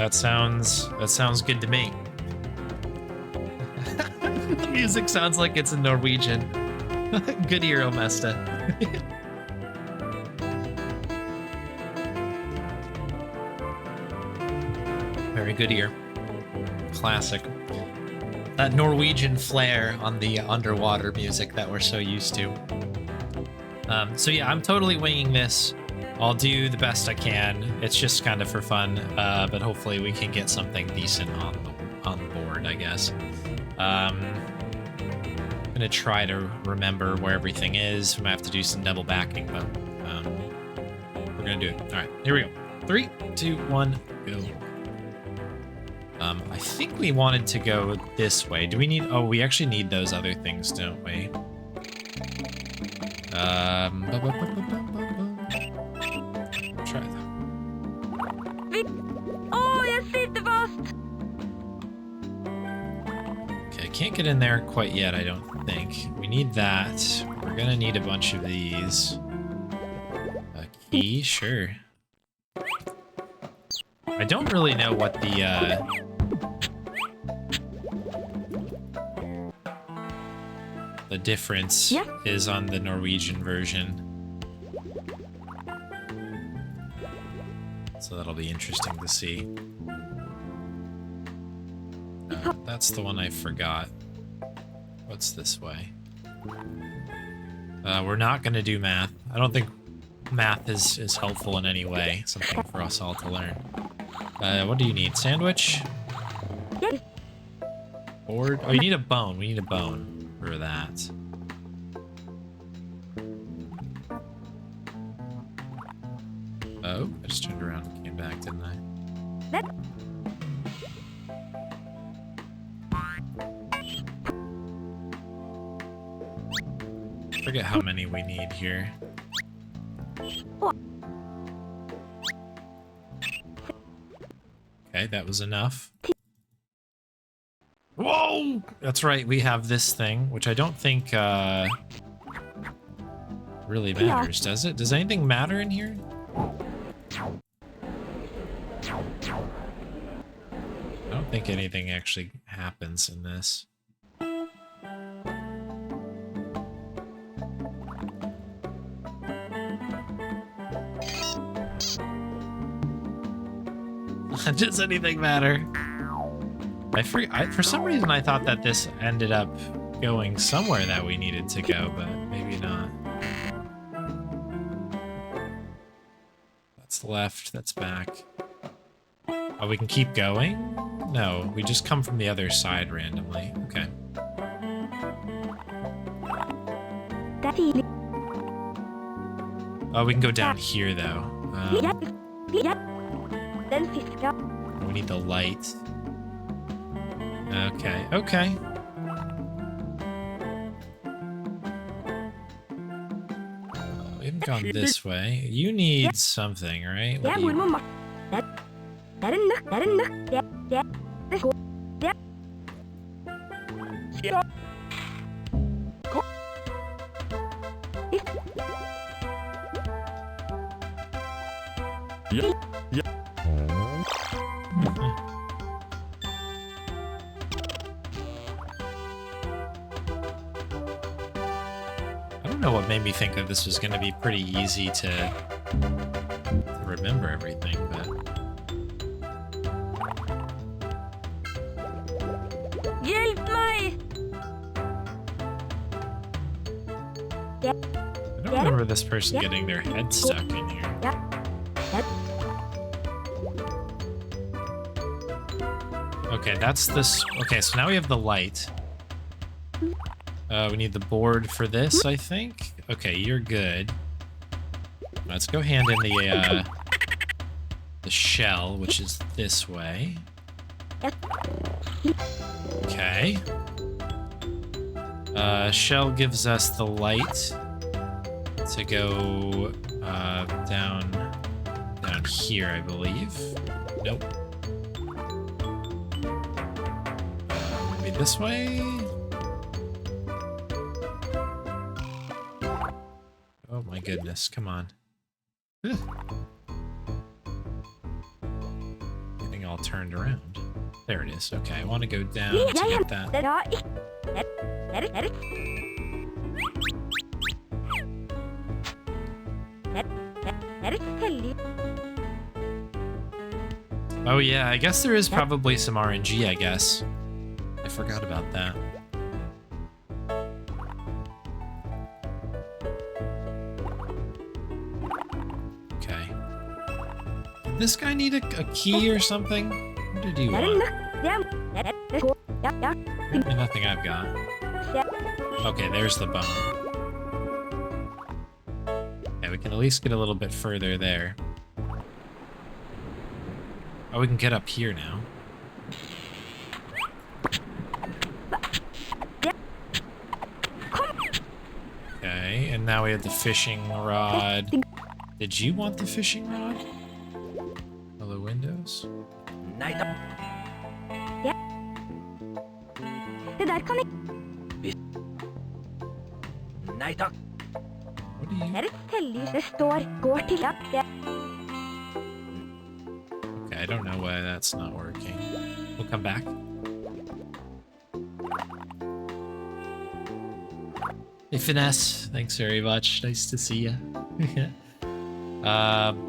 That sounds good to me. The music sounds like it's in Norwegian. Good ear, Omesta. Very good ear. Classic. That Norwegian flair on the underwater music that we're so used to. So yeah, I'm totally winging this. I'll do the best I can. It's just kind of for fun, but hopefully we can get something decent on board, I guess. I'm gonna try to remember where everything is. We might have to do some double backing, but we're gonna do it. All right, here we go. 3, 2, 1, go. I think we wanted to go this way. Do we need... Oh, we actually need those other things, don't we? Try that. Oh, jag sitter fast! Okay, I can't get in there quite yet, I don't think. We need that. We're gonna need a bunch of these. A key? Sure. I don't really know what the difference is on the Norwegian version. So that'll be interesting to see. That's the one I forgot. What's this way? We're not going to do math. I don't think math is helpful in any way. Something for us all to learn. What do you need? Sandwich? Board? Oh, you need a bone. We need a bone for that. Oh, I just turned around and came back, didn't I? Forget how many we need here. Okay, that was enough. Whoa! That's right, we have this thing, which I don't think really matters, does it? Does anything matter in here? I don't think anything actually happens in this. Does anything matter? For some reason I thought that this ended up going somewhere that we needed to go, but maybe not. That's left, that's back. Oh, we can keep going? No, we just come from the other side randomly. Okay. Oh, we can go down here though. We need the light. Okay, okay. We haven't gone this way. You need something, right? What do you... I don't know what made me think that this was going to be pretty easy to remember everything, but... I don't remember this person getting their head stuck in here. Okay, that's this. Okay, so now we have the light. We need the board for this, I think. Okay, you're good. Let's go hand in the shell, which is this way. Okay. Shell gives us the light to go down here, I believe. Nope. Maybe this way? Oh my goodness, come on. Getting all turned around. There it is. Okay, I want to go down to get that. Oh yeah, I guess there is probably some RNG, I guess. I forgot about that. Okay. Did this guy need a key or something? What did he want? Apparently nothing I've got. Okay, there's the bone. Okay, we can at least get a little bit further there. Oh, we can get up here now. Okay, and now we have the fishing rod. Did you want the fishing rod? Hello, windows? What do you... Okay, I don't know why that's not working. We'll come back. Hey, Finesse. Thanks very much. Nice to see ya.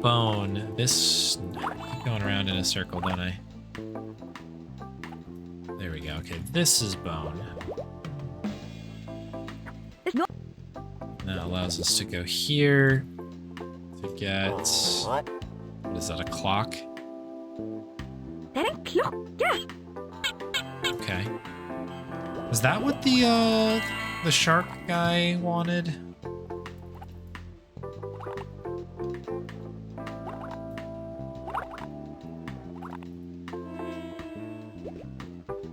Bone. This... I keep going around in a circle, don't I? There we go. Okay, this is bone. That allows us to go here to get... What is that, a clock? Okay. Is that what the shark guy wanted?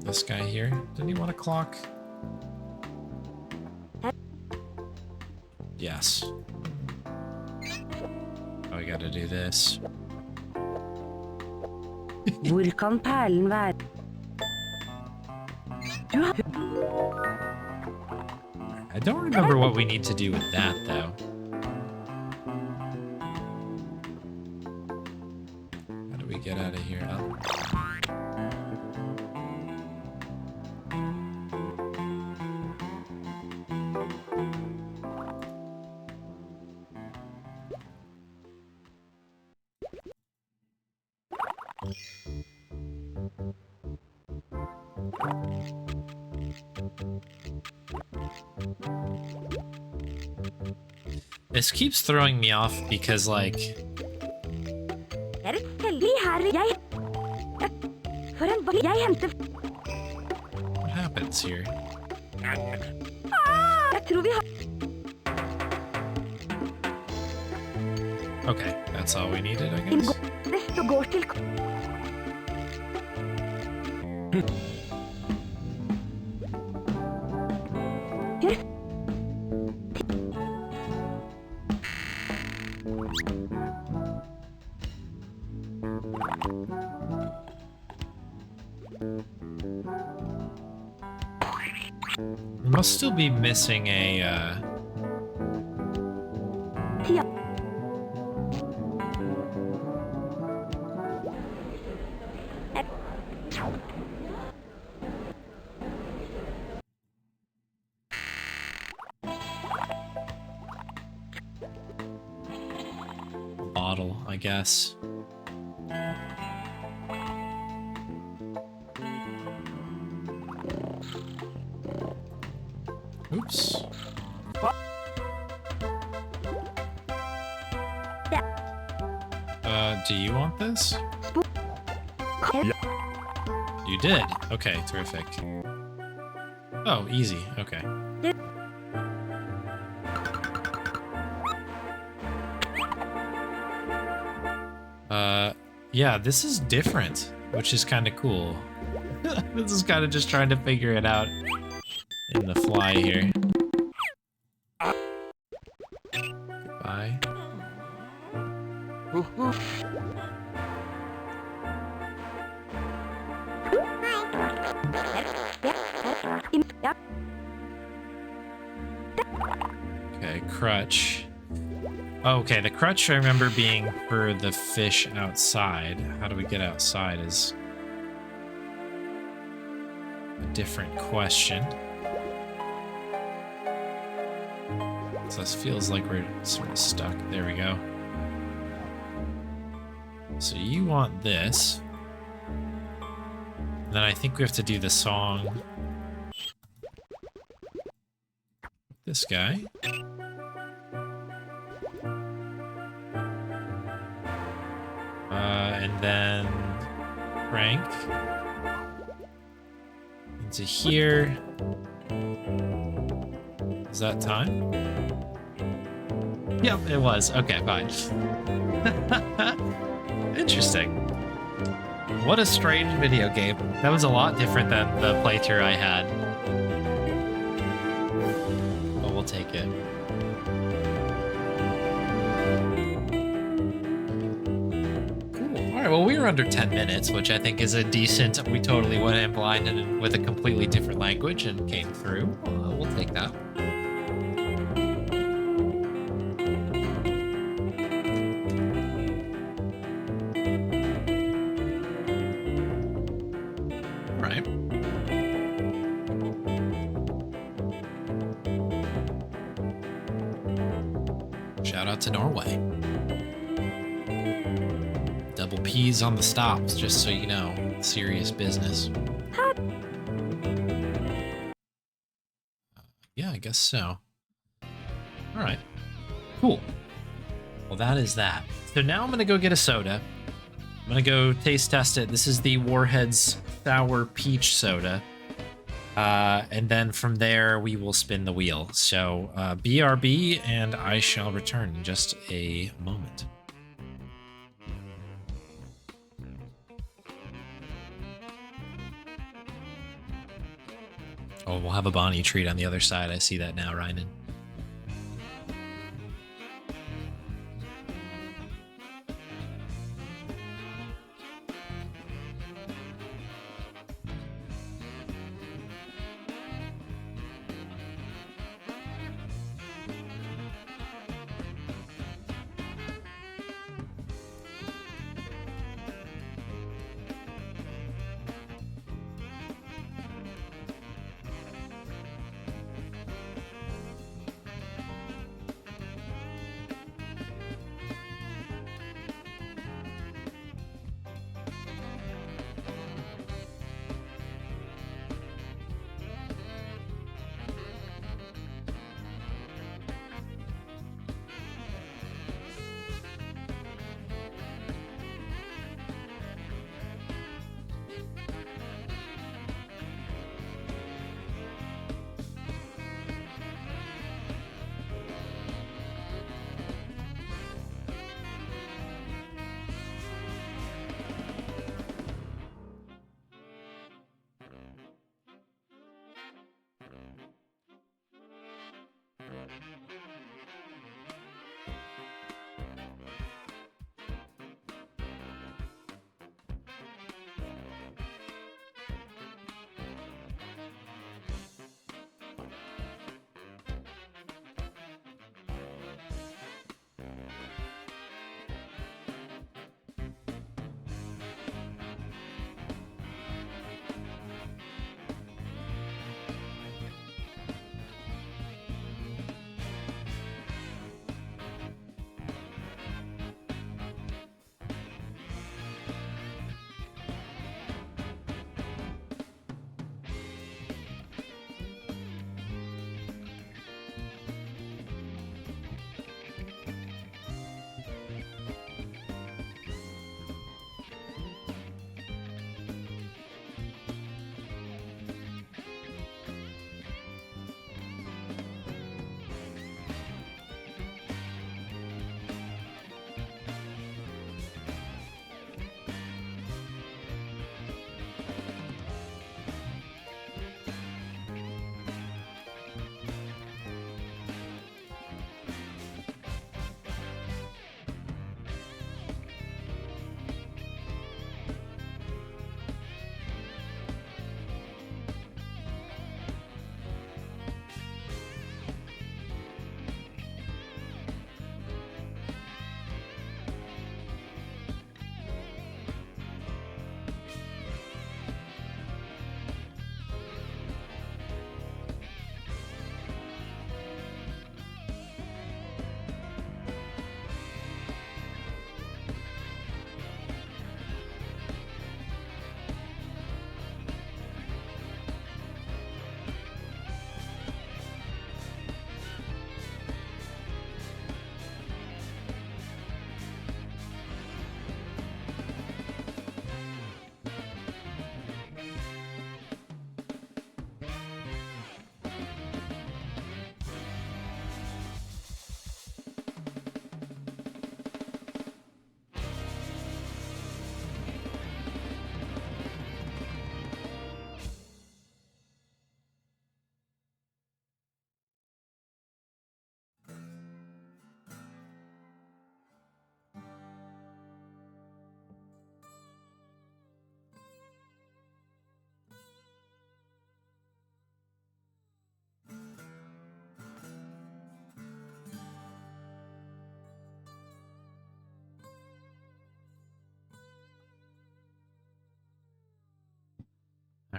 This guy here? Didn't he want a clock? Yes. Oh, we gotta do this. Hvor kan perlen være? I don't remember what we need to do with that, though. How do we get out of here? Oh. This keeps throwing me off because, like... What happens here? Okay, that's all we needed, I guess. We must still be missing a, bottle, I guess. Oops. Do you want this? Yeah. You did? Okay, terrific. Oh, easy. Okay. Yeah, this is different, which is kind of cool. This is kind of just trying to figure it out in the fly here. Goodbye. Okay, crutch. Okay, the crutch I remember being for the fish outside. How do we get outside is a different question. So this feels like we're sort of stuck. There we go. So you want this. And then I think we have to do the song. This guy. And then crank into here. Is that time? Yep, it was. Okay, fine. Interesting. What a strange video game. That was a lot different than the playthrough I had. But we'll take it. All right, well, we were under 10 minutes, which I think is a decent... We totally went in blind and with a completely different language and came through. We'll take that. All right. Shout out to Norway. Double P's on the stops, just so you know. Serious business. Yeah, I guess so. All right. Cool. Well, that is that. So now I'm going to go get a soda. I'm going to go taste test it. This is the Warheads Sour Peach Soda. And then from there, we will spin the wheel. So BRB, and I shall return in just a moment. Oh, we'll have a Bonnie treat on the other side. I see that now, Rynan.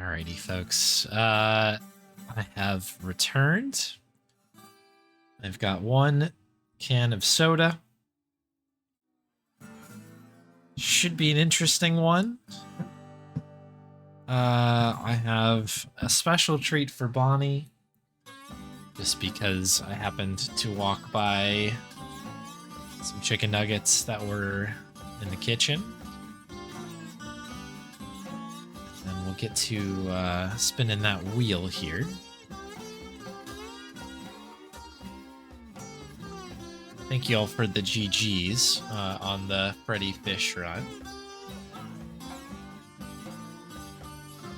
Alrighty, folks. I have returned. I've got one can of soda. Should be an interesting one. I have a special treat for Bonnie, just because I happened to walk by some chicken nuggets that were in the kitchen. And we'll get to spinning that wheel here. Thank you all for the GGs on the Freddi fish run.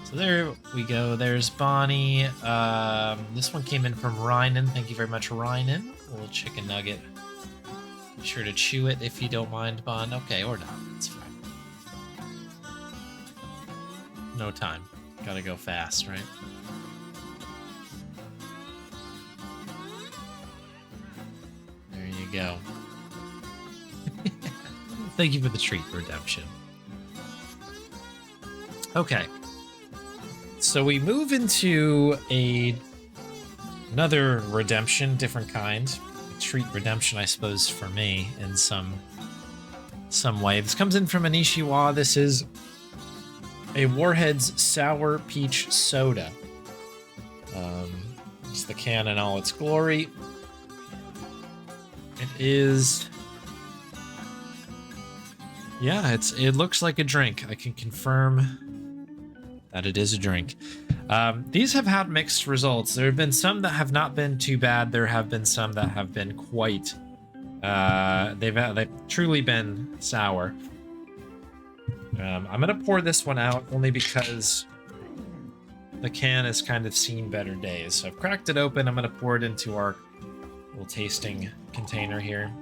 So there we go. There's Bonnie. This one came in from Rynan. Thank you very much, Rynan. A little chicken nugget. Be sure to chew it if you don't mind, Bon. Okay, or not. It's fine. No time. Gotta go fast, right? There you go. Thank you for the treat, Redemption. Okay. So we move into another redemption, different kind. Treat redemption, I suppose, for me in some way. This comes in from Anishiwa. This is a Warheads Sour Peach Soda. It's the can in all its glory. It is... yeah, it looks like a drink. I can confirm that it is a drink. These have had mixed results. There have been some that have not been too bad. There have been some that have been quite... they've truly been sour. I'm gonna pour this one out only because the can has kind of seen better days. So I've cracked it open. I'm gonna pour it into our little tasting container here.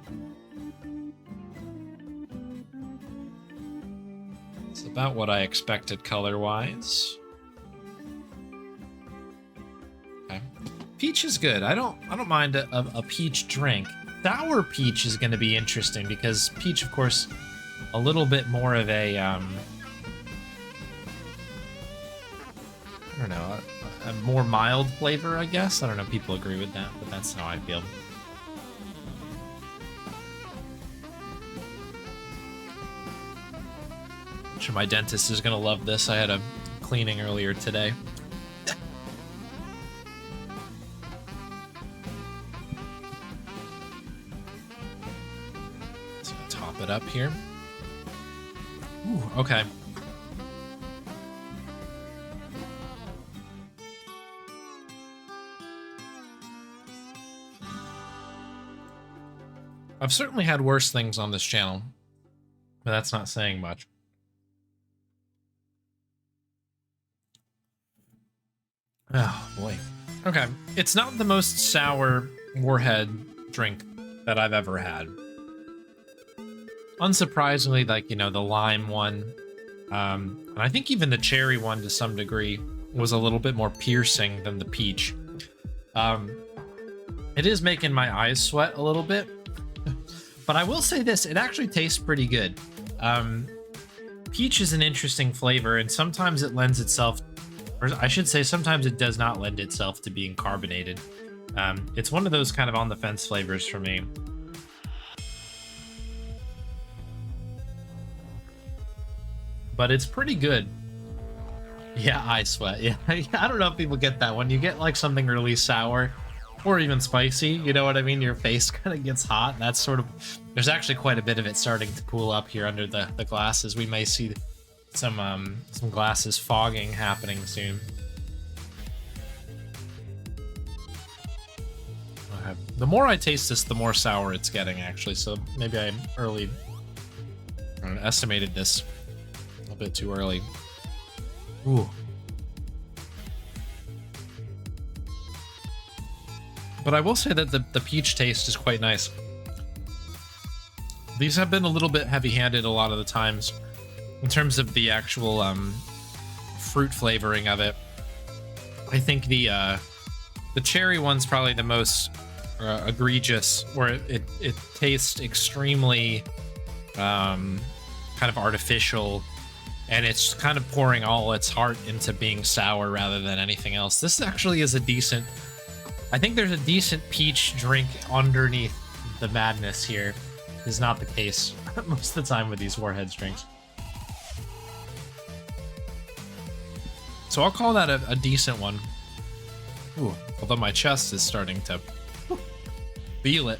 It's about what I expected color-wise. Okay. Peach is good. I don't mind a peach drink. Sour peach is going to be interesting because peach, of course, a little bit more of a I don't know, a more mild flavor, I guess. I don't know if people agree with that, but that's how I feel. I'm sure my dentist is going to love this. I had a cleaning earlier today. So top it up here. Ooh, okay. I've certainly had worse things on this channel, but that's not saying much. Oh, boy. Okay. It's not the most sour Warhead drink that I've ever had. Unsurprisingly, like, you know, the lime one, and I think even the cherry one to some degree was a little bit more piercing than the peach. It is making my eyes sweat a little bit, but I will say this, it actually tastes pretty good. Peach is an interesting flavor, and sometimes it lends itself, or I should say sometimes it does not lend itself to being carbonated. It's one of those kind of on the fence flavors for me. But it's pretty good. Yeah, eye sweat. Yeah, I don't know if people get that. When you get like something really sour or even spicy, you know what I mean? Your face kind of gets hot. That's sort of... There's actually quite a bit of it starting to pool up here under the glasses. We may see some glasses fogging happening soon. Okay. The more I taste this, the more sour it's getting, actually. So maybe I estimated this a bit too early. Ooh. But I will say that the peach taste is quite nice. These have been a little bit heavy-handed a lot of the times in terms of the actual fruit flavoring of it. I think the cherry one's probably the most egregious, where it tastes extremely kind of artificial and it's kind of pouring all its heart into being sour rather than anything else. This actually is a decent... I think there's a decent peach drink underneath the madness here. Is not the case most of the time with these Warheads drinks. So I'll call that a decent one. Ooh, although my chest is starting to feel it.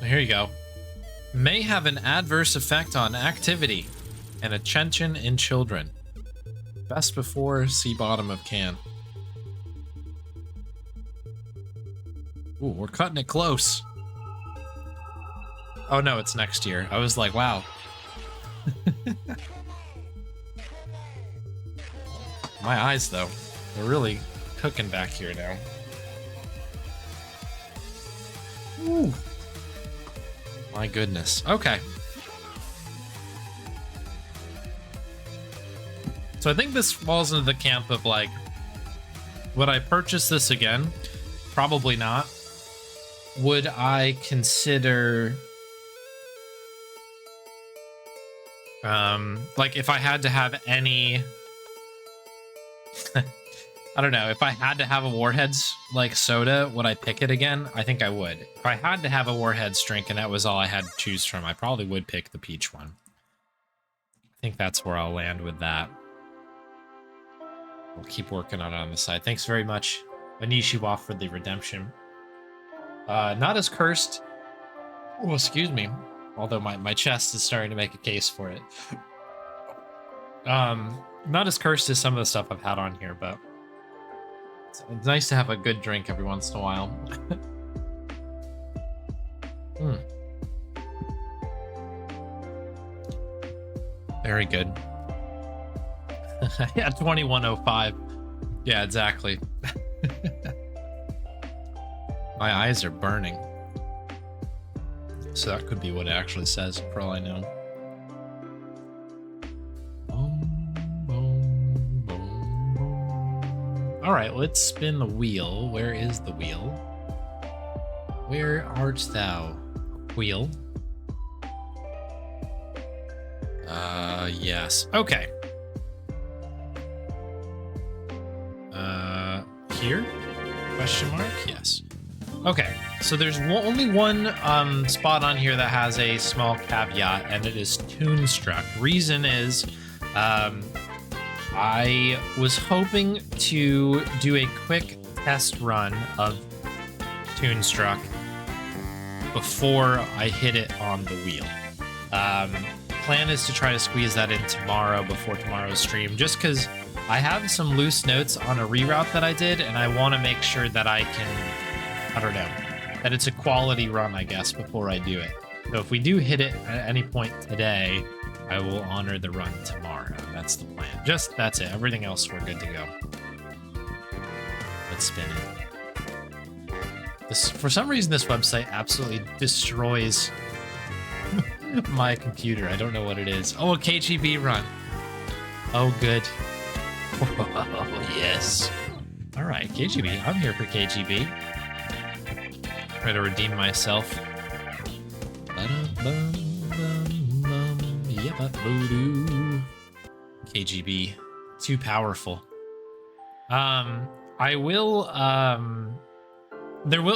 Here you go. May have an adverse effect on activity and attention in children. Best before, see bottom of can. Ooh, we're cutting it close. Oh no, it's next year. I was like, wow. My eyes, though, they're really cooking back here now. Ooh. My goodness. Okay. So I think this falls into the camp of like, would I purchase this again? Probably not. Would I consider, like if I had to have any, I don't know, if I had to have a Warheads like soda, would I pick it again? I think I would. If I had to have a Warheads drink and that was all I had to choose from, I probably would pick the peach one. I think that's where I'll land with that. We'll keep working on it on the side. Thanks very much, Anishiwa, for the redemption. Not as cursed. Oh, excuse me. Although my chest is starting to make a case for it. Not as cursed as some of the stuff I've had on here, but it's nice to have a good drink every once in a while. Very good. Yeah, 2105. Yeah, exactly. My eyes are burning. So that could be what it actually says, for all I know. All right, let's spin the wheel. Where is the wheel? Where art thou, wheel? Yes. Okay. Here? Question mark? Yes. Okay, so there's only one spot on here that has a small caveat, and it is Toonstruck. Reason is, I was hoping to do a quick test run of Toonstruck before I hit it on the wheel. Plan is to try to squeeze that in tomorrow before tomorrow's stream, just because I have some loose notes on a reroute that I did, and I want to make sure that I can, I don't know, that it's a quality run, I guess, before I do it. So if we do hit it at any point today, I will honor the run tomorrow. That's the plan. That's it. Everything else, we're good to go. Let's spin it. For some reason, this website absolutely destroys my computer. I don't know what it is. Oh, a KGB run. Oh, good. Oh, yes. All right, KGB. I'm here for KGB. Try to redeem myself. KGB. Too powerful. I will,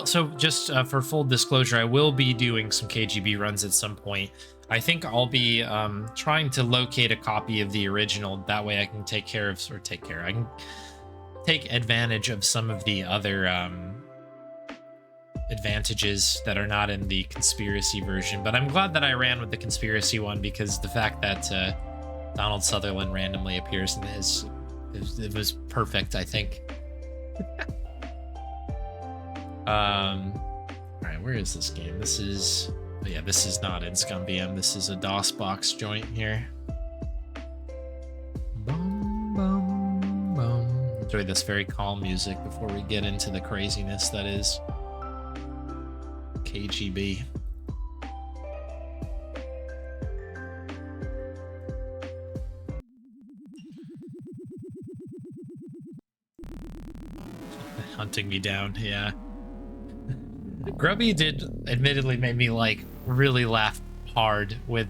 so just for full disclosure, I will be doing some KGB runs at some point. I think I'll be trying to locate a copy of the original. That way I can I can take advantage of some of the other advantages that are not in the conspiracy version. But I'm glad that I ran with the conspiracy one, because the fact that Donald Sutherland randomly appears in his, it was perfect, I think. All right, where is this game? This is, oh yeah, this is not in ScumBM. This is a DOSBox joint here. Enjoy this very calm music before we get into the craziness that is KGB. Hunting me down, yeah. Grubby did admittedly made me like really laugh hard with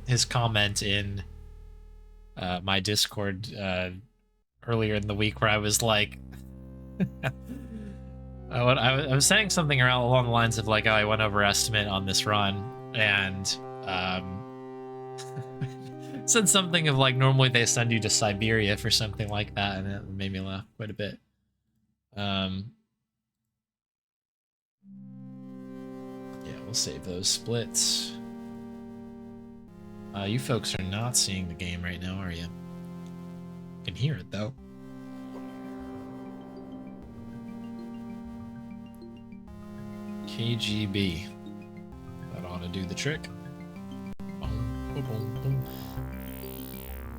his comment in my Discord earlier in the week where I was like, I was saying something around along the lines of like, oh, I went over estimate on this run, and said something of like, normally they send you to Siberia for something like that, and it made me laugh quite a bit. Yeah, we'll save those splits. You folks are not seeing the game right now, are you? You can hear it though. KGB. That ought to do the trick. Boom, boom, boom, boom.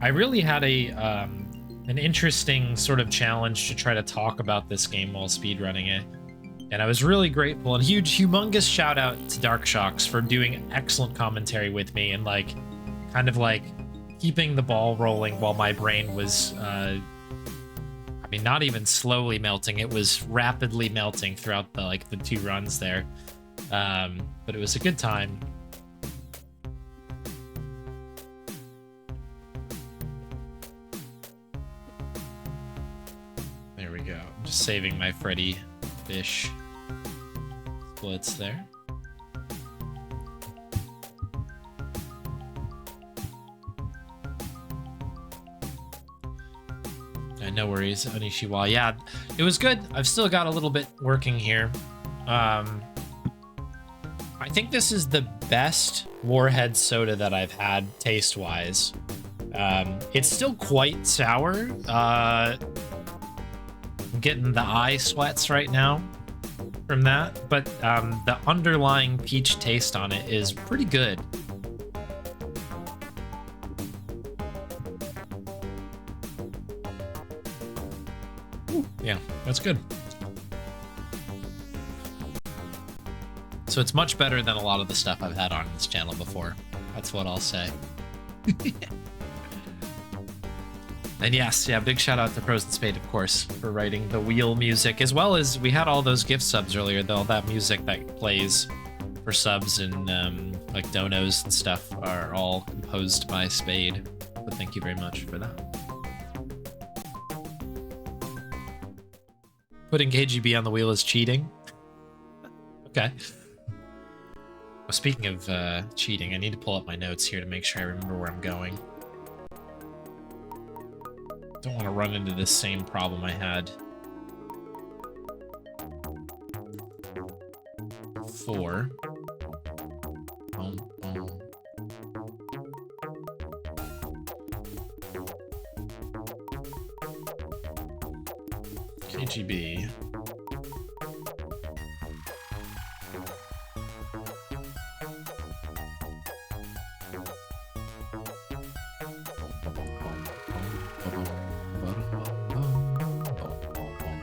I really had an interesting sort of challenge to try to talk about this game while speedrunning it. And I was really grateful, and humongous shout out to Darkshocks for doing excellent commentary with me and like kind of like keeping the ball rolling while my brain was I mean, not even slowly melting, it was rapidly melting throughout the 2 runs there. But it was a good time. There we go. I'm just saving my Freddi fish splits there. No worries, Onishiwa. Yeah, it was good. I've still got a little bit working here. I think this is the best Warhead soda that I've had taste-wise. It's still quite sour. I'm getting the eye sweats right now from that, but the underlying peach taste on it is pretty good. Yeah, that's good. So it's much better than a lot of the stuff I've had on this channel before. That's what I'll say. And yes, yeah, big shout out to Pros and Spade, of course, for writing the wheel music, as well as we had all those gift subs earlier, though. That music that plays for subs and like donos and stuff are all composed by Spade. But thank you very much for that. Putting KGB on the wheel is cheating. Okay. Well, speaking of cheating, I need to pull up my notes here to make sure I remember where I'm going. Don't want to run into this same problem I had. 4. KGB.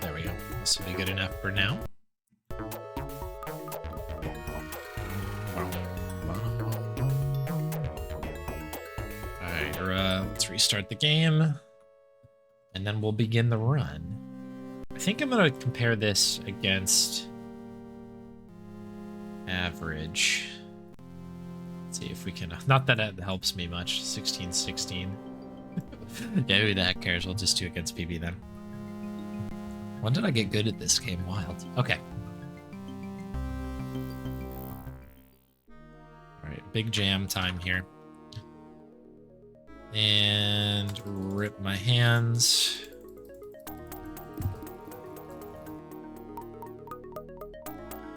There we go. This will be good enough for now. Alright, let's restart the game. And then we'll begin the run. I think I'm going to compare this against average. Let's see if we can... Not that it helps me much. 16-16. Yeah, who the heck cares? We'll just do against PB then. When did I get good at this game? Wild. Okay. Alright, big jam time here. And rip my hands.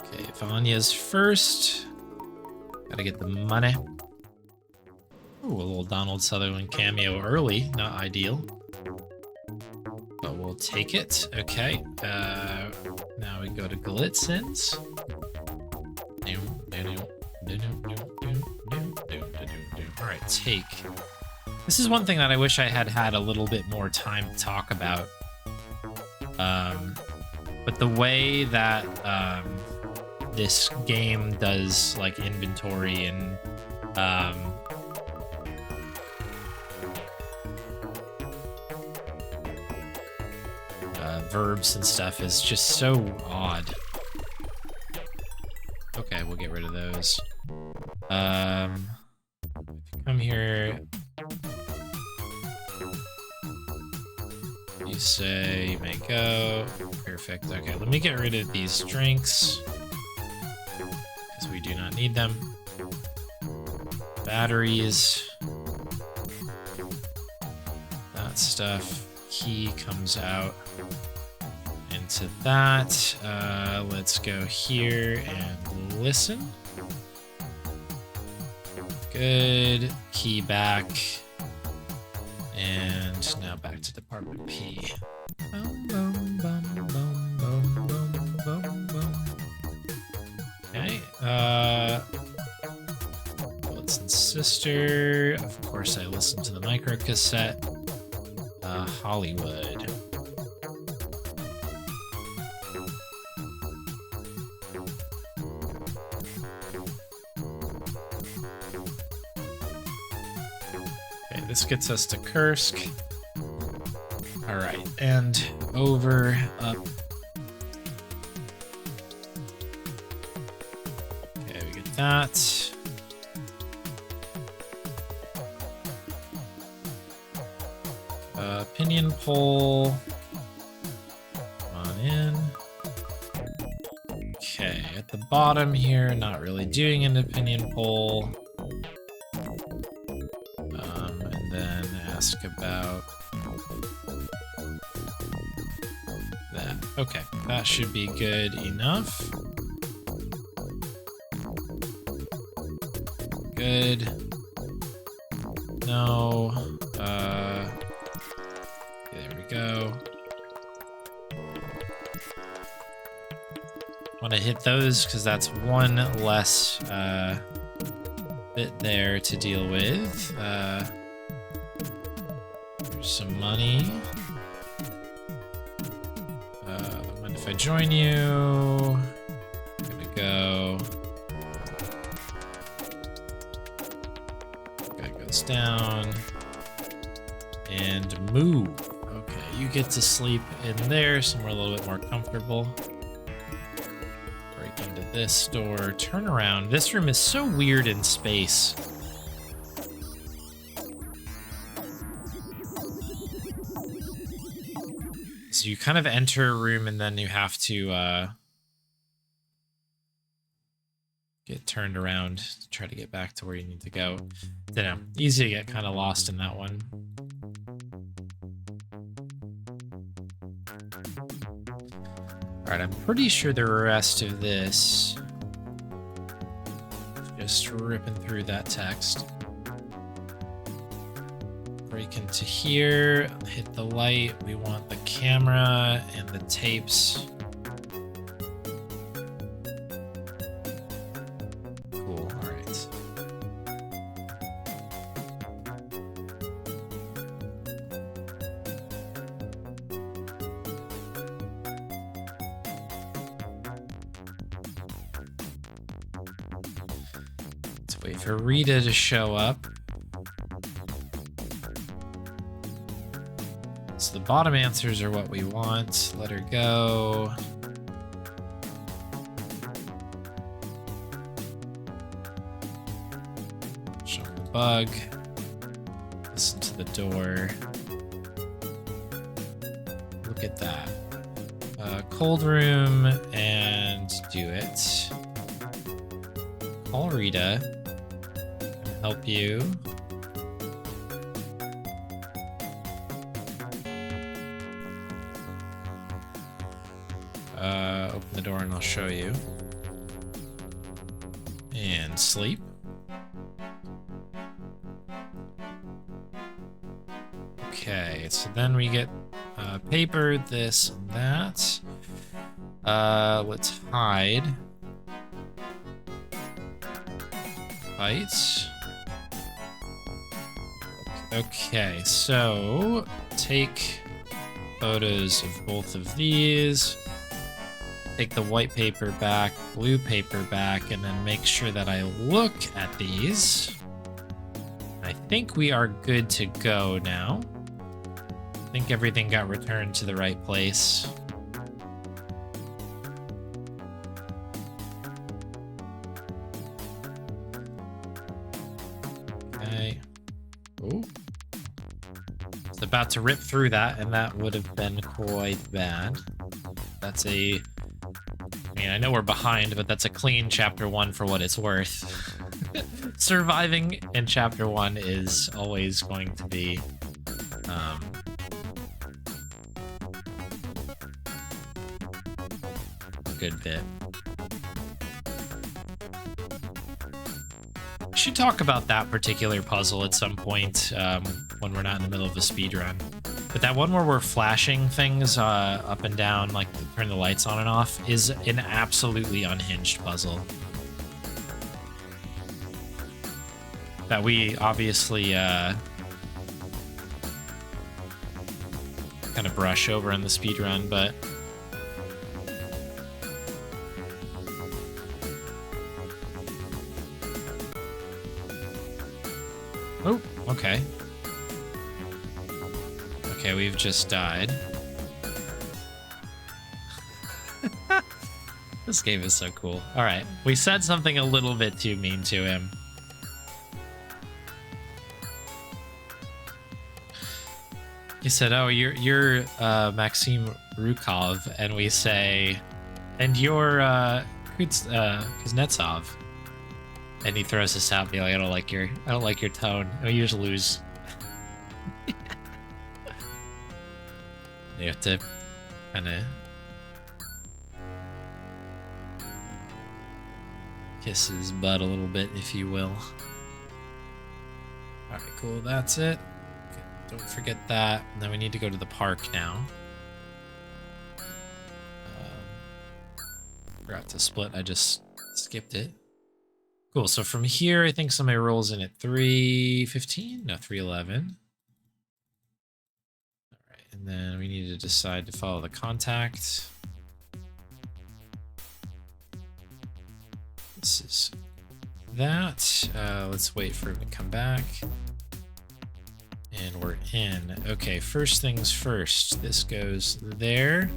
Okay, Vanya's first. Gotta get the money. Ooh, a little Donald Sutherland cameo early. Not ideal. But we'll take it. Okay. Now we go to Glitzins. Alright, take. This is one thing that I wish I had had a little bit more time to talk about. But the way that this game does like inventory and verbs and stuff is just so odd. those. Come here. You say you may go. Perfect. Okay, let me get rid of these drinks because we do not need them. Batteries. That stuff. Key comes out into that. Let's go here and listen. Good. Key back. And now back to Department P. Okay. Wilson's sister. Of course, I listened to the micro cassette. Hollywood. Okay, this gets us to Kursk. All right, and over, up. Okay, we get that. Pinion pole. Come on in. Okay, at the bottom here, not really doing an opinion poll. And then ask about that. Okay, that should be good enough. Good. No. There we go. Want to hit those because that's one less bit there to deal with. There's some money. Mind if I join you? I'm gonna go. Guy goes down and move. Okay, you get to sleep in there somewhere a little bit more comfortable. Break into this door. Turn around. This room is so weird in space. So you kind of enter a room and then you have to get turned around to try to get back to where you need to go. Dunno. Easy to get kind of lost in that one. Alright, I'm pretty sure the rest of this just ripping through that text. Break into here, hit the light. We want the camera and the tapes. Cool, alright. Let's wait for Rita to show up. So the bottom answers are what we want. Let her go. Show the bug. Listen to the door. Look at that. Cold room and do it. Call Rita. Can help you. Open the door and I'll show you. And sleep. Okay, so then we get paper, this and that. Let's hide. Fights. Okay, so take photos of both of these. Take the white paper back, blue paper back, and then make sure that I look at these. I think we are good to go now. I think everything got returned to the right place. Okay. Oh. It's about to rip through that, and that would have been quite bad. That's a... I mean, I know we're behind, but that's a clean chapter 1 for what it's worth. Surviving in chapter 1 is always going to be... a good bit. We should talk about that particular puzzle at some point when we're not in the middle of a speed run. But that one where we're flashing things up and down, like turn the lights on and off, is an absolutely unhinged puzzle. That we obviously kind of brush over in the speed run, but... Oh, okay. Okay, we've just died. This game is so cool. All right, we said something a little bit too mean to him. He said, "Oh, you're Maxim Rukov," and we say, "And you're Kuznetsov." And he throws us out, be like, I don't like your tone. Oh, you just lose. You have to kind of kiss his butt a little bit, if you will. All right, cool. That's it. Okay, don't forget that. And then we need to go to the park now. Forgot to split. I just skipped it. Cool, so from here, I think somebody rolls in at 3:15? No, 3:11. All right, and then we need to decide to follow the contact. This is that. Let's wait for him to come back. And we're in. Okay, first things first. This goes there.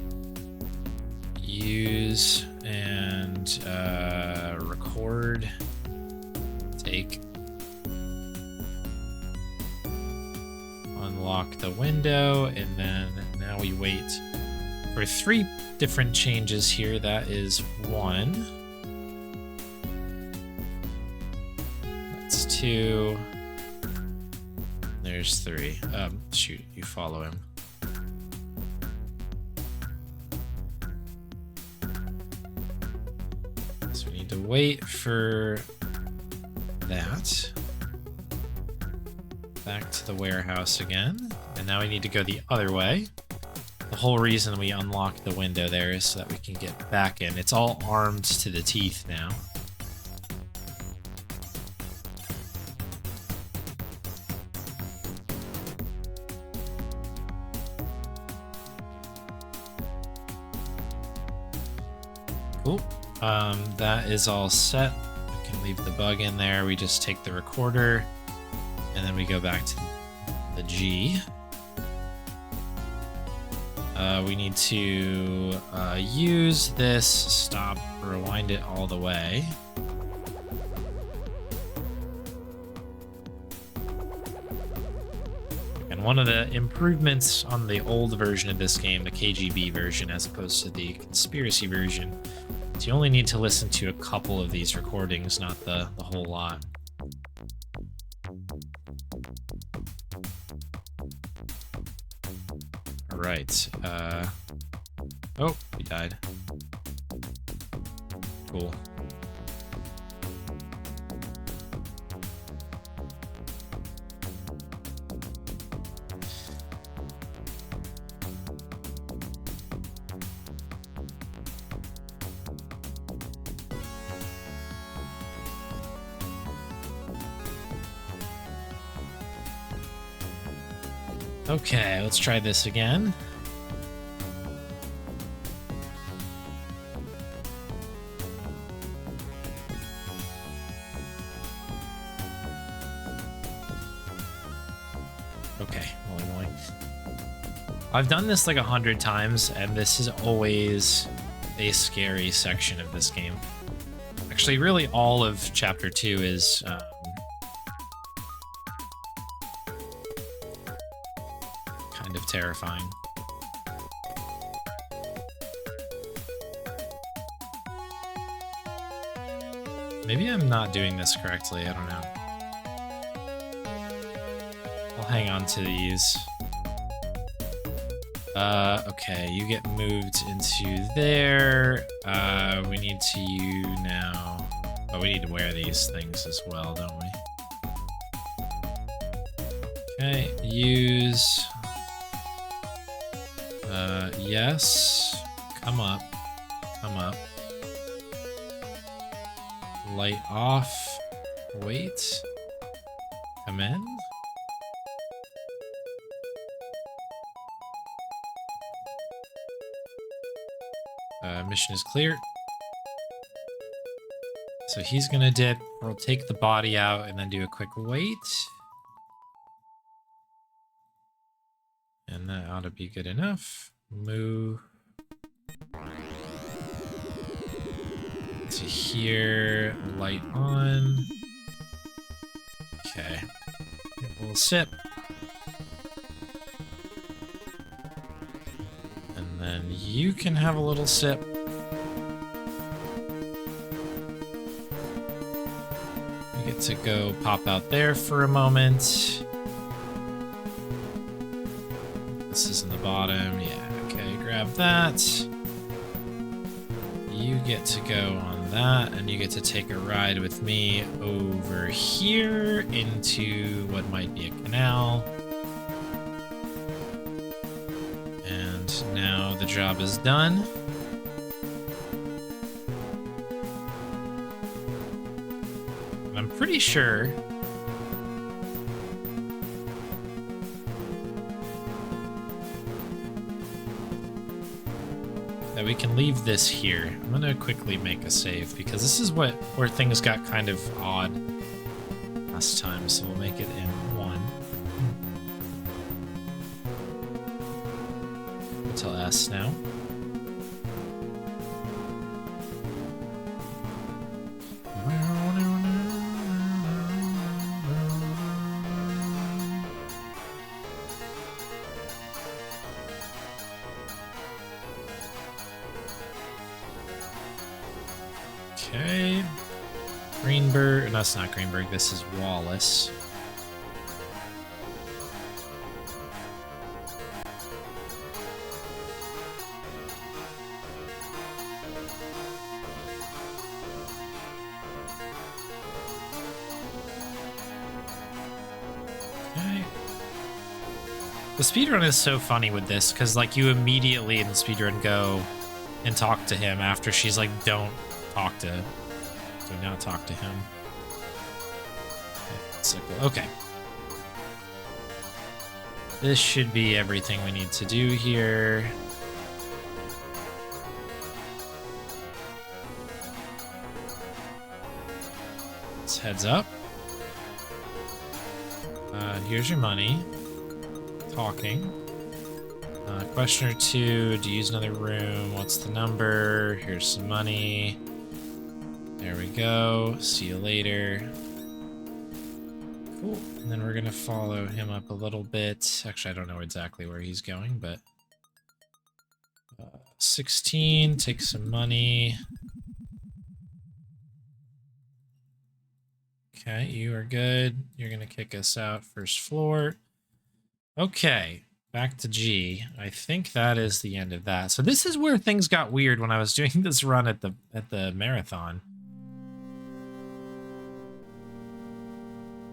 Use and record. Take. Unlock the window, and then now we wait for 3 different changes here. That is 1. That's 2. There's 3. Shoot, you follow him. So we need to wait for that. Back to the warehouse again. And now we need to go the other way. The whole reason we unlocked the window there is so that we can get back in. It's all armed to the teeth now. Cool. That is all set. We can leave the bug in there. We just take the recorder and then we go back to the G. We need to use this, stop, rewind it all the way. And one of the improvements on the old version of this game, the KGB version, as opposed to the conspiracy version, is you only need to listen to a couple of these recordings, not the whole lot. Right. Oh, we died. Cool. Okay, let's try this again. Okay, holy moly. I've done this like 100 times, and this is always a scary section of this game. Actually, really all of Chapter 2 is kind of terrifying. Maybe I'm not doing this correctly, I don't know. I'll hang on to these. Okay, you get moved into there. We need to you now. Oh, we need to wear these things as well, don't we? Okay, use. Yes. Come up. Come up. Light off. Wait. Come in. Mission is clear. So he's gonna dip. We'll take the body out and then do a quick wait. And that ought to be good enough. Move to here. Light on. Okay. A little sip. And then you can have a little sip. You get to go pop out there for a moment. This is in the bottom. Yeah, okay, grab that. You get to go on that, and you get to take a ride with me over here into what might be a canal. And now the job is done. And I'm pretty sure that we can leave this here. I'm gonna quickly make a save because this is where things got kind of odd last time, so we'll make it in 1. Until S now. Okay. Greenberg. No, it's not Greenberg. This is Wallace. Okay. The speedrun is so funny with this because, like, you immediately in the speedrun go and talk to him after she's like, do not talk to him. Okay. This should be everything we need to do here. Let's heads up. Here's your money. Talking. Question or 2, do you use another room? What's the number? Here's some money. There we go. See you later. Cool. And then we're gonna follow him up a little bit. Actually, I don't know exactly where he's going, but 16, take some money. Okay, you are good. You're gonna kick us out first floor. Okay. Back to G. I think that is the end of that. So this is where things got weird when I was doing this run at the marathon.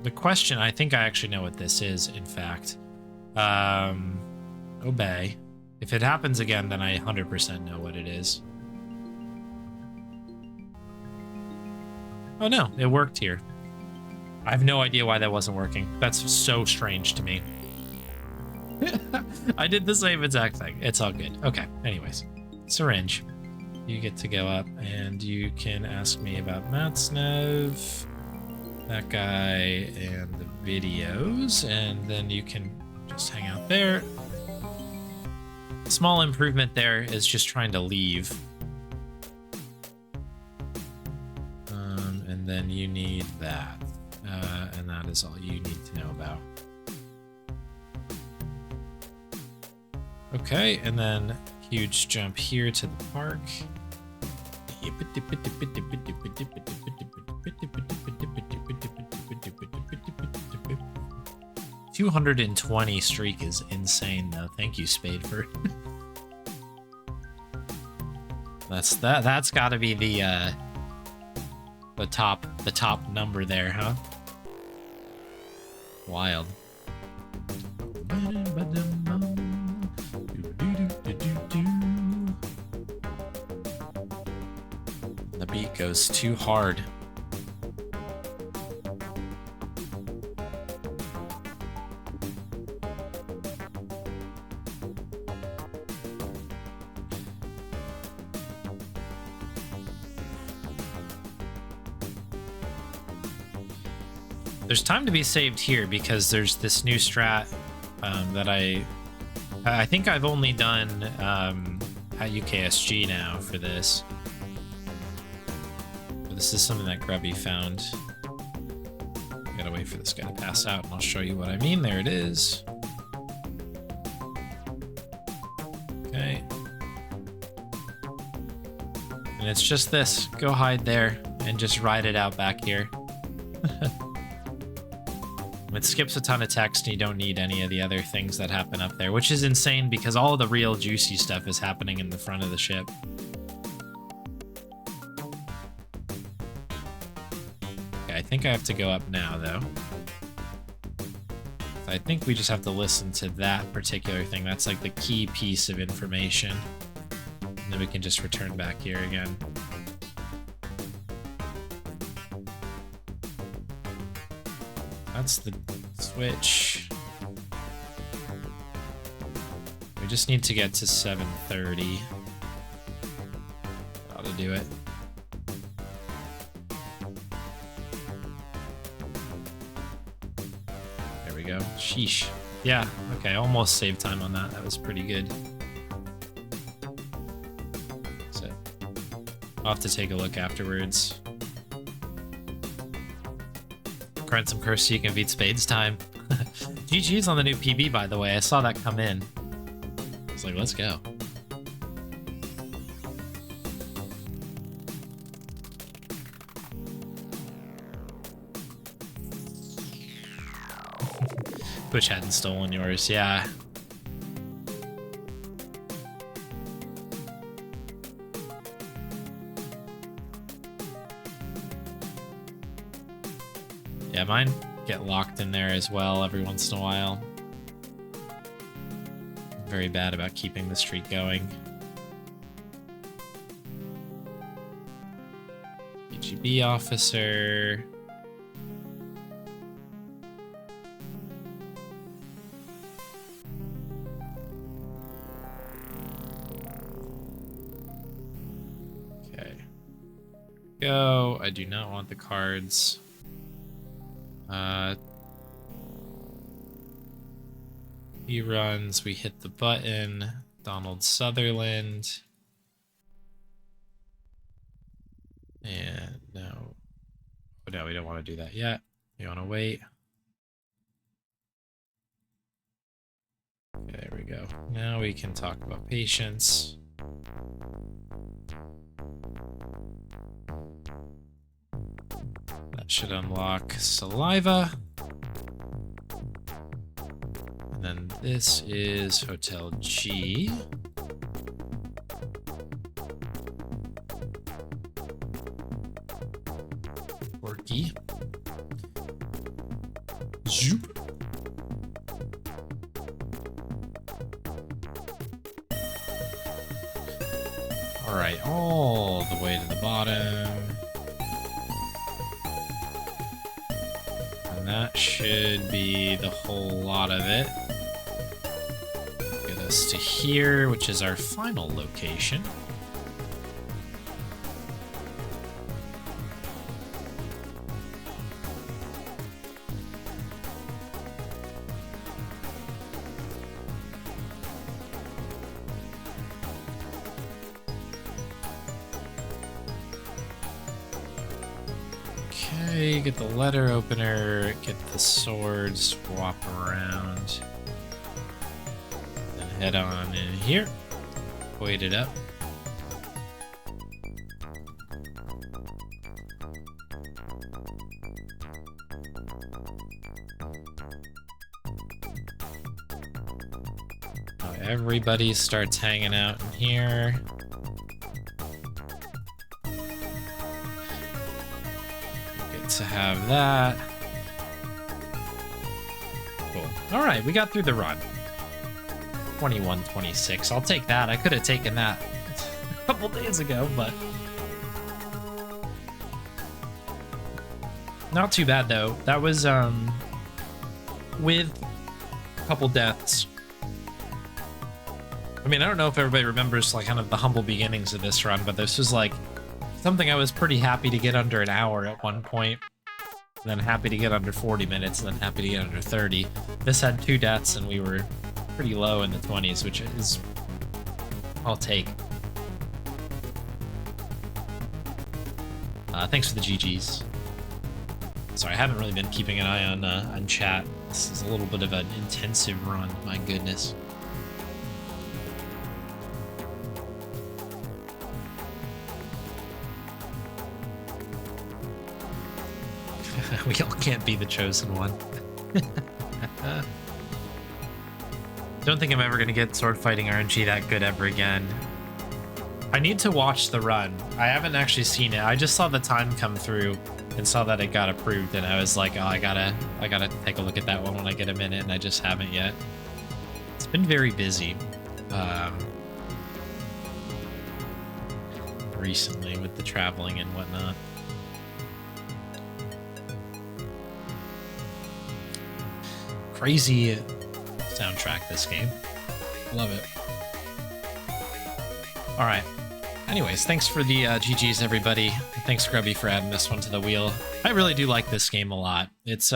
The question, I think I actually know what this is, in fact. Obey. If it happens again, then I 100% know what it is. Oh no, it worked here. I have no idea why that wasn't working. That's so strange to me. I did the same exact thing. It's all good. Okay, anyways. Syringe. You get to go up and you can ask me about Matsnev, that guy, and the videos, and then you can just hang out there. Small improvement there is just trying to leave. And then you need that. And that is all you need to know about. Okay, and then huge jump here to the park. 220 streak is insane, though. Thank you, Spade, for that's got to be the top number there, huh? Wild. The beat goes too hard. There's time to be saved here because there's this new strat that I think I've only done at UKSG now for this. But this is something that Grubby found. Gotta wait for this guy to pass out and I'll show you what I mean. There it is. Okay. And it's just this. Go hide there and just ride it out back here. It skips a ton of text and you don't need any of the other things that happen up there, which is insane because all of the real juicy stuff is happening in the front of the ship. Okay, I think I have to go up now, though. I think we just have to listen to that particular thing. That's like the key piece of information. And then we can just return back here again. That's the switch. We just need to get to 7:30. Ought to do it. There we go. Sheesh. Yeah, okay, almost saved time on that. That was pretty good. That's it. I'll have to take a look afterwards. Grind some curse so you can beat Spade's time. GG's on the new PB, by the way. I saw that come in. I was like, let's go. Twitch hadn't stolen yours, yeah. Yeah, mine get locked in there as well every once in a while. I'm very bad about keeping the streak going. KGB officer. Okay. Go. I do not want the cards. He runs, we hit the button. Donald Sutherland. And no. Oh, no, we don't want to do that yet. We want to wait. Okay, there we go. Now we can talk about patience. That should unlock saliva. And then this is Hotel G. Porky. Zoop. All right, all the way to the bottom. And that should be the whole lot of it. Get us to here, which is our final location. Okay, get the letter opener, get the sword, swap around. Then head on in here. Wait it up. Oh, everybody starts hanging out in here. Good to have that. Cool. All right, we got through the run. 21-26. I'll take that. I could have taken that a couple days ago, but not too bad though. That was with a couple deaths. I mean, I don't know if everybody remembers like kind of the humble beginnings of this run, but this was like something I was pretty happy to get under an hour at one point, and then happy to get under 40 minutes, and then happy to get under 30. This had 2 deaths, and we were pretty low in the 20s, which is I'll take. Thanks for the GGs. Sorry, I haven't really been keeping an eye on chat. This is a little bit of an intensive run, my goodness. We all can't be the chosen one. Don't think I'm ever going to get sword fighting RNG that good ever again. I need to watch the run. I haven't actually seen it. I just saw the time come through and saw that it got approved, and I was like, oh, I gotta take a look at that one when I get a minute, and I just haven't yet. It's been very busy recently with the traveling and whatnot. Crazy soundtrack, this game. Love it. All right. Anyways, thanks for the GGs, everybody. Thanks, Grubby, for adding this one to the wheel. I really do like this game a lot. It's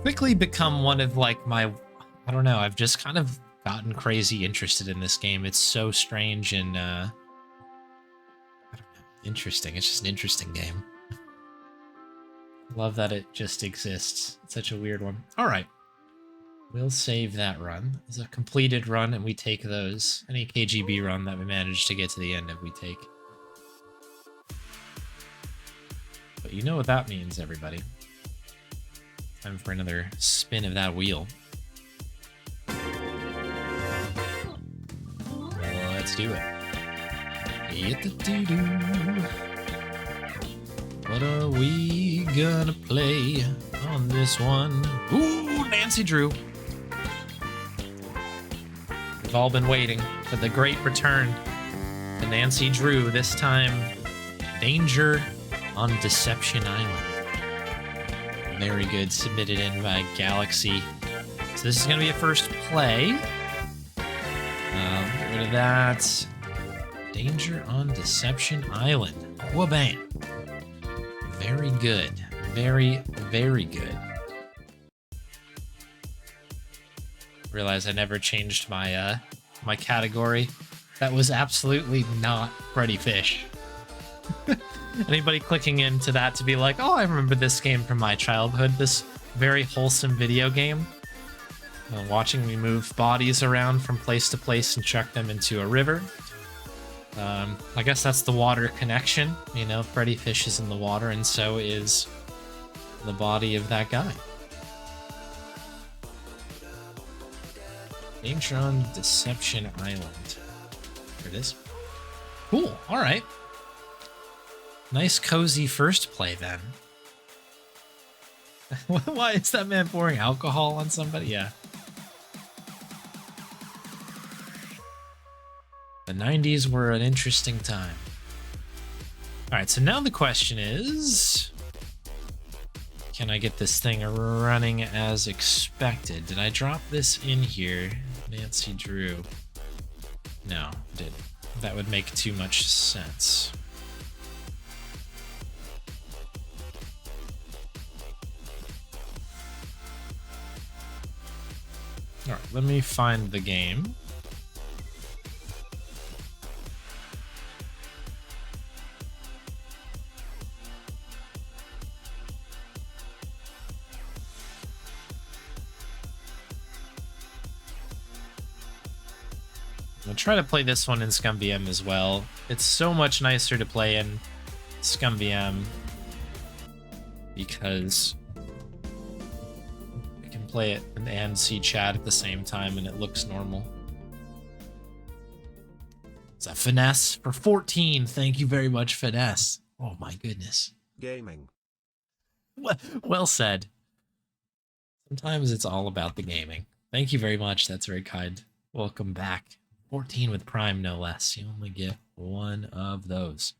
quickly become one of like my, I don't know, I've just kind of gotten crazy interested in this game. It's so strange and I don't know, interesting. It's just an interesting game. Love that it just exists. It's such a weird one. All right. We'll save that run. It's a completed run, and we take those. Any KGB run that we manage to get to the end of, we take. But you know what that means, everybody. Time for another spin of that wheel. Let's do it. What are we gonna play on this one? Ooh, Nancy Drew. We've all been waiting for the great return to Nancy Drew. This time, Danger on Deception Island. Very good. Submitted in by Galaxy. So this is going to be a first play. Get rid of that. Danger on Deception Island. Wabam. Very good. Very, very good. Realize I never changed my my category. That was absolutely not Freddi Fish. Anybody clicking into that to be like, oh, I remember this game from my childhood, this very wholesome video game. Watching me move bodies around from place to place and chuck them into a river. I guess that's the water connection. You know, Freddi Fish is in the water, and so is the body of that guy. Danger on Deception Island. There it is. Cool. All right. Nice, cozy first play, then. Why is that man pouring alcohol on somebody? Yeah. The 90s were an interesting time. All right, so now the question is... Can I get this thing running as expected? Did I drop this in here? Nancy Drew. No, I didn't. That would make too much sense. All right, let me find the game. gonna try to play this one in ScumVM as well. It's so much nicer to play in ScumVM because I can play it and see chat at the same time and it looks normal. Is that Finesse for 14? Thank you very much, Finesse. Oh my goodness. Gaming. Well said. Sometimes it's all about the gaming. Thank you very much. That's very kind. Welcome back. 14 with Prime, no less. You only get one of those.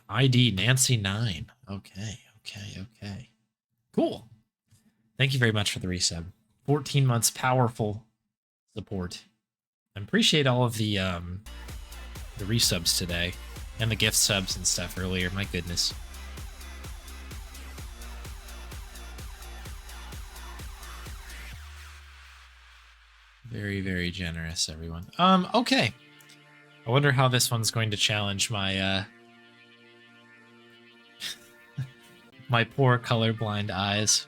ID Nancy 9. Okay. Cool. Thank you very much for the resub. 14 months powerful support. I appreciate all of the resubs today and the gift subs and stuff earlier. My goodness. Very, very generous, everyone. Okay. I wonder how this one's going to challenge my my poor colorblind eyes.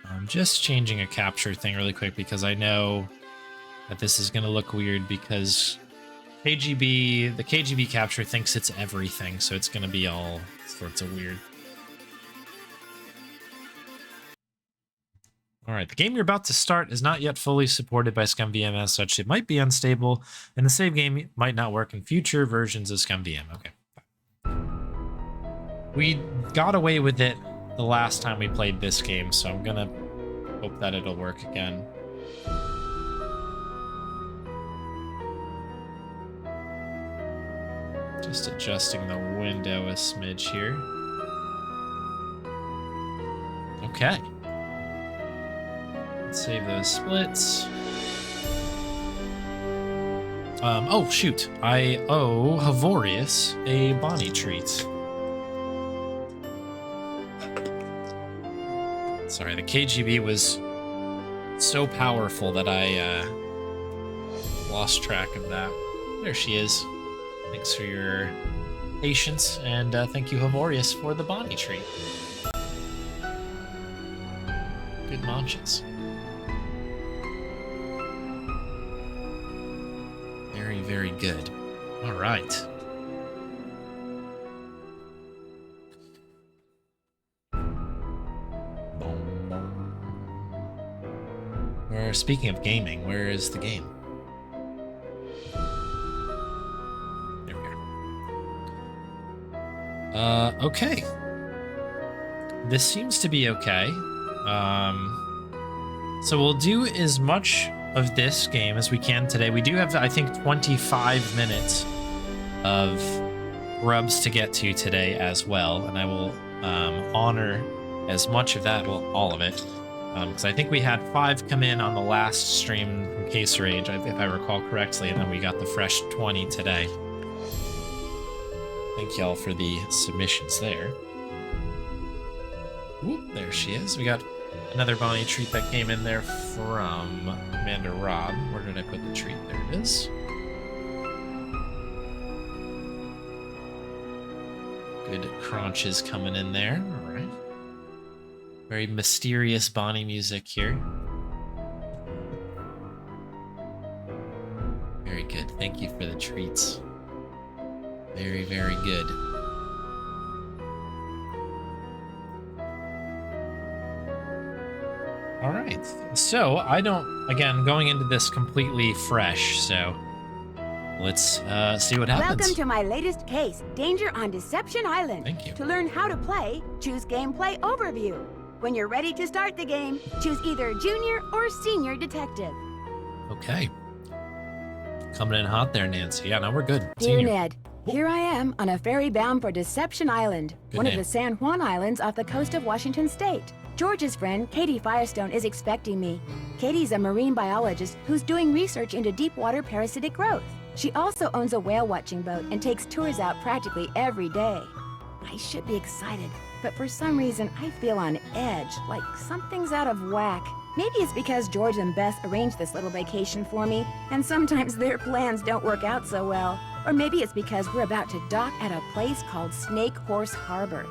I'm just changing a capture thing really quick because I know that this is going to look weird because the KGB capture thinks it's everything, so it's going to be all sorts of weird. Alright, the game you're about to start is not yet fully supported by ScumVM as such. It might be unstable, and the save game might not work in future versions of ScumVM. Okay. We got away with it the last time we played this game, so I'm gonna hope that it'll work again. Just adjusting the window a smidge here. Okay. Let's save those splits. Oh shoot, I owe Havorius a Bonnie treat. Sorry, the KGB was so powerful that I lost track of that. There she is. Thanks for your patience, and thank you, Havorius, for the Bonnie treat. Good munches. Very, very good. All right. Speaking of gaming, where is the game? There we are. Okay. This seems to be okay. So we'll do as much of this game as we can today. We do have, I think, 25 minutes of rubs to get to today as well, and I will honor as much of that, well, all of it. Because I think we had 5 come in on the last stream from Case Rage, if I recall correctly, and then we got the fresh 20 today. Thank y'all for the submissions there. Whoop, there she is. We got another Bonnie treat that came in there from Commander Rob. Where did I put the treat? There it is. Good crunches coming in there. All right. Very mysterious Bonnie music here. Very good. Thank you for the treats. Very, very good. All right. So I don't, again, going into this completely fresh, so let's see what happens. Welcome to my latest case, Danger on Deception Island. Thank you. To learn how to play, choose Gameplay Overview. When you're ready to start the game, choose either Junior or Senior Detective. Okay. Coming in hot there, Nancy. Yeah, no, we're good. Dear Senior. Ned, here I am on a ferry bound for Deception Island, Good one name. of the San Juan Islands off the coast of Washington State. George's friend, Katie Firestone, is expecting me. Katie's a marine biologist who's doing research into deep water parasitic growth. She also owns a whale watching boat and takes tours out practically every day. I should be excited, but for some reason I feel on edge, like something's out of whack. Maybe it's because George and Beth arranged this little vacation for me, and sometimes their plans don't work out so well. Or maybe it's because we're about to dock at a place called Snake Horse Harbor.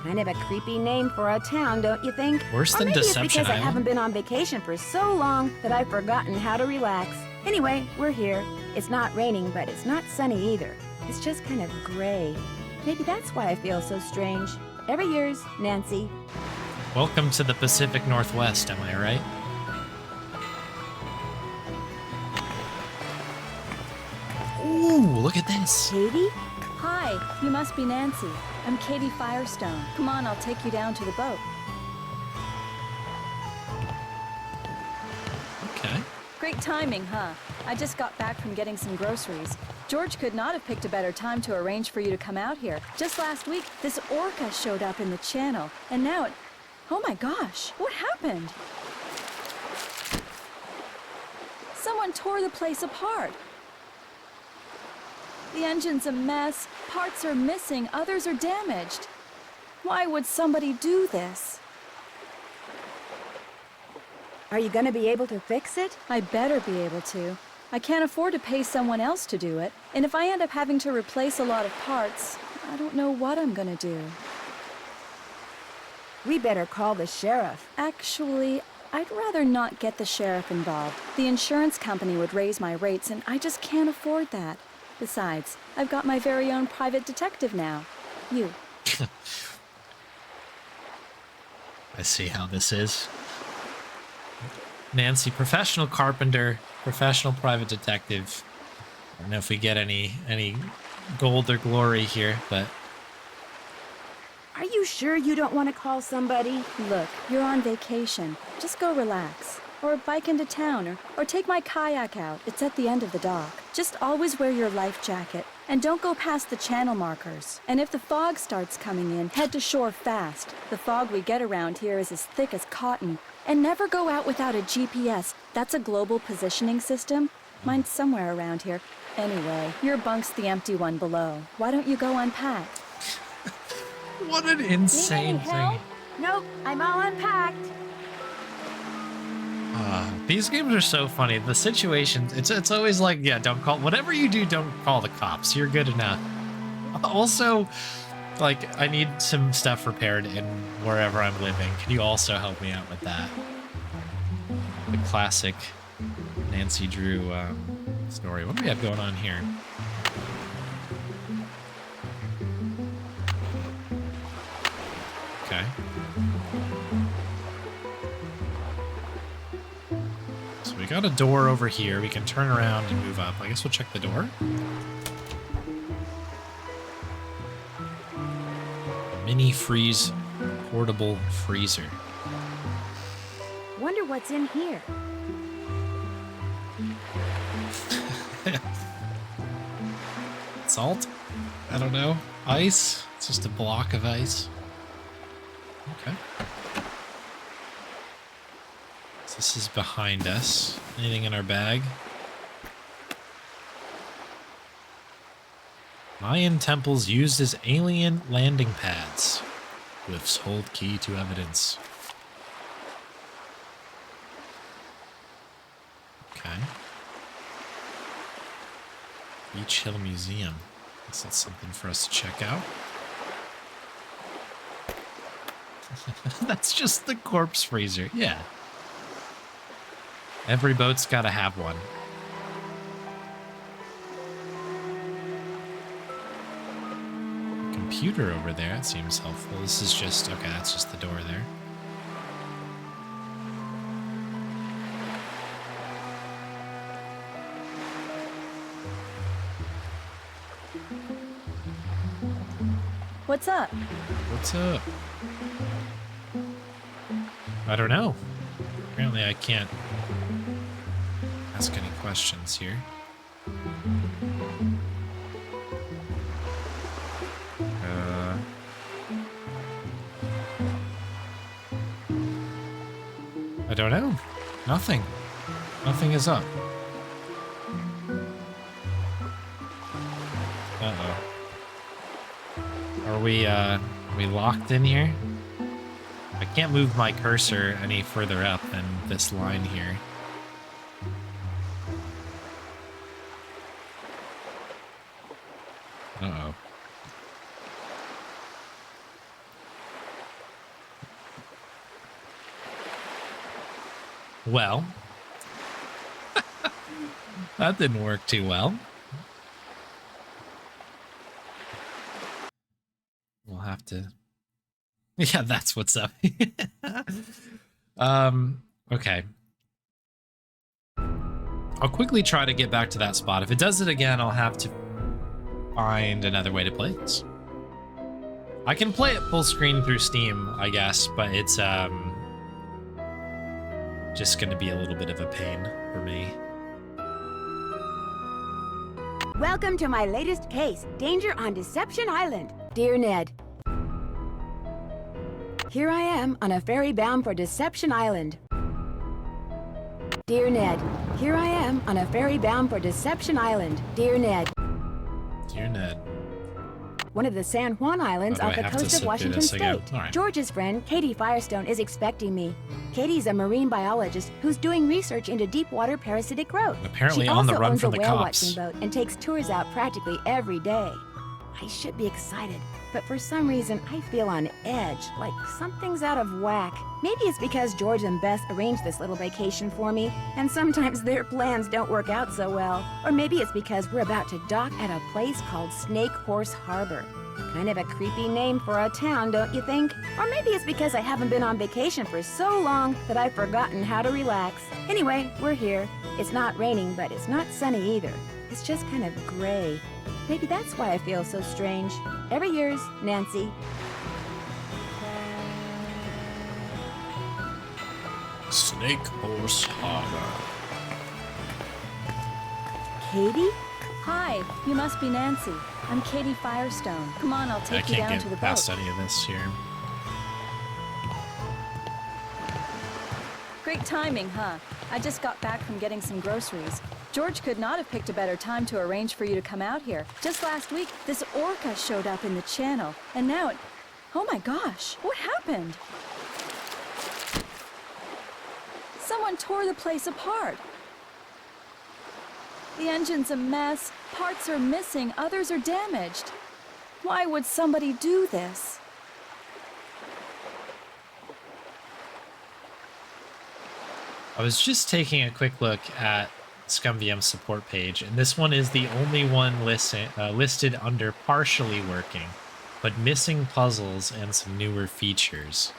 Kind of a creepy name for a town, don't you think? Worse Or than maybe it's Deception because I Island. haven't been on vacation for so long that I've forgotten how to relax. Anyway, we're here. It's not raining, but it's not sunny either. It's just kind of gray. Maybe that's why I feel so strange. Every year's Nancy. Welcome to the Pacific Northwest, am I right? Ooh, look at this. Katie? Hi, you must be Nancy. I'm Katie Firestone. Come on, I'll take you down to the boat. Okay. Great timing, huh? I just got back from getting some groceries. George could not have picked a better time to arrange for you to come out here. Just last week, this orca showed up in the channel, and now it... Oh my gosh, what happened? Someone tore the place apart. The engine's a mess, parts are missing, others are damaged. Why would somebody do this? Are you gonna be able to fix it? I better be able to. I can't afford to pay someone else to do it, and if I end up having to replace a lot of parts, I don't know what I'm gonna do. We better call the sheriff. Actually, I'd rather not get the sheriff involved. The insurance company would raise my rates, and I just can't afford that. Besides, I've got my very own private detective now. You. I see how this is. Nancy, professional carpenter, professional private detective. I don't know if we get any gold or glory here, but Are you sure you don't want to call somebody? Look, you're on vacation. Just go relax. Or bike into town, or take my kayak out. It's at the end of the dock. Just always wear your life jacket, and don't go past the channel markers. And if the fog starts coming in, head to shore fast. The fog we get around here is as thick as cotton. And never go out without a GPS. That's a global positioning system. Mine's somewhere around here. Anyway, your bunk's the empty one below. Why don't you go unpack? what an insane thing. Nope, I'm all unpacked. These games are so funny. The situations, it's always like, yeah, don't call, whatever you do, don't call the cops. You're good enough. Also, like, I need some stuff repaired in wherever I'm living. Can you also help me out with that? The classic Nancy Drew story. What do we have going on here? Okay. So we got a door over here. We can turn around and move up. I guess we'll check the door. Mini freeze portable freezer. Wonder what's in here. Salt? I don't know. Ice? It's just a block of ice. Okay. So this is behind us. Anything in our bag? Mayan temples used as alien landing pads. Glyphs hold key to evidence. Okay. Beach Hill Museum. Guess that's something for us to check out. That's just the corpse freezer. Yeah. Every boat's gotta have one. Computer over there, it seems helpful. This is just, okay, that's just the door there. What's up? What's up? I don't know. Apparently I can't ask any questions here. I don't know. Nothing. Nothing is up. Uh-oh. Are we locked in here? I can't move my cursor any further up than this line here. Uh-oh. Well, that didn't work too well. We'll have to... Yeah, that's what's up. Okay. I'll quickly try to get back to that spot. If it does it again, I'll have to find another way to play this. I can play it full screen through Steam, I guess, but it's just going to be a little bit of a pain for me. Welcome to my latest case, Danger on Deception Island. Dear Ned, here I am on a ferry bound for Deception Island. Dear Ned, here I am on a ferry bound for Deception Island. Dear Ned. Dear Ned. One of the San Juan Islands off the coast of Washington State. Right. George's friend, Katie Firestone, is expecting me. Katie's a marine biologist who's doing research into deep water parasitic growth. Apparently on the run from the cops. She also owns a whale-watching boat and takes tours out practically every day. I should be excited, but for some reason I feel on edge, like something's out of whack. Maybe it's because George and Bess arranged this little vacation for me, and sometimes their plans don't work out so well. Or maybe it's because we're about to dock at a place called Snake Horse Harbor. Kind of a creepy name for a town, don't you think? Or maybe it's because I haven't been on vacation for so long that I've forgotten how to relax. Anyway, we're here. It's not raining, but it's not sunny either. It's just kind of gray. Maybe that's why I feel so strange. Ever yours, Nancy. Snake Horse Harbor. Katie? Hi, you must be Nancy. I'm Katie Firestone. Come on, I'll take you down to the I can't get past boat. any of this here. Great timing, huh? I just got back from getting some groceries. George could not have picked a better time to arrange for you to come out here. Just last week, this orca showed up in the channel, and now it... Oh my gosh, what happened? Someone tore the place apart. The engine's a mess, parts are missing, others are damaged. Why would somebody do this? I was just taking a quick look at ScumVM's support page, and this one is the only one listed under partially working, but missing puzzles and some newer features.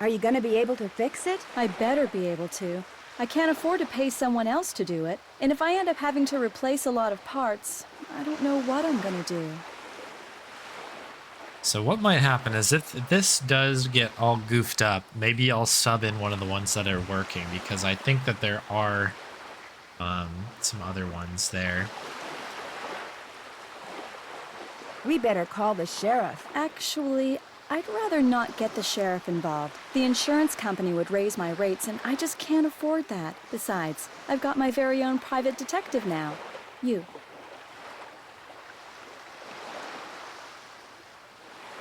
Are you gonna be able to fix it? I better be able to. I can't afford to pay someone else to do it, and if I end up having to replace a lot of parts, I don't know what I'm gonna do. So what might happen is if this does get all goofed up, maybe I'll sub in one of the ones that are working, because I think that there are some other ones there. We better call the sheriff. Actually, I'd rather not get the sheriff involved. The insurance company would raise my rates, and I just can't afford that. Besides, I've got my very own private detective now. You.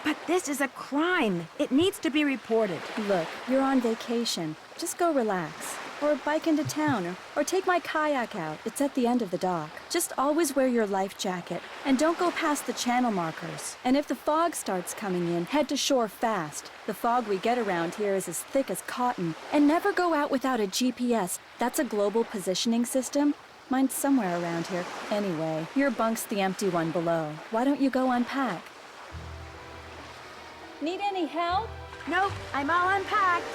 But this is a crime. It needs to be reported. Look, you're on vacation. Just go relax. Or bike into town, or take my kayak out. It's at the end of the dock. Just always wear your life jacket, and don't go past the channel markers. And if the fog starts coming in, head to shore fast. The fog we get around here is as thick as cotton. And never go out without a GPS. That's a global positioning system. Mine's somewhere around here. Anyway, your bunk's the empty one below. Why don't you go unpack? Need any help? Nope, I'm all unpacked.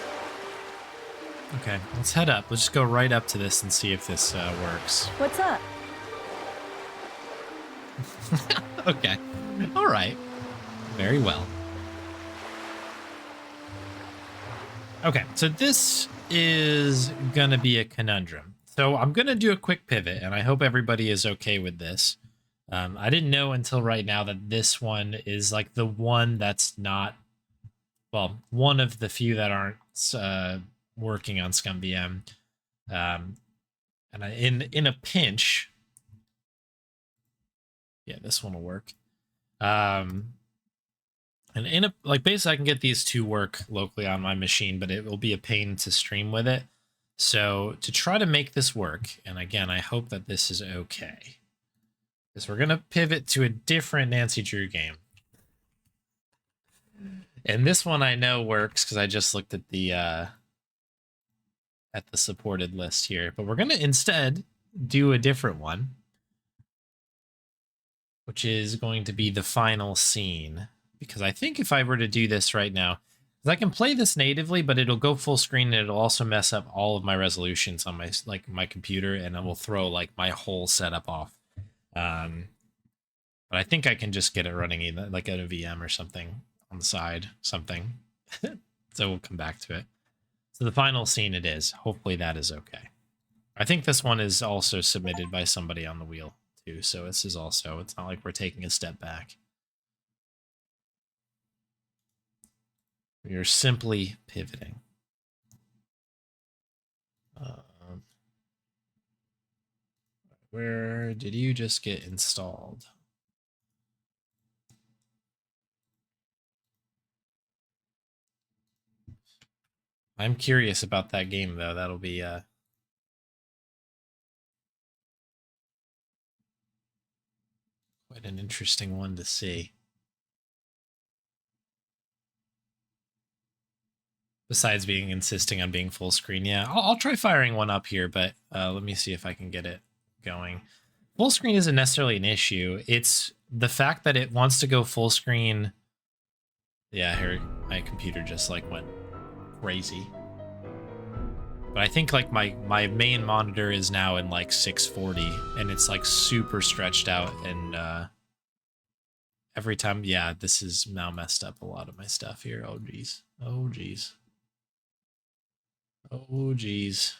Okay, let's head up. Let's just go right up to this and see if this works. What's up? Okay, all right. Very well. Okay, so this is gonna be a conundrum. So I'm gonna do a quick pivot, and I hope everybody is okay with this. I didn't know until right now that this one is like the one that's not, well, one of the few that aren't working on ScumVM. And in a pinch, yeah, this one will work. And in a, like, basically I can get these to work locally on my machine, but it will be a pain to stream with it. So to try to make this work, and again, I hope that this is okay, is we're going to pivot to a different Nancy Drew game. And this one I know works because I just looked at the supported list here. But we're gonna instead do a different one, which is going to be the final scene. Because I think if I were to do this right now, because I can play this natively, but it'll go full screen and it'll also mess up all of my resolutions on my computer, and it will throw like my whole setup off. But I think I can just get it running either like at a VM or something on the side, something. So we'll come back to it. So the final scene it is. Hopefully that is okay. I think this one is also submitted by somebody on the wheel too. So this is also, it's not like we're taking a step back. We are simply pivoting. Where did you just get installed? I'm curious about that game, though. That'll be quite an interesting one to see. Besides being insisting on being full screen, yeah, I'll try firing one up here, but let me see if I can get it going. Full screen isn't necessarily an issue. It's the fact that it wants to go full screen. Yeah, here my computer just like went crazy. But I think like my main monitor is now in like 640 and it's like super stretched out, and every time, yeah, this is now messed up a lot of my stuff here. Oh geez. Oh geez. Oh geez.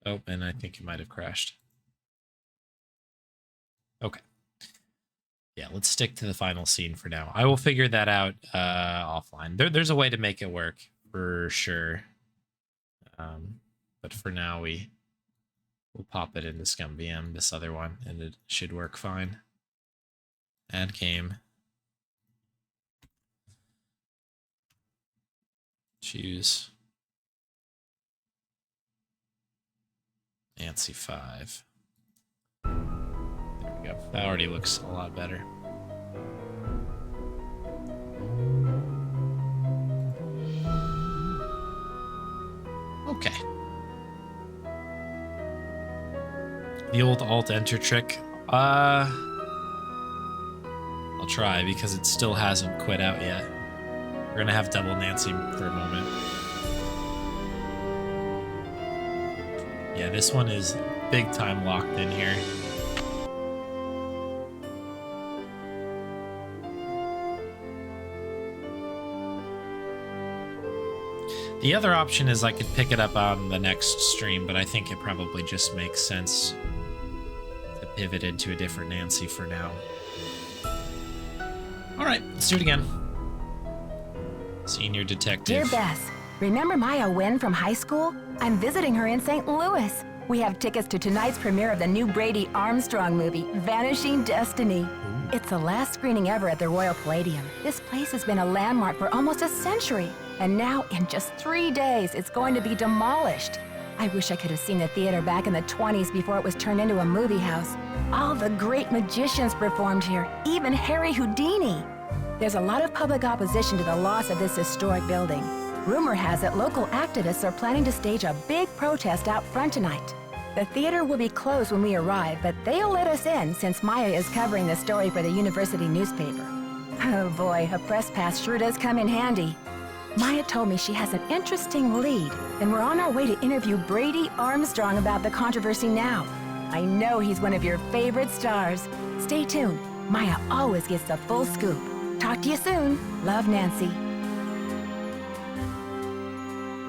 Oh, and I think it might have crashed. Okay. Yeah, let's stick to the final scene for now. I will figure that out offline. There's a way to make it work for sure. But for now, we'll pop it into ScumVM, this other one, and it should work fine. Add game. Choose Nancy 5. There we go. That already looks a lot better. Okay. The old Alt-Enter trick. I'll try because it still hasn't quit out yet. We're gonna have double Nancy for a moment. Yeah, this one is big time locked in here. The other option is I could pick it up on the next stream, but I think it probably just makes sense to pivot into a different Nancy for now. All right, let's do it again. Senior detective. Dear Bess, remember Maya Wynn from high school? I'm visiting her in St. Louis. We have tickets to tonight's premiere of the new Brady Armstrong movie, Vanishing Destiny. It's the last screening ever at the Royal Palladium. This place has been a landmark for almost a century. And now, in just 3 days, it's going to be demolished. I wish I could have seen the theater back in the 20s before it was turned into a movie house. All the great magicians performed here, even Harry Houdini. There's a lot of public opposition to the loss of this historic building. Rumor has it local activists are planning to stage a big protest out front tonight. The theater will be closed when we arrive, but they'll let us in since Maya is covering the story for the university newspaper. Oh boy, a press pass sure does come in handy. Maya told me she has an interesting lead, and we're on our way to interview Brady Armstrong about the controversy now. I know he's one of your favorite stars. Stay tuned. Maya always gets the full scoop. Talk to you soon. Love, Nancy.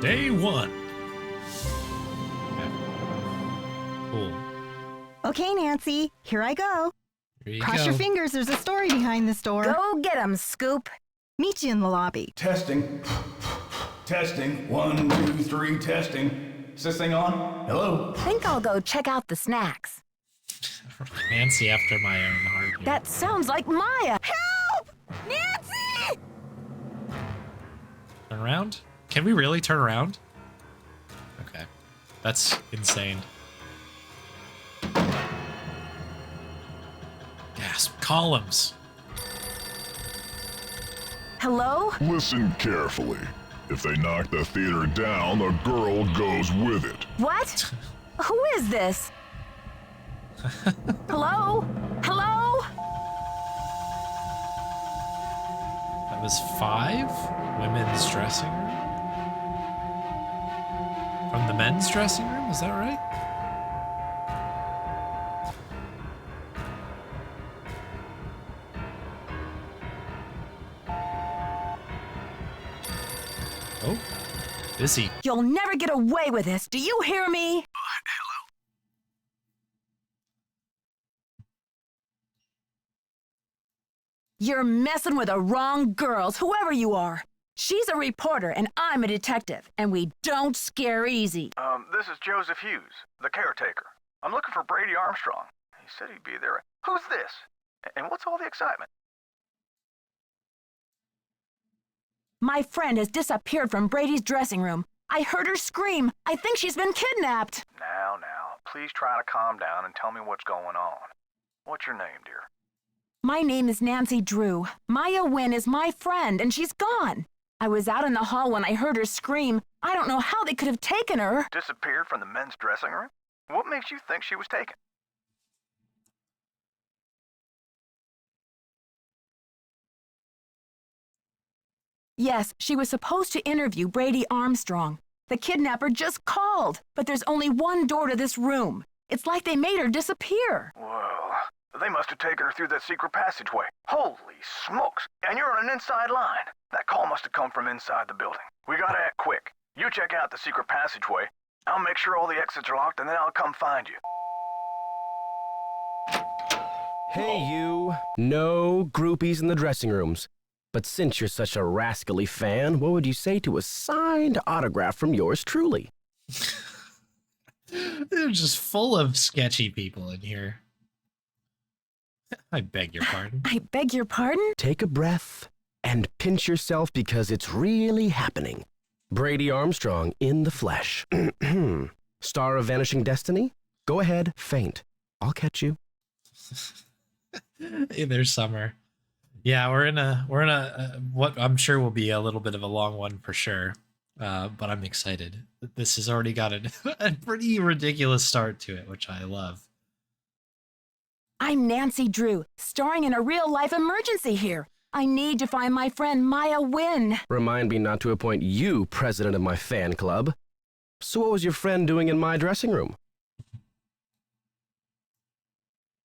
Day 1. Cool. Okay, Nancy, here I go. Here you Cross go. your fingers, there's a story behind this door. Go get 'em, Scoop. Meet you in the lobby. Testing. Testing. 1, 2, 3, testing. Is this thing on? Hello? Think I'll go check out the snacks. Nancy after my own heart. Here. That sounds like Maya. Help! Nancy! Turn around. Can we really turn around? Okay. That's insane. Gasp. Columns. Hello? Listen carefully. If they knock the theater down, the girl goes with it. What? Who is this? Hello? Hello? That was 5 women's dressing room? From the men's dressing room? Is that right? Oh, busy. You'll never get away with this. Do you hear me? You're messing with the wrong girls, whoever you are. She's a reporter and I'm a detective, and we don't scare easy. This is Joseph Hughes, the caretaker. I'm looking for Brady Armstrong. He said he'd be there. Who's this? And what's all the excitement? My friend has disappeared from Brady's dressing room. I heard her scream. I think she's been kidnapped. Now, please try to calm down and tell me what's going on. What's your name, dear? My name is Nancy Drew. Maya Wynn is my friend, and she's gone. I was out in the hall when I heard her scream. I don't know how they could have taken her. Disappeared from the men's dressing room? What makes you think she was taken? Yes, she was supposed to interview Brady Armstrong. The kidnapper just called, but there's only one door to this room. It's like they made her disappear. Well, they must have taken her through that secret passageway. Holy smokes! And you're on an inside line. That call must have come from inside the building. We gotta act quick. You check out the secret passageway. I'll make sure all the exits are locked, and then I'll come find you. Hey, you. No groupies in the dressing rooms. But since you're such a rascally fan, what would you say to a signed autograph from yours truly? They're just full of sketchy people in here. I beg your pardon. I beg your pardon? Take a breath and pinch yourself because it's really happening. Brady Armstrong in the flesh. Star of Vanishing Destiny? Go ahead, faint. I'll catch you. Hey there, Summer. Yeah, we're in a what I'm sure will be a little bit of a long one for sure. But I'm excited. This has already got a pretty ridiculous start to it, which I love. I'm Nancy Drew, starring in a real-life emergency here. I need to find my friend Maya Wynn. Remind me not to appoint you president of my fan club. So what was your friend doing in my dressing room?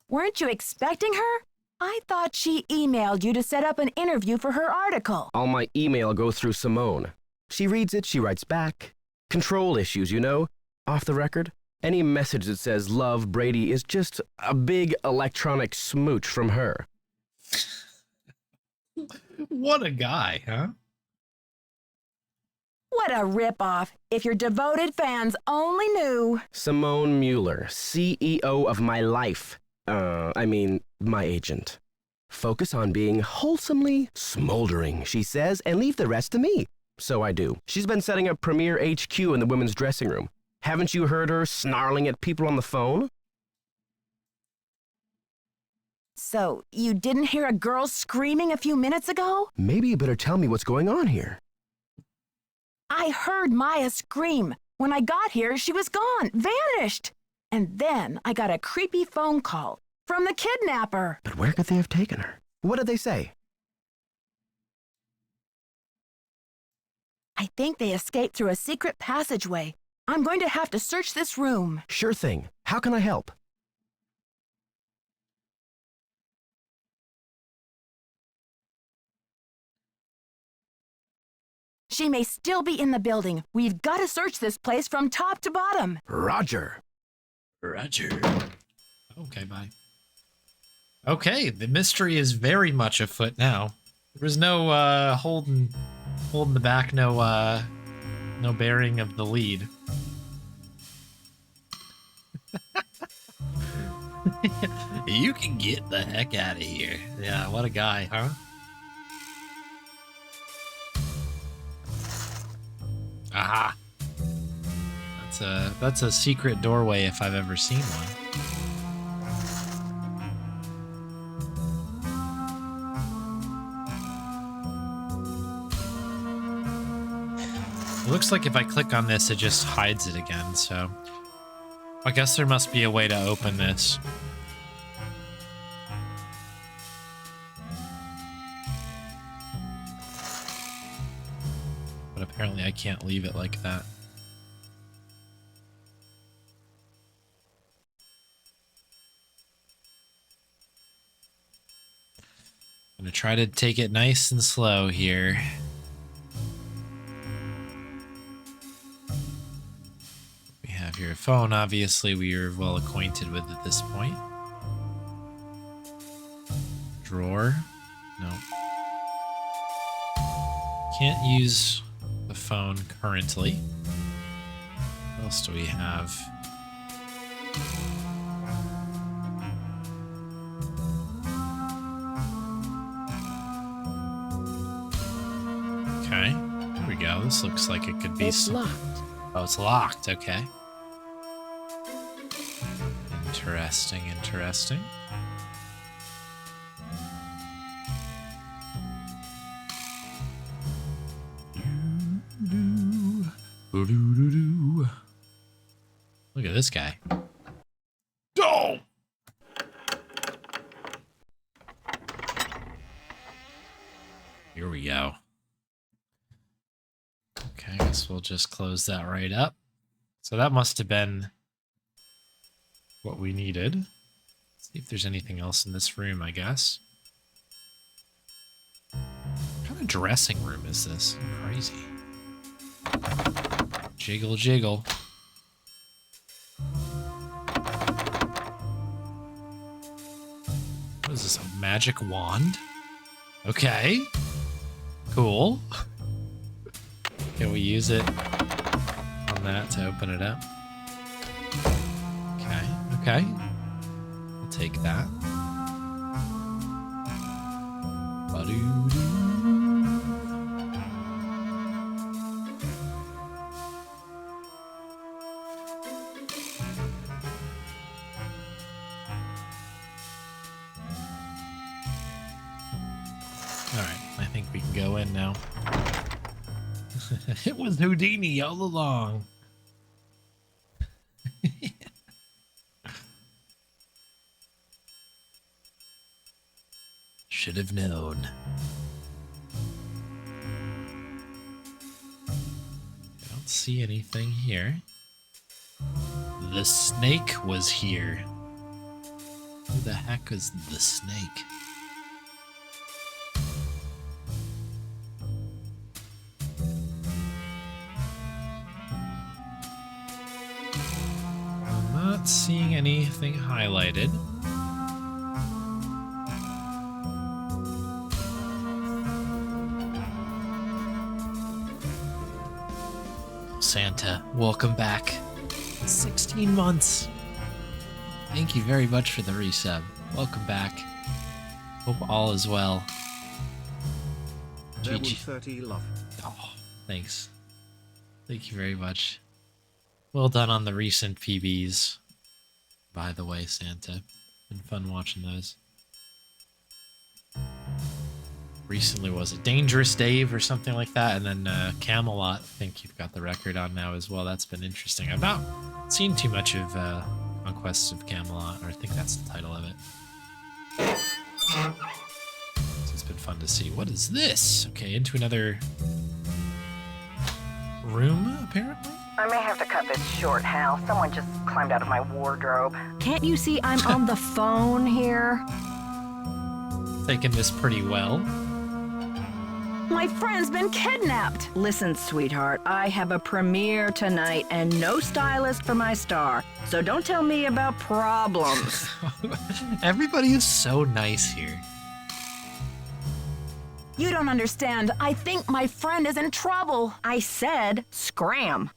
Weren't you expecting her? I thought she emailed you to set up an interview for her article. All my email go through Simone. She reads it, she writes back. Control issues, you know? Off the record, any message that says love Brady is just a big electronic smooch from her. What a guy, huh? What a ripoff. If your devoted fans only knew. Simone Mueller, CEO of my life. My agent. Focus on being wholesomely smoldering, she says, and leave the rest to me. So I do. She's been setting up Premier HQ in the women's dressing room. Haven't you heard her snarling at people on the phone? So, you didn't hear a girl screaming a few minutes ago? Maybe you better tell me what's going on here. I heard Maya scream. When I got here, she was gone, vanished. And then I got a creepy phone call from the kidnapper. But where could they have taken her? What did they say? I think they escaped through a secret passageway. I'm going to have to search this room. Sure thing. How can I help? She may still be in the building. We've got to search this place from top to bottom. Roger. Roger. Okay, bye. Okay, the mystery is very much afoot now. There was no holding the back, no bearing of the lead. You can get the heck out of here. Yeah, what a guy, huh? Aha. That's a secret doorway if I've ever seen one. It looks like if I click on this, it just hides it again, so I guess there must be a way to open this. But apparently I can't leave it like that. I'm gonna try to take it nice and slow here. We have your phone, obviously we are well acquainted with at this point. Drawer? No. Can't use the phone currently. What else do we have? Okay, here we go. This looks like it could be It's locked. Oh, it's locked. Okay. Interesting, interesting. Look at this guy. Oh! Here we go. Okay, I guess we'll just close that right up. So that must have been what we needed. Let's see if there's anything else in this room, I guess. What kind of dressing room is this? Crazy. Jiggle, jiggle. What is this, a magic wand? Okay. Cool. Can we use it on that to open it up? Okay, okay. I'll take that. Ba-doo-doo. Alright, I think we can go in now. It was Houdini all along. Should have known. I don't see anything here. The snake was here. Who the heck is the snake? Not seeing anything highlighted. Santa, welcome back. 16 months. Thank you very much for the resub. Welcome back. Hope all is well. GG. 30 love. Oh, thanks. Thank you very much. Well done on the recent PBs. By the way, Santa. Been fun watching those. Recently was it Dangerous Dave or something like that, and then Camelot, I think you've got the record on now as well. That's been interesting. I've not seen too much of Conquests of Camelot, or I think that's the title of it. So it's been fun to see. What is this? Okay, into another room, apparently? I may have to cut this short, Hal. Someone just climbed out of my wardrobe. Can't you see I'm on the phone here? Taking this pretty well. My friend's been kidnapped. Listen, sweetheart, I have a premiere tonight and no stylist for my star. So don't tell me about problems. Everybody is so nice here. You don't understand. I think my friend is in trouble. I said scram.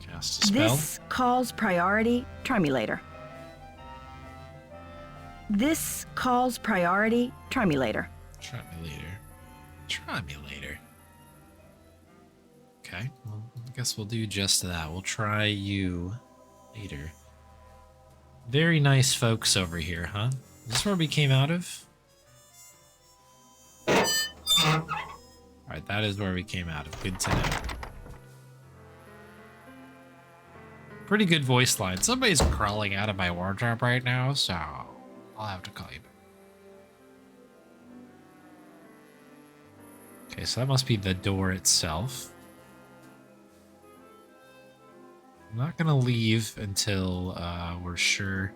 Cast a spell. This calls priority. Try me later. This calls priority. Try me later. Try me later. Try me later. Okay, well, I guess we'll do just that. We'll try you later. Very nice folks over here, huh? Is this where we came out of? Alright, that is where we came out of. Good to know. Pretty good voice line. Somebody's crawling out of my wardrobe right now, so I'll have to call you back. Okay, so that must be the door itself. I'm not gonna leave until we're sure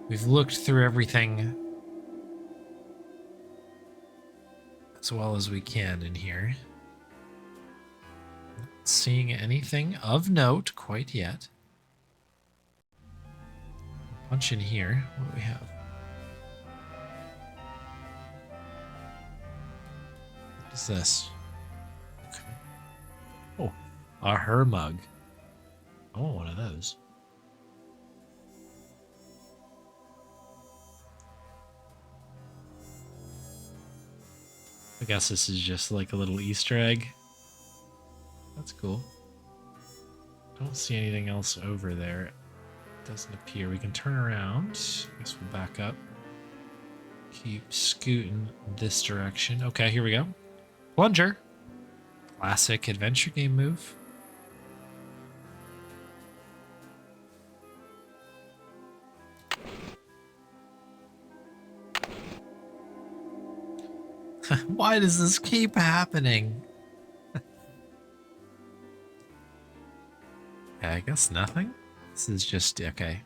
we've looked through everything as well as we can in here. Not seeing anything of note quite yet. Punch in here. What do we have? What is this? Okay. Oh, a her mug. I want one of those. I guess this is just like a little Easter egg. That's cool. Don't see anything else over there. It doesn't appear. We can turn around. I guess we'll back up. Keep scooting this direction. Okay, here we go. Plunger. Classic adventure game move. Why does this keep happening? Okay, I guess nothing. This is just okay.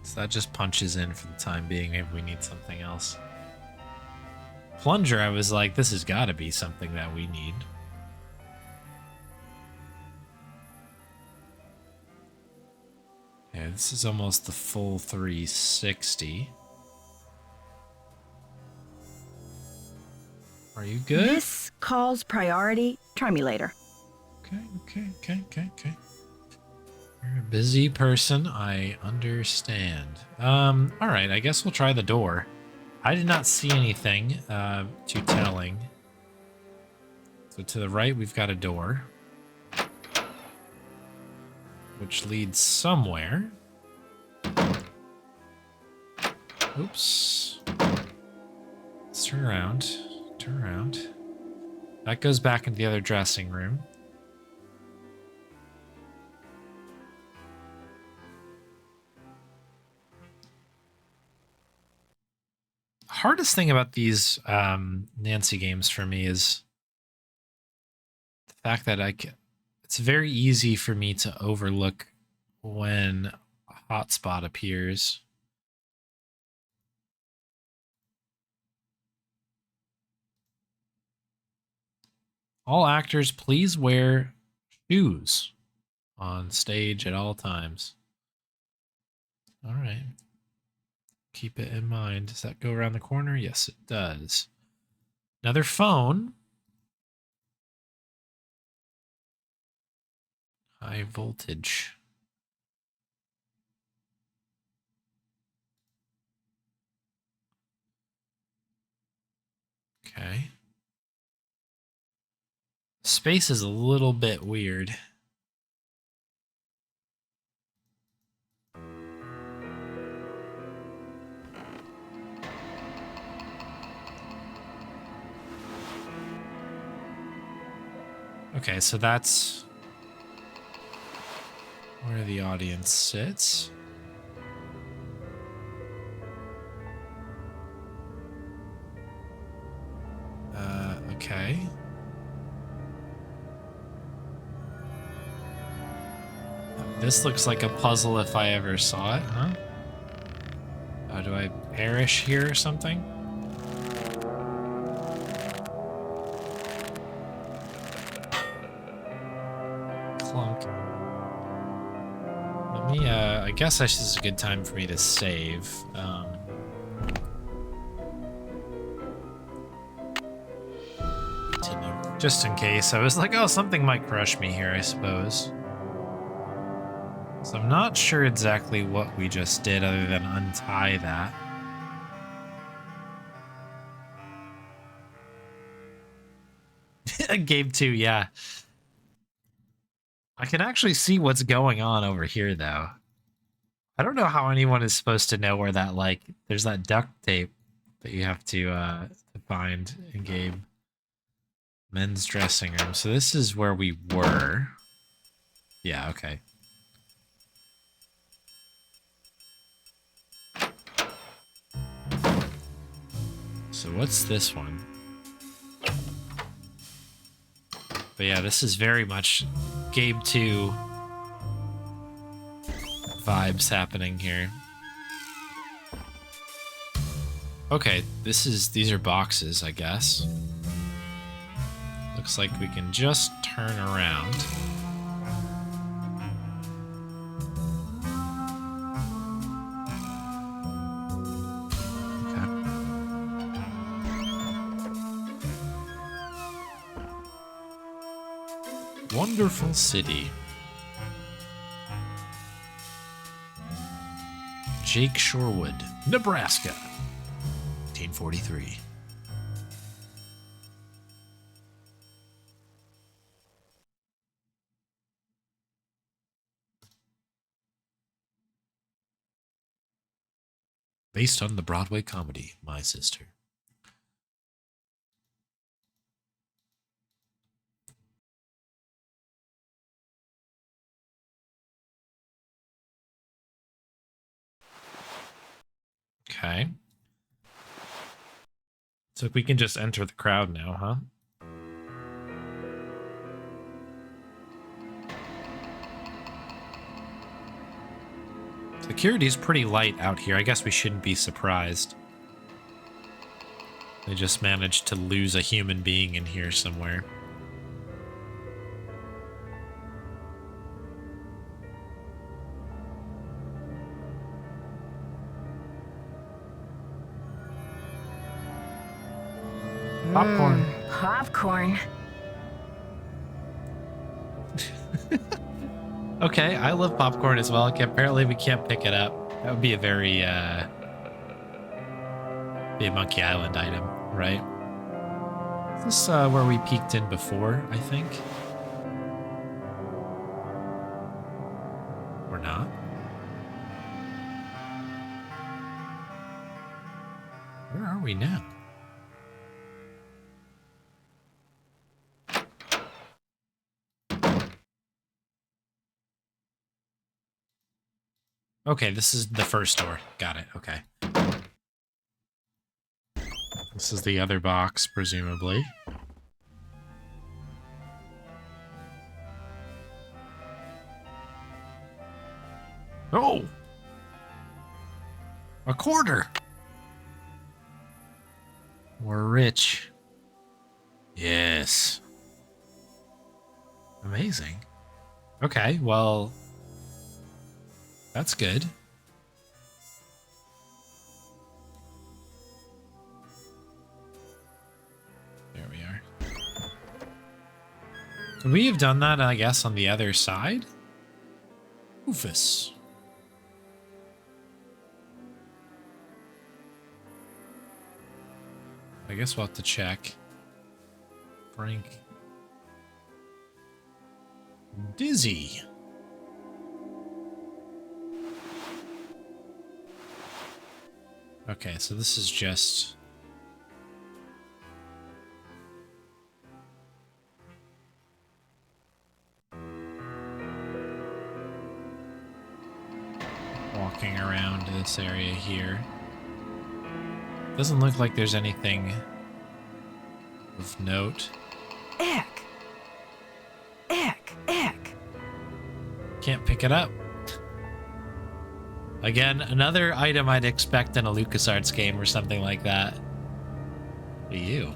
So that just punches in for the time being. Maybe we need something else. Plunger, I was like, this has got to be something that we need. Yeah, this is almost the full 360. Are you good? This calls priority. Try me later. Okay. You're a busy person, I understand. Alright, I guess we'll try the door. I did not see anything too telling. So to the right, we've got a door. Which leads somewhere. Oops. Let's turn around. Turn around. That goes back into the other dressing room. Hardest thing about these Nancy games for me is the fact that it's very easy for me to overlook when a hotspot appears. All actors, please wear shoes on stage at all times. All right. Keep it in mind. Does that go around the corner? Yes, it does. Another phone. High voltage. Okay. Space is a little bit weird. Okay, so that's where the audience sits. Okay. This looks like a puzzle if I ever saw it, huh? Do I perish here or something? Clunk. Let me, I guess this is a good time for me to save. Continue. Just in case. I was like, oh, something might crush me here, I suppose. So I'm not sure exactly what we just did other than untie that. Game 2, yeah. I can actually see what's going on over here, though. I don't know how anyone is supposed to know where that, like, there's that duct tape that you have to find in game. Men's dressing room. So this is where we were. Yeah, okay. So what's this one? But yeah, this is very much Game 2 vibes happening here. Okay, these are boxes, I guess. Looks like we can just turn around. Wonderful city. Jake Shorewood, Nebraska, 1843. Based on the Broadway comedy, My Sister. Okay. So we can just enter the crowd now, huh? Security's pretty light out here. I guess we shouldn't be surprised. They just managed to lose a human being in here somewhere. Popcorn. Popcorn. Okay, I love popcorn as well. Apparently we can't pick it up. That would be a very, be a Monkey Island item, right? Is this where we peeked in before, I think? Or not? Where are we now? Okay, this is the first door. Got it. Okay. This is the other box, presumably. Oh! A quarter! We're rich. Yes. Amazing. Okay, well... that's good. There we are. Could we have done that, I guess, on the other side? Oofus. I guess we'll have to check. Frank. Dizzy. Okay, so this is just... walking around this area here. Doesn't look like there's anything of note. Ick. Ick. Ick. Can't pick it up. Again, another item I'd expect in a LucasArts game or something like that. What are you?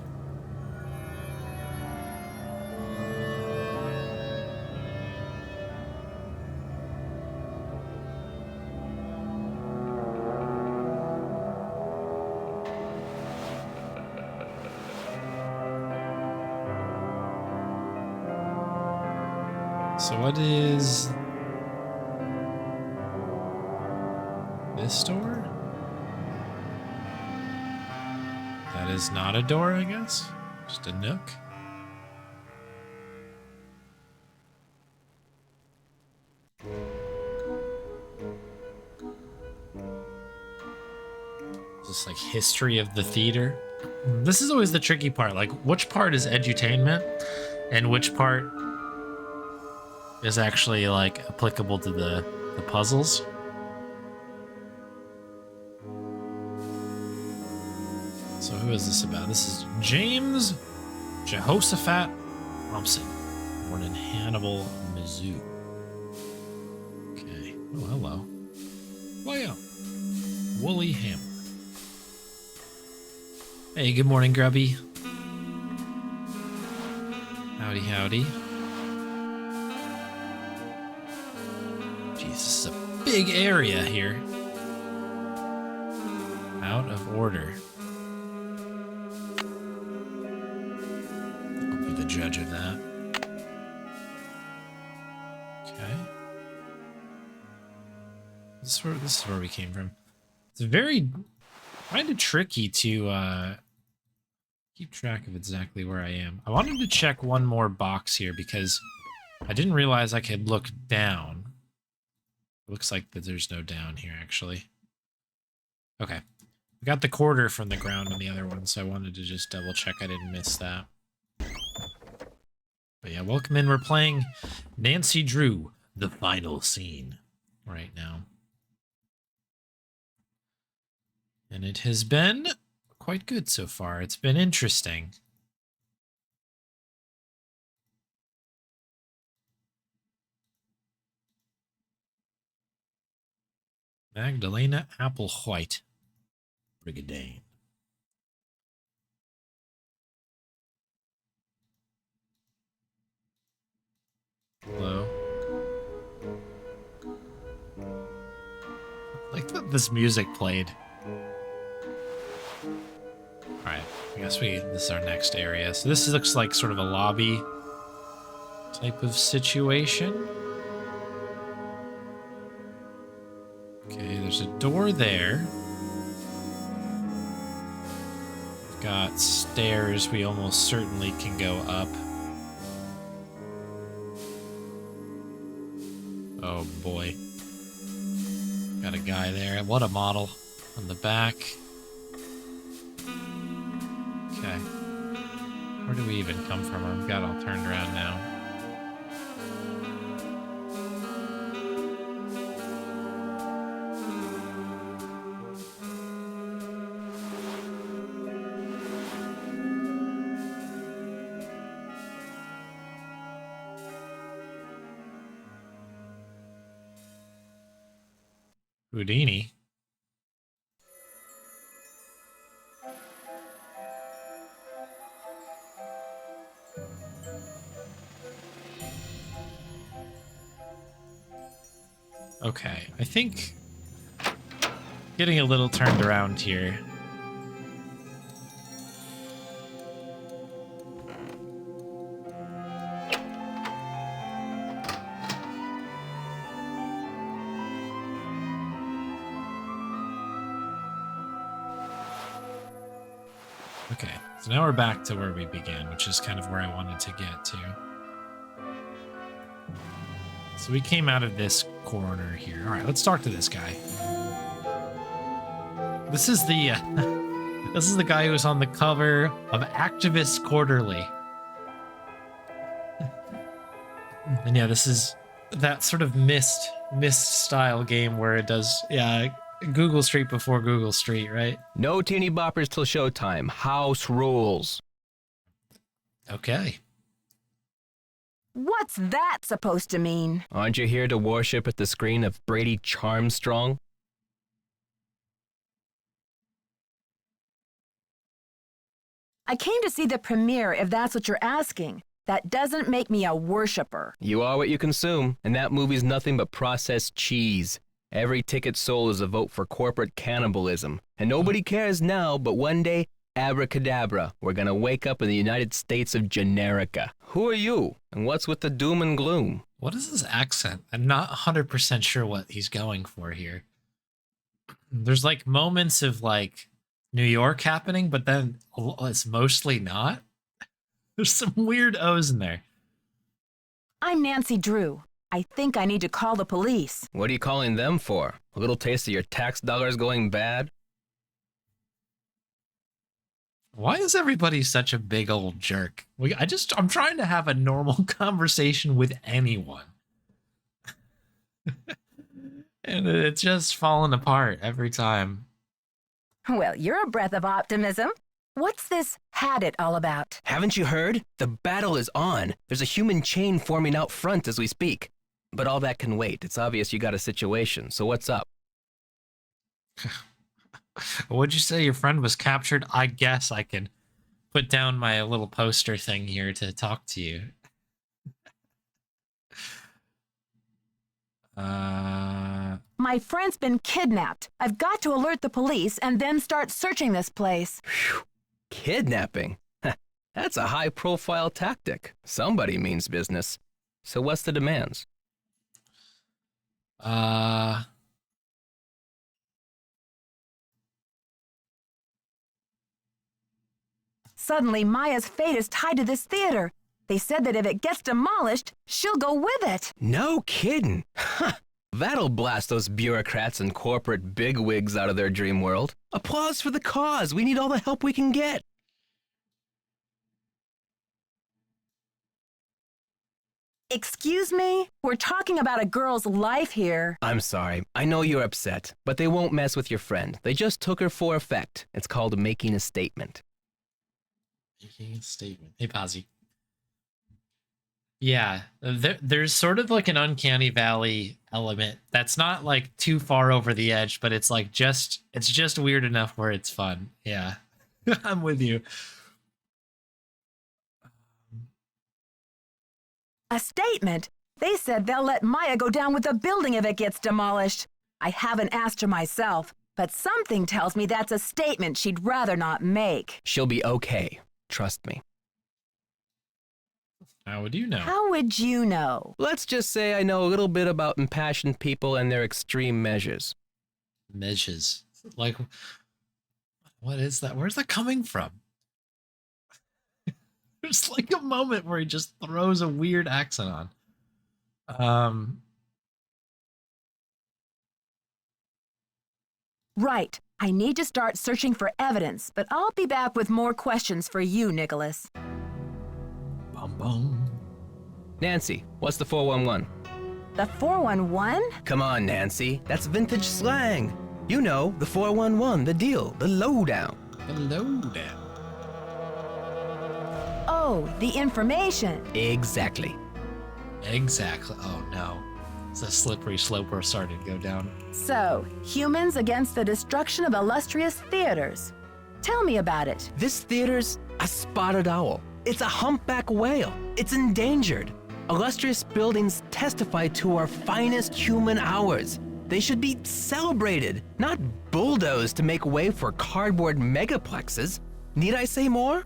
So what is this door? That is not a door, I guess. Just a nook. Just like history of the theater. This is always the tricky part. Like, which part is edutainment and which part is actually like applicable to the puzzles. So who is this about? This is James Jehoshaphat Thompson, born in Hannibal, Missouri. Okay. Oh, hello. Wow. Woolly Hammer. Hey, good morning, Grubby. Howdy, howdy. Jeez, this is a big area here. Out of order. I'll be the judge of that. Okay. This is where we came from. It's very kind of tricky to keep track of exactly where I am. I wanted to check one more box here because I didn't realize I could look down. It looks like that there's no down here, actually. Okay. We got the quarter from the ground on the other one, so I wanted to just double check I didn't miss that. But yeah, welcome in. We're playing Nancy Drew, the final scene, right now. And it has been quite good so far. It's been interesting. Magdalena Applewhite, Brigadier. Hello. I like that this music played. Alright, I guess this is our next area. So this looks like sort of a lobby type of situation. Okay, there's a door there. We've got stairs we almost certainly can go up. Oh boy. Got a guy there. What a model on the back. Okay. Where do we even come from? I've got all turned around now. Houdini. Okay, I think getting a little turned around here. Okay, so now we're back to where we began, which is kind of where I wanted to get to. So we came out of this corner here. All right, let's talk to this guy. This is the this is the guy who was on the cover of Activist Quarterly. And yeah, this is that sort of Myst style game where it does, yeah, Google Street before Google Street, right? No teeny boppers till showtime. House rules. Okay. What's that supposed to mean? Aren't you here to worship at the screen of Brady Charmstrong? I came to see the premiere, if that's what you're asking. That doesn't make me a worshiper. You are what you consume, and that movie's nothing but processed cheese. Every ticket sold is a vote for corporate cannibalism. And nobody cares now, but one day, abracadabra, we're gonna wake up in the United States of Generica. Who are you? And what's with the doom and gloom? What is his accent? I'm not 100% sure what he's going for here. There's like moments of like New York happening, but then it's mostly not. There's some weird O's in there. I'm Nancy Drew. I think I need to call the police. What are you calling them for? A little taste of your tax dollars going bad? Why is everybody such a big old jerk? I'm trying to have a normal conversation with anyone. And it's just falling apart every time. Well, you're a breath of optimism. What's this had it all about? Haven't you heard? The battle is on. There's a human chain forming out front as we speak. But all that can wait. It's obvious you got a situation, so what's up? What'd you say your friend was captured? I guess I can put down my little poster thing here to talk to you. My friend's been kidnapped. I've got to alert the police and then start searching this place. Phew. Kidnapping? That's a high-profile tactic. Somebody means business. So what's the demands? Suddenly, Maya's fate is tied to this theater. They said that if it gets demolished, she'll go with it. No kidding. That'll blast those bureaucrats and corporate bigwigs out of their dream world. Applause for the cause. We need all the help we can get. Excuse me? We're talking about a girl's life here. I'm sorry. I know you're upset, but they won't mess with your friend. They just took her for effect. It's called making a statement. Making a statement. Hey, Pazzi. Yeah, there's sort of like an uncanny valley element that's not like too far over the edge, but it's like it's just weird enough where it's fun. Yeah, I'm with you. A statement? They said they'll let Maya go down with the building if it gets demolished. I haven't asked her myself, but something tells me that's a statement she'd rather not make. She'll be okay. Trust me. How would you know? How would you know? Let's just say I know a little bit about impassioned people and their extreme measures. Measures? Like, what is that? Where's that coming from? There's like a moment where he just throws a weird accent on. Right. I need to start searching for evidence, but I'll be back with more questions for you, Nicholas. Bum bum. Nancy, what's the 411? The 411? Come on, Nancy. That's vintage slang. You know, the 411, the deal, the lowdown. The lowdown. Oh, the information. Exactly. Exactly. Oh, no. It's a slippery slope we're starting to go down. So, humans against the destruction of illustrious theaters. Tell me about it. This theater's a spotted owl. It's a humpback whale. It's endangered. Illustrious buildings testify to our finest human hours. They should be celebrated, not bulldozed to make way for cardboard megaplexes. Need I say more?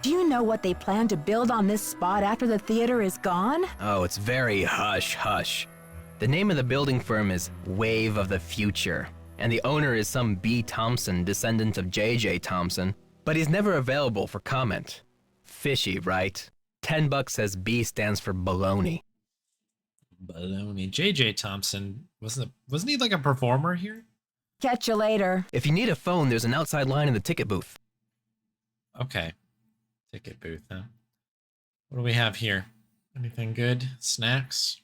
Do you know what they plan to build on this spot after the theater is gone? Oh, it's very hush-hush. The name of the building firm is Wave of the Future, and the owner is some B. Thompson, descendant of J.J. Thompson, but he's never available for comment. Fishy, right? $10 says B stands for baloney. Baloney. J.J. Thompson, wasn't he like a performer here? Catch you later. If you need a phone, there's an outside line in the ticket booth. Okay. Ticket booth, huh? What do we have here? Anything good? Snacks?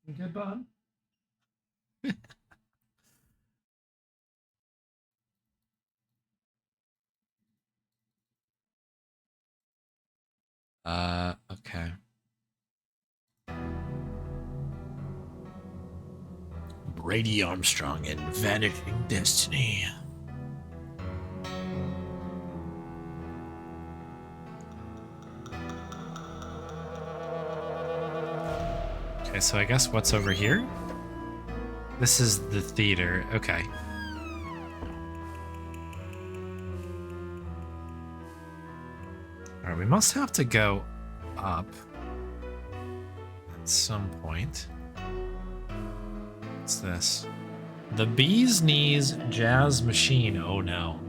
You good, bud? Okay. Brady Armstrong and Vanishing Destiny. Okay, so I guess what's over here? This is the theater. Okay. All right, we must have to go up at some point. What's this? The Bee's Knees Jazz Machine. Oh no.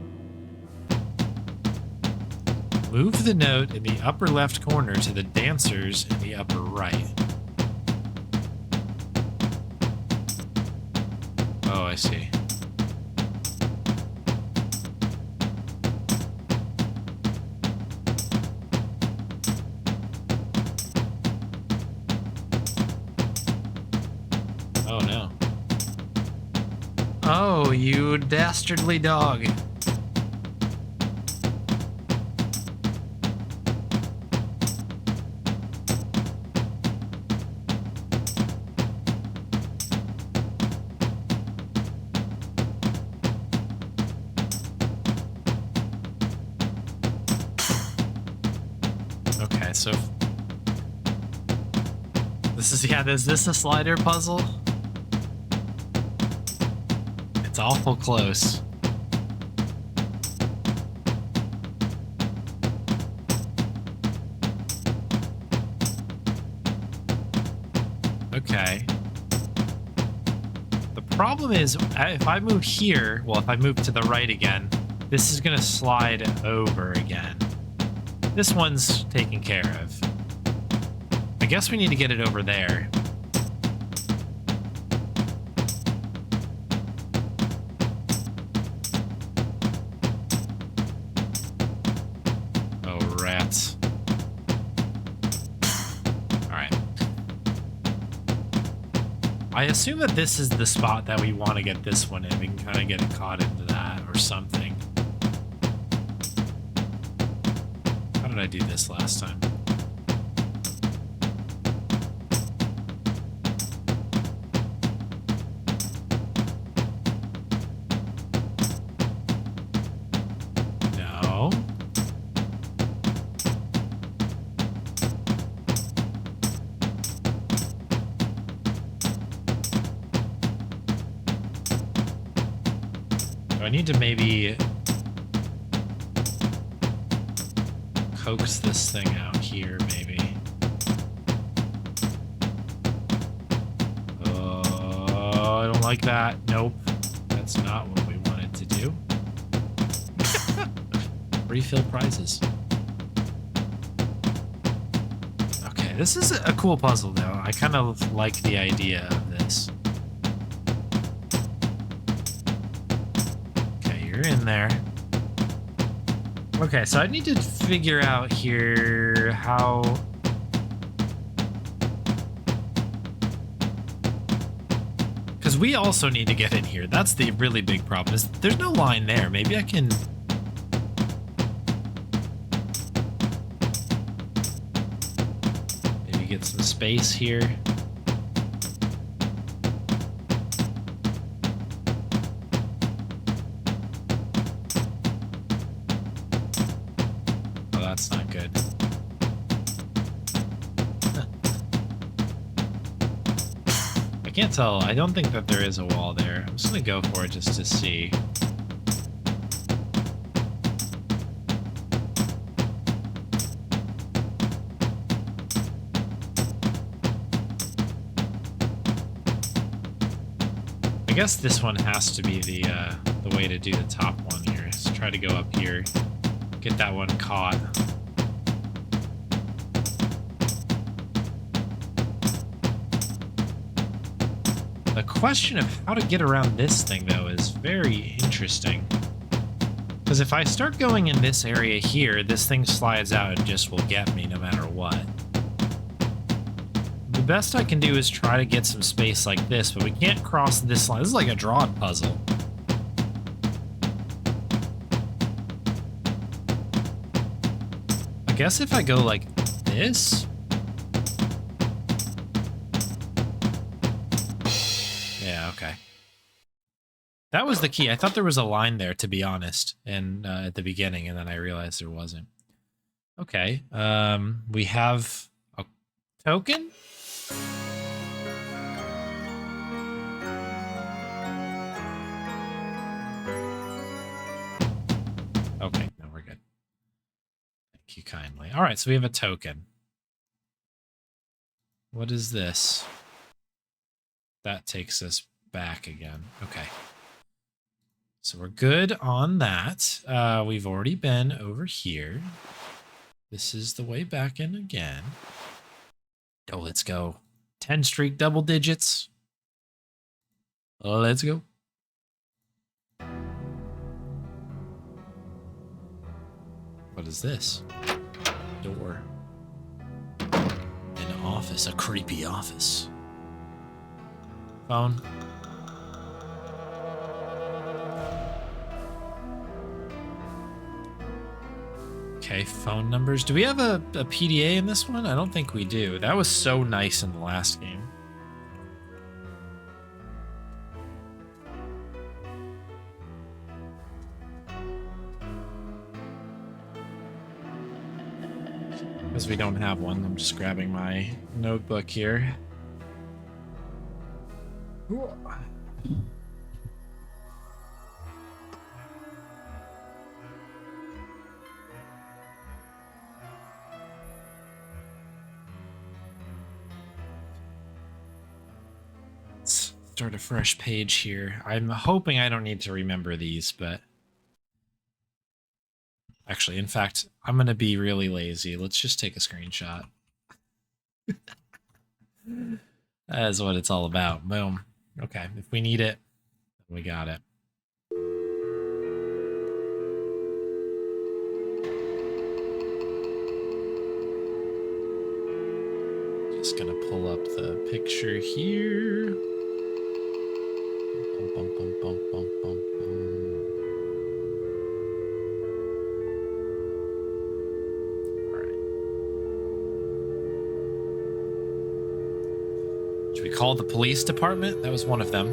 Move the note in the upper left corner to the dancers in the upper right. Oh, I see. Oh no. Oh, you dastardly dog. Okay, so this is, yeah, is this a slider puzzle? It's awful close. Okay. The problem is, if I move here, well, if I move to the right again, this is gonna slide over again. This one's taken care of. I guess we need to get it over there. Oh, rats. Alright. I assume that this is the spot that we want to get this one in. We can kind of get it caught into that or something. How did I do this last time? No. Do I need to maybe coax this thing out here, maybe? Oh, I don't like that. Nope. That's not what we wanted to do. Refill prizes. Okay, this is a cool puzzle, though. I kind of like the idea of this. Okay, you're in there. Okay, so I need to figure out here how... Because we also need to get in here. That's the really big problem. Is there's no line there. Maybe I can... maybe get some space here. Oh, that's not good. I can't tell. I don't think that there is a wall there. I'm just gonna go for it just to see. I guess this one has to be the way to do the top one here. Let's try to go up here, get that one caught. The question of how to get around this thing, though, is very interesting. Because if I start going in this area here, this thing slides out and just will get me no matter what. The best I can do is try to get some space like this, but we can't cross this line. This is like a drawn puzzle. I guess if I go like this... yeah, okay. That was the key. I thought there was a line there, to be honest, and at the beginning, and then I realized there wasn't. Okay, we have a token? Okay, no, we're good. Thank you kindly. All right, so we have a token. What is this? That takes us back again. Okay. So we're good on that. We've already been over here. This is the way back in again. Oh, let's go. 10 streak double digits. Let's go. What is this? Door. An office, a creepy office. Phone. Okay, phone numbers. Do we have a PDA in this one? I don't think we do. That was so nice in the last game. Because we don't have one, I'm just grabbing my notebook here. Let's start a fresh page here. I'm hoping I don't need to remember these, but... Actually, in fact, I'm going to be really lazy. Let's just take a screenshot. That is what it's all about. Boom. Okay, if we need it, we got it. Just going to pull up the picture here. Bum, bum, bum, bum, bum, bum, bum. Should we call the police department? That was one of them.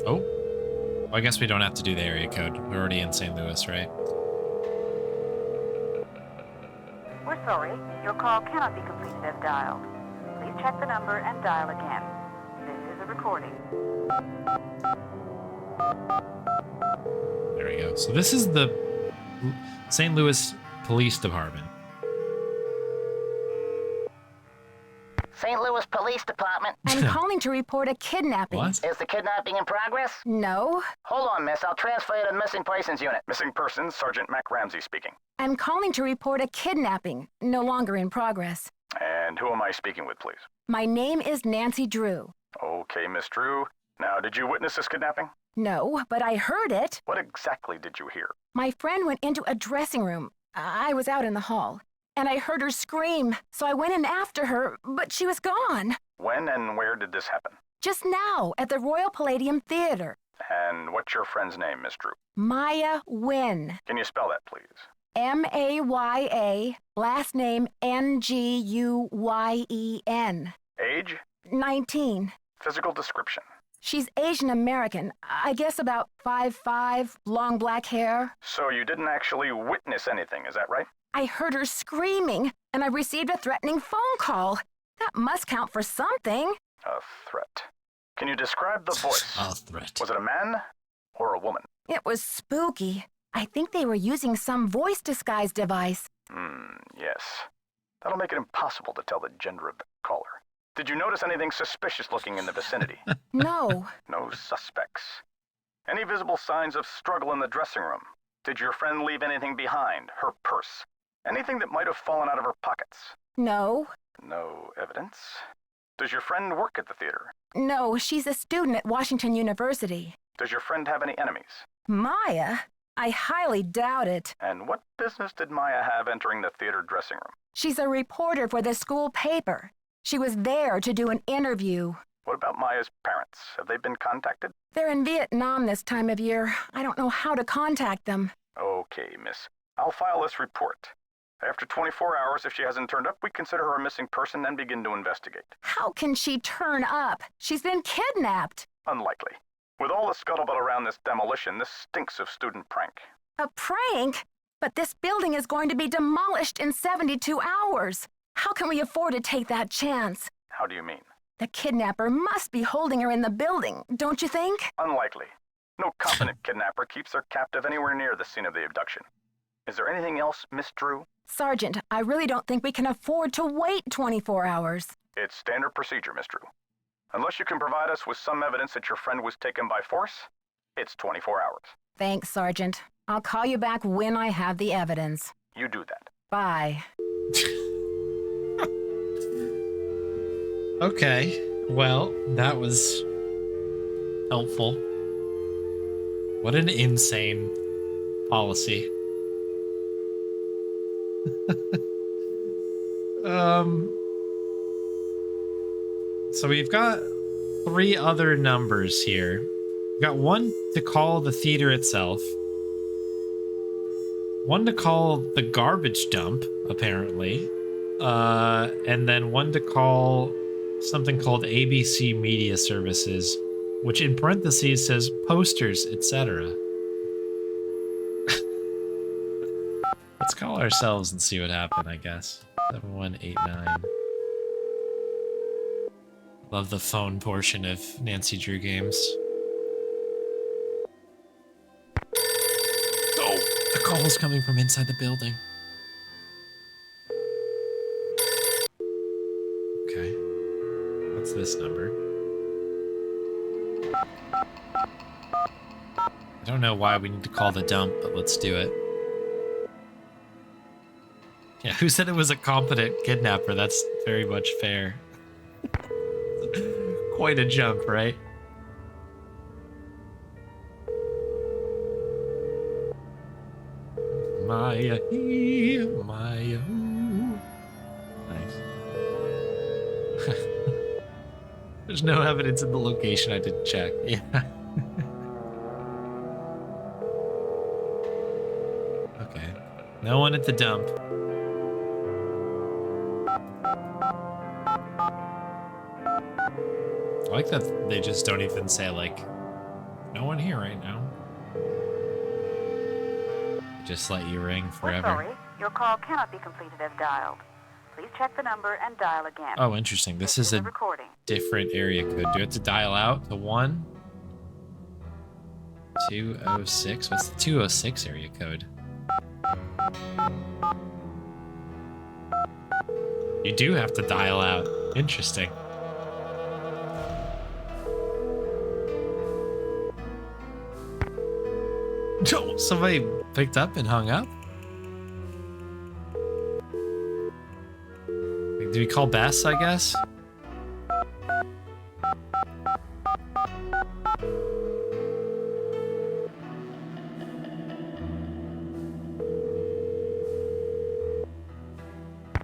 Oh. Well, I guess we don't have to do the area code. We're already in St. Louis, right? We're sorry. Your call cannot be completed as dialed. Please check the number and dial again. This is a recording. There we go. So this is the St. Louis Police Department. St. Louis Police Department. I'm calling to report a kidnapping. What? Is the kidnapping in progress? No. Hold on, miss. I'll transfer you to the Missing Persons Unit. Missing persons, Sergeant Mac Ramsey speaking. I'm calling to report a kidnapping, no longer in progress. And who am I speaking with, please? My name is Nancy Drew. Okay, Miss Drew. Now, did you witness this kidnapping? No, but I heard it. What exactly did you hear? My friend went into a dressing room. I was out in the hall. And I heard her scream, so I went in after her, but she was gone. When and where did this happen? Just now, at the Royal Palladium Theater. And what's your friend's name, Miss Drew? Maya Nguyen. Can you spell that, please? M-A-Y-A, last name N-G-U-Y-E-N. Age? 19. Physical description? She's Asian American. I guess about 5'5", long black hair. So you didn't actually witness anything, is that right? I heard her screaming, and I received a threatening phone call. That must count for something. A threat. Can you describe the voice? A threat. Was it a man or a woman? It was spooky. I think they were using some voice disguise device. Yes. That'll make it impossible to tell the gender of the caller. Did you notice anything suspicious looking in the vicinity? No. No suspects. Any visible signs of struggle in the dressing room? Did your friend leave anything behind? Her purse? Anything that might have fallen out of her pockets? No. No evidence. Does your friend work at the theater? No, she's a student at Washington University. Does your friend have any enemies? Maya? I highly doubt it. And what business did Maya have entering the theater dressing room? She's a reporter for the school paper. She was there to do an interview. What about Maya's parents? Have they been contacted? They're in Vietnam this time of year. I don't know how to contact them. Okay, miss. I'll file this report. After 24 hours, if she hasn't turned up, we consider her a missing person and begin to investigate. How can she turn up? She's been kidnapped. Unlikely. With all the scuttlebutt around this demolition, this stinks of student prank. A prank? But this building is going to be demolished in 72 hours. How can we afford to take that chance? How do you mean? The kidnapper must be holding her in the building, don't you think? Unlikely. No competent kidnapper keeps their captive anywhere near the scene of the abduction. Is there anything else, Miss Drew? Sergeant, I really don't think we can afford to wait 24 hours. It's standard procedure, Miss Drew. Unless you can provide us with some evidence that your friend was taken by force, it's 24 hours. Thanks, Sergeant. I'll call you back when I have the evidence. You do that. Bye. Okay, well, that was helpful. What an insane policy. So we've got 3 other numbers here. We've got one to call the theater itself, one to call the garbage dump, apparently, and then one to call something called ABC Media Services, which in parentheses says posters, etc. Let's call ourselves and see what happened, I guess. 7189. Love the phone portion of Nancy Drew games. Oh, the call is coming from inside the building. Okay. What's this number? I don't know why we need to call the dump, but let's do it. Yeah, who said it was a competent kidnapper? That's very much fair. Quite a jump, right? Maya, Maya. Nice. There's no evidence in the location. I didn't check. Yeah. Okay. No one at the dump. I like that they just don't even say, like, no one here right now. Just let you ring forever. We're sorry, your call cannot be completed as dialed. Please check the number and dial again. Oh, interesting. This is a recording. Different area code. Do you have to dial out to 1? 206? What's the 206 area code? You do have to dial out. Interesting. Oh, somebody picked up and hung up? Do we call Bess, I guess?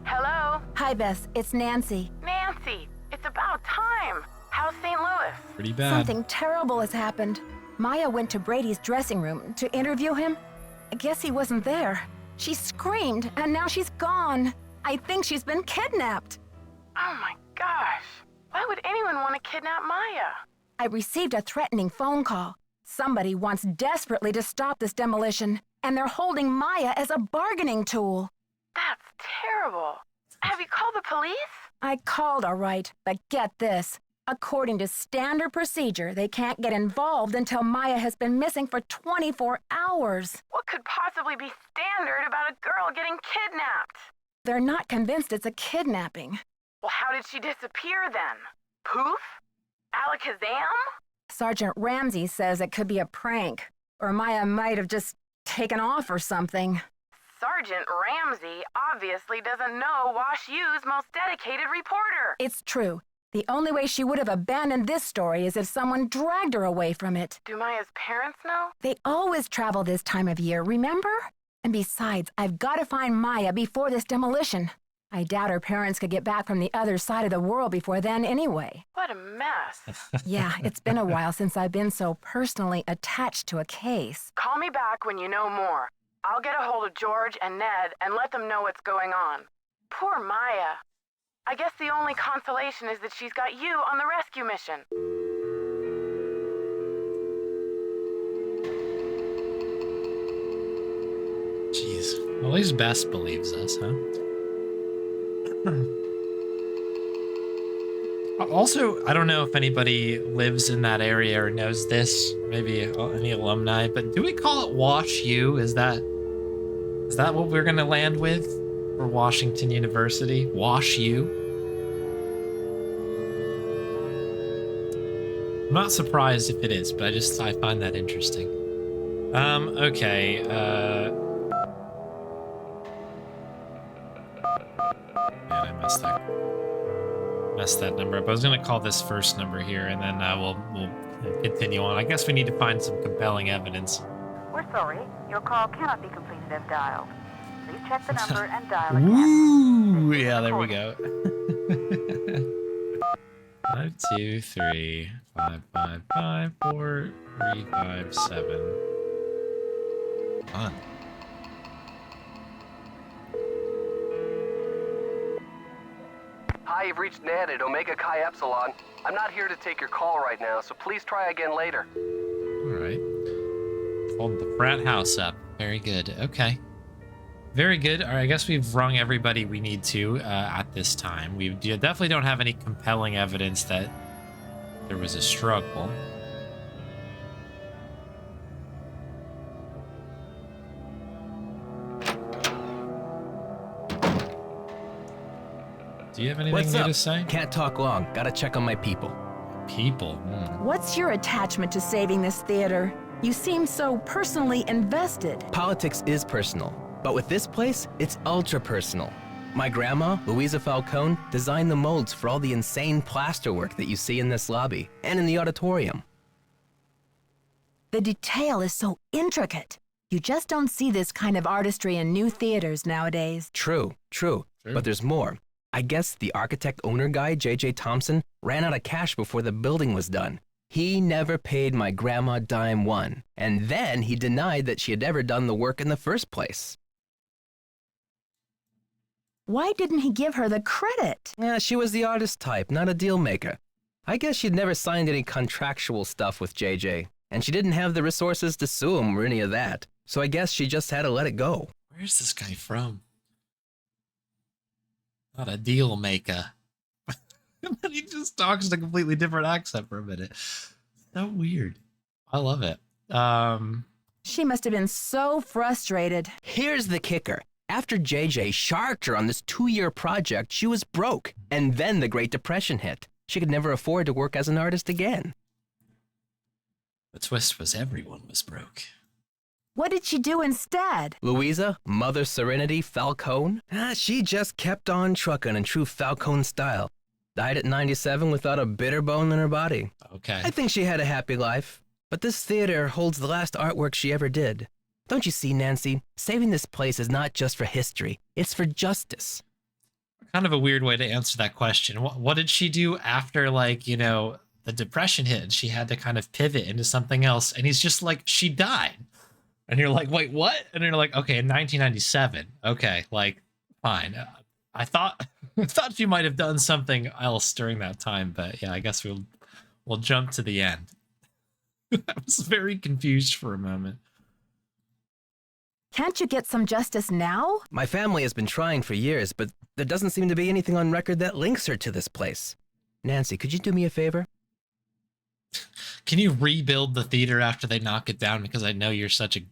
Hello? Hi, Bess. It's Nancy. Nancy, it's about time. How's St. Louis? Pretty bad. Something terrible has happened. Maya went to Brady's dressing room to interview him. I guess he wasn't there. She screamed, and now she's gone. I think she's been kidnapped. Oh my gosh. Why would anyone want to kidnap Maya? I received a threatening phone call. Somebody wants desperately to stop this demolition, and they're holding Maya as a bargaining tool. That's terrible. Have you called the police? I called, all right, but get this. According to standard procedure, they can't get involved until Maya has been missing for 24 hours. What could possibly be standard about a girl getting kidnapped? They're not convinced it's a kidnapping. Well, how did she disappear then? Poof? Alakazam? Sergeant Ramsey says it could be a prank, or Maya might have just taken off or something. Sergeant Ramsey obviously doesn't know Wash U's most dedicated reporter. It's true. The only way she would have abandoned this story is if someone dragged her away from it. Do Maya's parents know? They always travel this time of year, remember? And besides, I've got to find Maya before this demolition. I doubt her parents could get back from the other side of the world before then anyway. What a mess. Yeah, it's been a while since I've been so personally attached to a case. Call me back when you know more. I'll get a hold of George and Ned and let them know what's going on. Poor Maya. I guess the only consolation is that she's got you on the rescue mission. Jeez. Well, at least Bess believes us, huh? Also, I don't know if anybody lives in that area or knows this, maybe any alumni, but do we call it Wash U? Is that what we're gonna land with for Washington University? Wash U? I'm not surprised if it is, but I find that interesting. Okay, man, I messed that number up. I was gonna call this first number here, and then we'll continue on. I guess we need to find some compelling evidence. We're sorry. Your call cannot be completed as dialed. Please check the number and dial again. Ooh, yeah, there we go. 5, 2, 3, 5, 5, 5, 4, 3, 5, 7. Fun. Hi, you've reached Ned at Omega Chi Epsilon. I'm not here to take your call right now, so please try again later. All right. Hold the frat house up. Very good. Okay. Very good. All right, I guess we've rung everybody we need to at this time. We definitely don't have any compelling evidence that there was a struggle. Do you have anything What's new up? to say? Can't talk long. Gotta check on my people. People. What's your attachment to saving this theater? You seem so personally invested. Politics is personal, but with this place, it's ultra personal. My grandma, Louisa Falcone, designed the molds for all the insane plasterwork that you see in this lobby and in the auditorium. The detail is so intricate. You just don't see this kind of artistry in new theaters nowadays. True. But there's more. I guess the architect-owner guy, J.J. Thompson, ran out of cash before the building was done. He never paid my grandma dime one, and then he denied that she had ever done the work in the first place. Why didn't he give her the credit? Yeah, she was the artist type, not a deal maker. I guess she'd never signed any contractual stuff with JJ, and she didn't have the resources to sue him or any of that, so I guess she just had to let it go. Where's this guy from? Not a deal maker. And then he just talks in a completely different accent for a minute. So weird. I love it. She must have been so frustrated. Here's the kicker. After JJ sharked her on this 2-year project, she was broke. And then the Great Depression hit. She could never afford to work as an artist again. The twist was everyone was broke. What did she do instead? Louisa, Mother Serenity Falcone? She just kept on trucking in true Falcone style. Died at 97 without a bitter bone in her body. Okay. I think she had a happy life. But this theater holds the last artwork she ever did. Don't you see, Nancy? Saving this place is not just for history. It's for justice. Kind of a weird way to answer that question. What did she do after, like, you know, the Depression hit and she had to kind of pivot into something else? And he's just like, she died. And you're like, wait, what? And you're like, okay, in 1997. Okay, like, fine. I thought she might have done something else during that time, but yeah, I guess we'll jump to the end. I was very confused for a moment. Can't you get some justice now? My family has been trying for years, but there doesn't seem to be anything on record that links her to this place. Nancy, could you do me a favor? Can you rebuild the theater after they knock it down? Because I know you're such a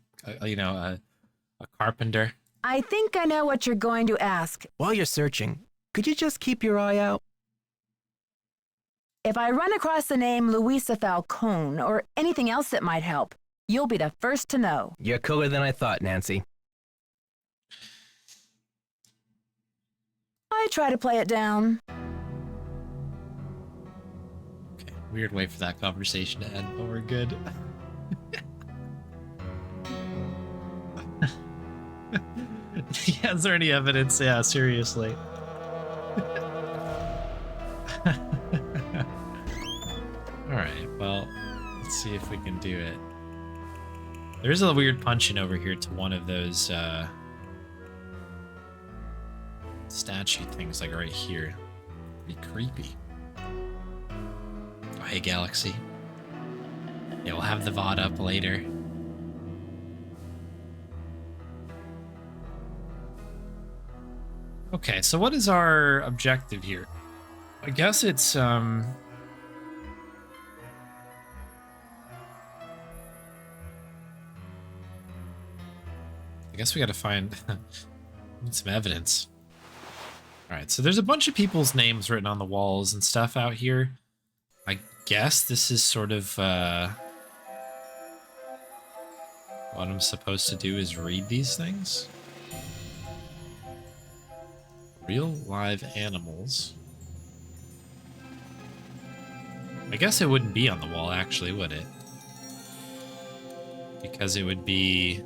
carpenter. I think I know what you're going to ask. While you're searching, could you just keep your eye out? If I run across the name Louisa Falcone or anything else that might help, you'll be the first to know. You're cooler than I thought, Nancy. I try to play it down. Okay, weird way for that conversation to end, but we're good. Yeah, is there any evidence? Yeah, seriously. Alright, well, let's see if we can do it. There's a weird punch-in over here to one of those statue things, like right here. Pretty creepy. Oh, hey, Galaxy. Yeah, we'll have the VOD up later. Okay, so what is our objective here? I guess it's, I guess we gotta find need some evidence. Alright, so there's a bunch of people's names written on the walls and stuff out here. I guess this is sort of, what I'm supposed to do is read these things. Real live animals. I guess it wouldn't be on the wall, actually, would it? Because it would be...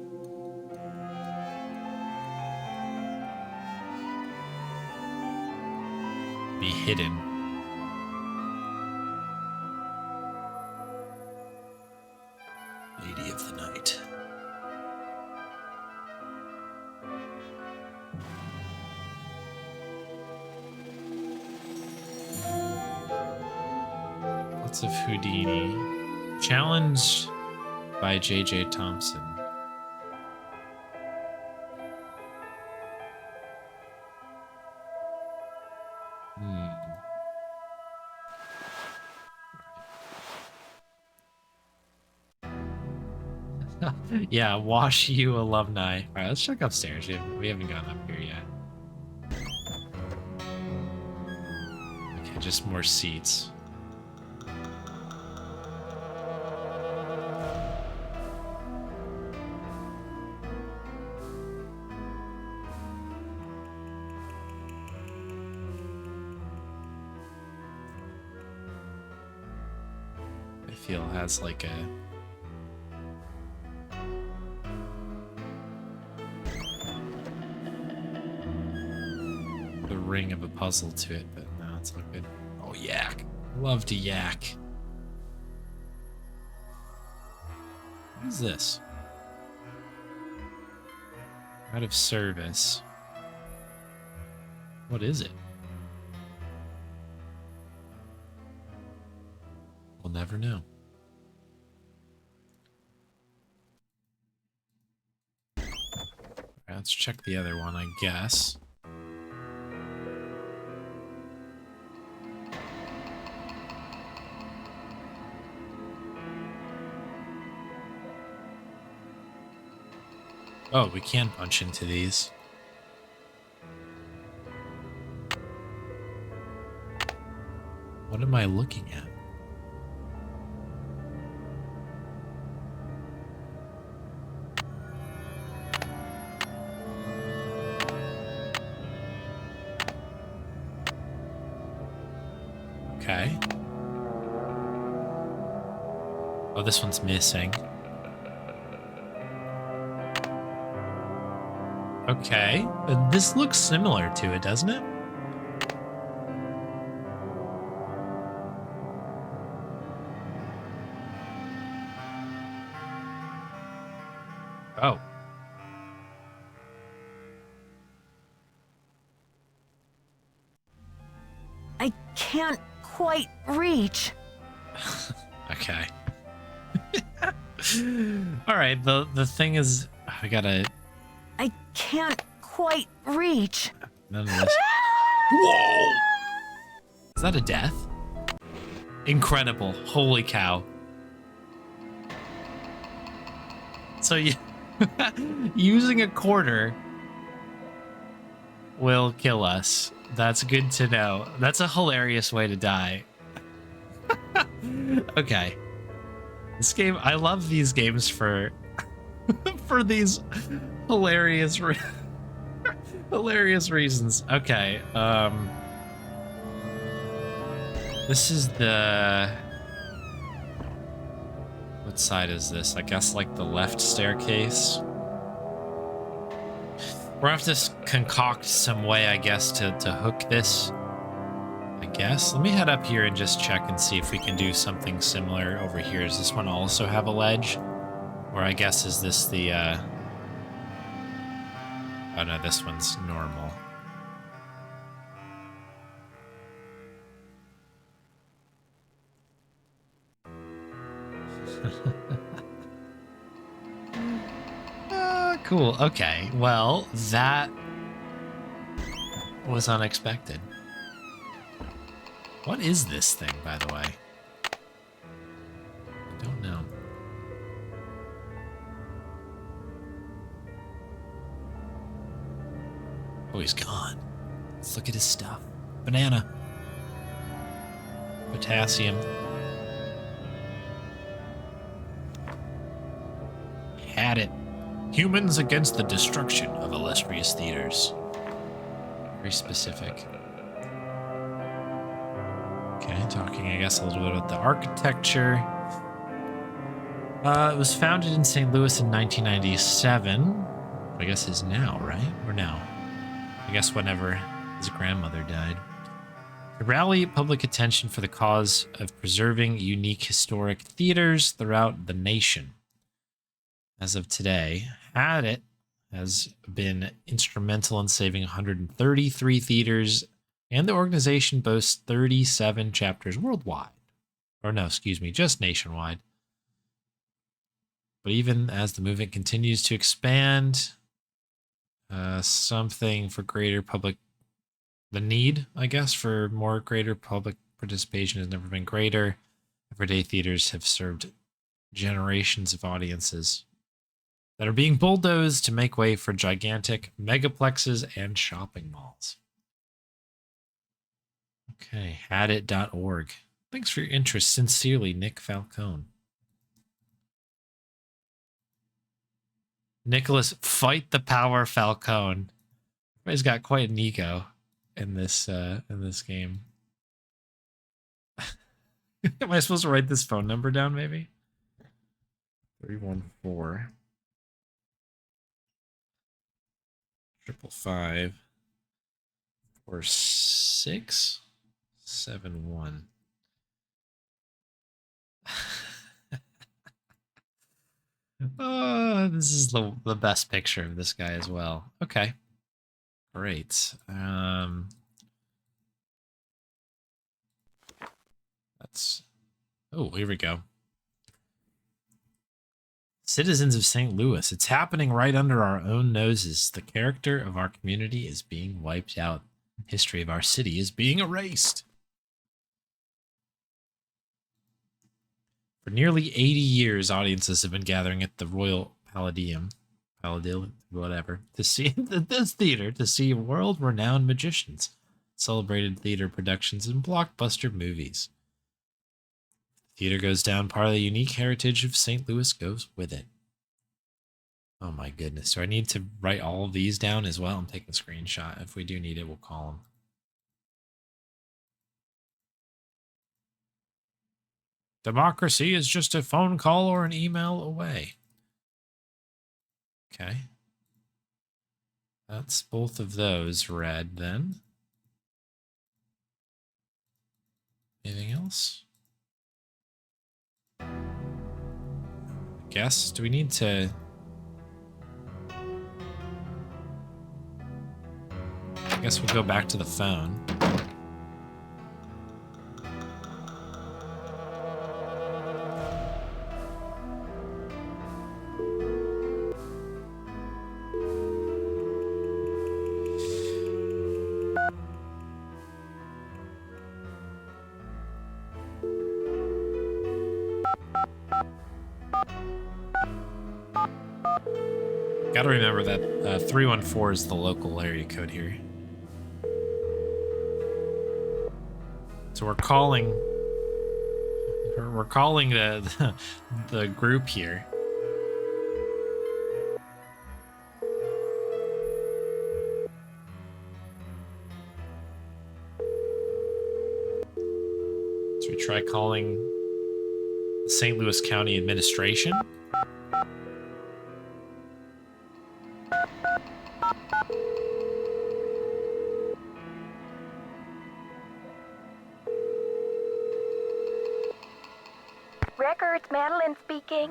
hidden. Lady of the Night. Lots of Houdini. Challenged by J.J. Thompson. Yeah, Wash U alumni. All right, let's check upstairs. We haven't gone up here yet. Okay, just more seats. I feel it has like a... ring of a puzzle to it, but no, it's all good. Oh, yak. Love to yak. What is this? Out of service. What is it? We'll never know. All right, let's check the other one, I guess. Oh, we can punch into these. What am I looking at? Okay. Oh, this one's missing. Okay, this looks similar to it, doesn't it? Oh. I can't quite reach. Okay. All right, the thing is, I gotta... I can't quite reach. None of this. Whoa! Is that a death? Incredible. Holy cow. So you using a quarter will kill us. That's good to know. That's a hilarious way to die. Okay. This game, I love these games for for these hilarious hilarious reasons. Okay, this is the... What side is this? I guess like the left staircase. We're gonna have to concoct some way, I guess, to hook this. I guess. Let me head up here and just check and see if we can do something similar over here. Does this one also have a ledge? Or I guess, is this the, Oh no, this one's normal. Cool, okay. Well, that was unexpected. What is this thing, by the way? I don't know. Oh, he's gone. Let's look at his stuff. Banana. Potassium. Had it. Humans against the destruction of illustrious theaters. Very specific. Okay. Okay, talking, I guess, a little bit about the architecture. It was founded in St. Louis in 1997. I guess is now, right? Or now? I guess whenever his grandmother died. To rally public attention for the cause of preserving unique historic theaters throughout the nation. As of today, Hadit has been instrumental in saving 133 theaters, and the organization boasts 37 chapters worldwide. Or no, excuse me, just nationwide. But even as the movement continues to expand, something for greater public, the need, I guess, for more greater public participation has never been greater. Everyday theaters have served generations of audiences that are being bulldozed to make way for gigantic megaplexes and shopping malls. Okay, hadit.org. Thanks for your interest. Sincerely, Nick Falcone. Nicholas, fight the power, Falcone. He's got quite an ego in this game. Am I supposed to write this phone number down, maybe? 314 555 4671. Oh, this is the best picture of this guy as well. Okay. Great. Oh, here we go. Citizens of St. Louis, it's happening right under our own noses. The character of our community is being wiped out. History of our city is being erased. For nearly 80 years, audiences have been gathering at the Royal Palladium, whatever, to see this theater to see world-renowned magicians, celebrated theater productions, and blockbuster movies. The theater goes down, part of the unique heritage of St. Louis goes with it. Oh my goodness. Do I need to write all of these down as well? I'm taking a screenshot. If we do need it, we'll call them. Democracy is just a phone call or an email away. Okay. That's both of those read then. Anything else? I guess. Do we need to... I guess we'll go back to the phone. Gotta remember that 314 is the local area code here. So we're calling the group here. So we try calling the St. Louis County Administration.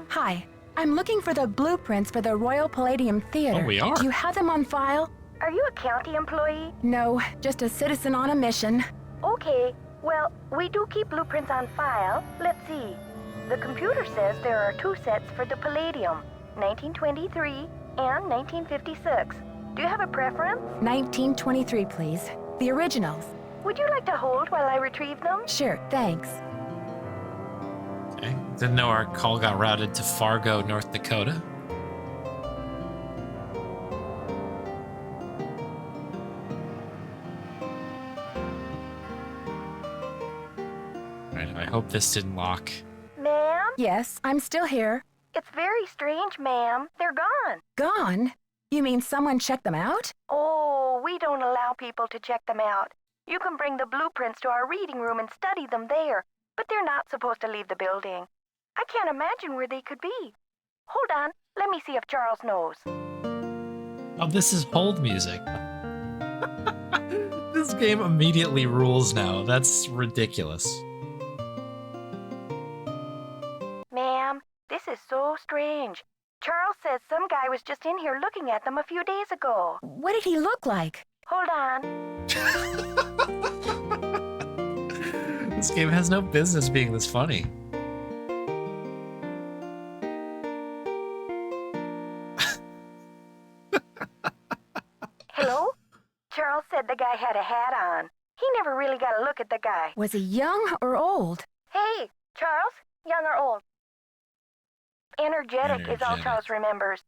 Hi, I'm looking for the blueprints for the Royal Palladium Theater. Oh, we are? Do you have them on file? Are you a county employee? No, just a citizen on a mission. Okay, well, we do keep blueprints on file. Let's see. The computer says there are 2 sets for the Palladium, 1923 and 1956. Do you have a preference? 1923, please. The originals. Would you like to hold while I retrieve them? Sure, thanks. Okay. Didn't know our call got routed to Fargo, North Dakota. Alright, I hope this didn't lock. Ma'am? Yes, I'm still here. It's very strange, ma'am. They're gone. Gone? You mean someone checked them out? Oh, we don't allow people to check them out. You can bring the blueprints to our reading room and study them there, but they're not supposed to leave the building. I can't imagine where they could be. Hold on, let me see if Charles knows. Oh, this is hold music. This game immediately rules now. That's ridiculous. Ma'am, this is so strange. Charles says some guy was just in here looking at them a few days ago. What did he look like? Hold on. This game has no business being this funny. Hello? Charles said the guy had a hat on. He never really got a look at the guy. Was he young or old? Hey, Charles? Young or old? Energetic is all Charles remembers.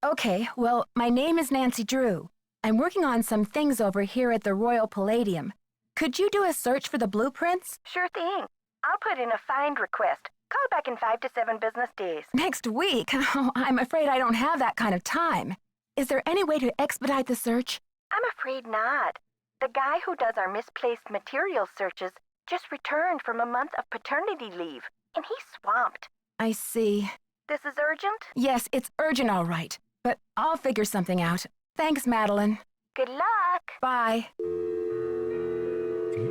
Okay, well, my name is Nancy Drew. I'm working on some things over here at the Royal Palladium. Could you do a search for the blueprints? Sure thing. I'll put in a find request. Call back in 5 to 7 business days. Next week? Oh, I'm afraid I don't have that kind of time. Is there any way to expedite the search? I'm afraid not. The guy who does our misplaced materials searches just returned from a month of paternity leave, and he's swamped. I see. This is urgent? Yes, it's urgent, all right. But I'll figure something out. Thanks, Madeline. Good luck. Bye.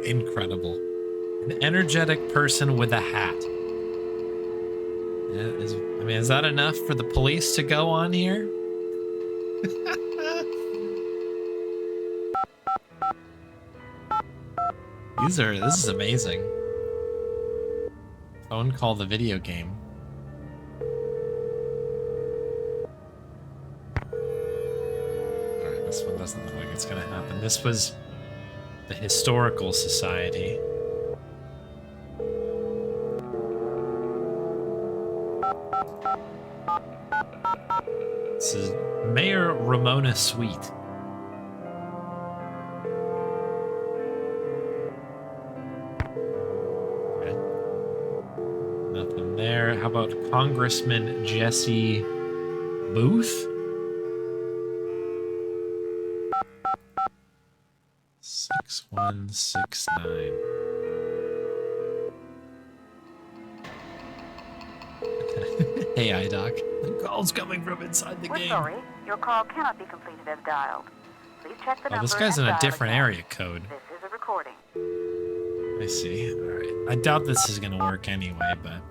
Incredible. An energetic person with a hat. Is that enough for the police to go on here? This is amazing. Phone call the video game. Alright, this one doesn't look like it's gonna happen. This was the Historical Society. This is Mayor Ramona Sweet. Okay. Nothing there. How about Congressman Jesse Booth? 6169. Hey, iDoc. The call's coming from inside the game. We're sorry. Your call cannot be completed as dialed. Please check the number. This guy's in and a dial different again. area code. This is a recording. I see. Alright. I doubt this is gonna work anyway, but...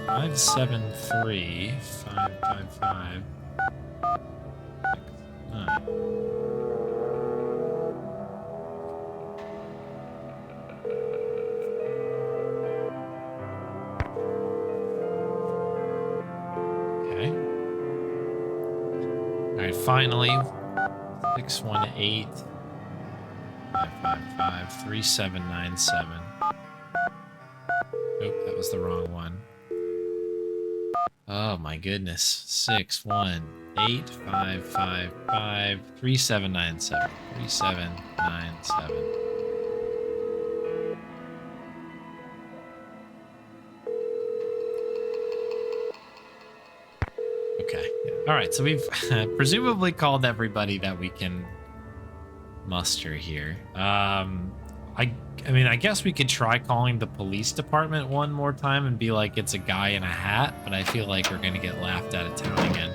Five, 7, 3, 5, 5, 5, 6, 9. Okay. Alright, finally. 618 555 3797. Nope, that was the wrong one. Oh my goodness. 618 555 3797. 3797. Okay. All right. So we've presumably called everybody that we can muster here. I mean, I guess we could try calling the police department one more time and be like, it's a guy in a hat, but I feel like we're gonna get laughed out of town again.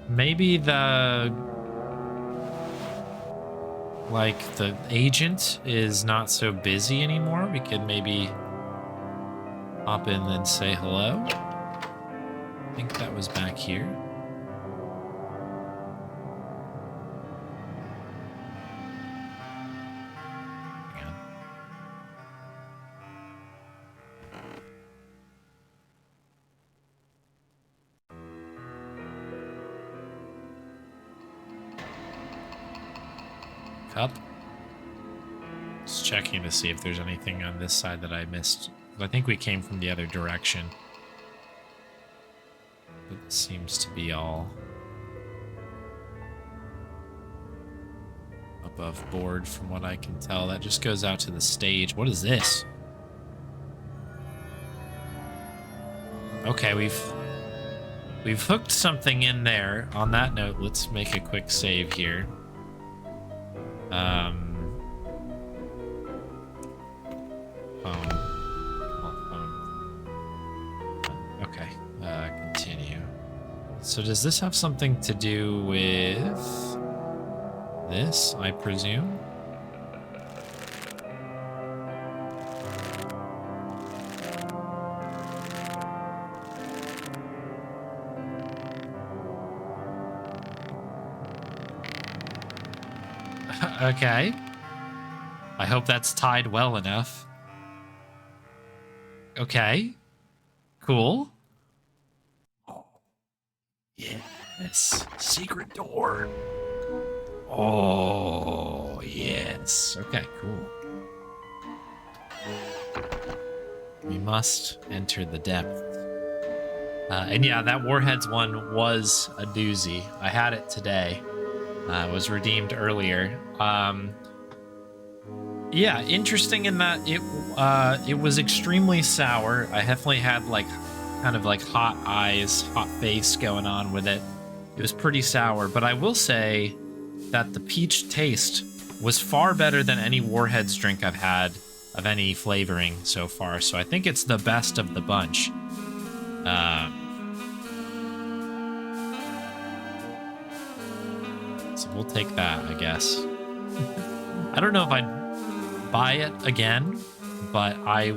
Maybe the agent is not so busy anymore. We could maybe hop in and say hello. I think that was back here. Hang on. Cup. Just checking to see if there's anything on this side that I missed. I think we came from the other direction. But it seems to be all above board from what I can tell. That just goes out to the stage. What is this? Okay, we've hooked something in there. On that note, let's make a quick save here. Okay, continue. So does this have something to do with this, I presume? Okay. I hope that's tied well enough. Okay. Cool. Oh, yes. Secret door. Oh, yes. Okay, cool. We must enter the depth. And yeah, that Warheads one was a doozy. I had it today. It was redeemed earlier. Yeah, interesting in that it was extremely sour. I definitely had like kind of like hot eyes, hot face going on with it. It was pretty sour, but I will say that the peach taste was far better than any Warheads drink I've had of any flavoring so far. So I think it's the best of the bunch. So we'll take that, I guess. I don't know if I'd buy it again, but I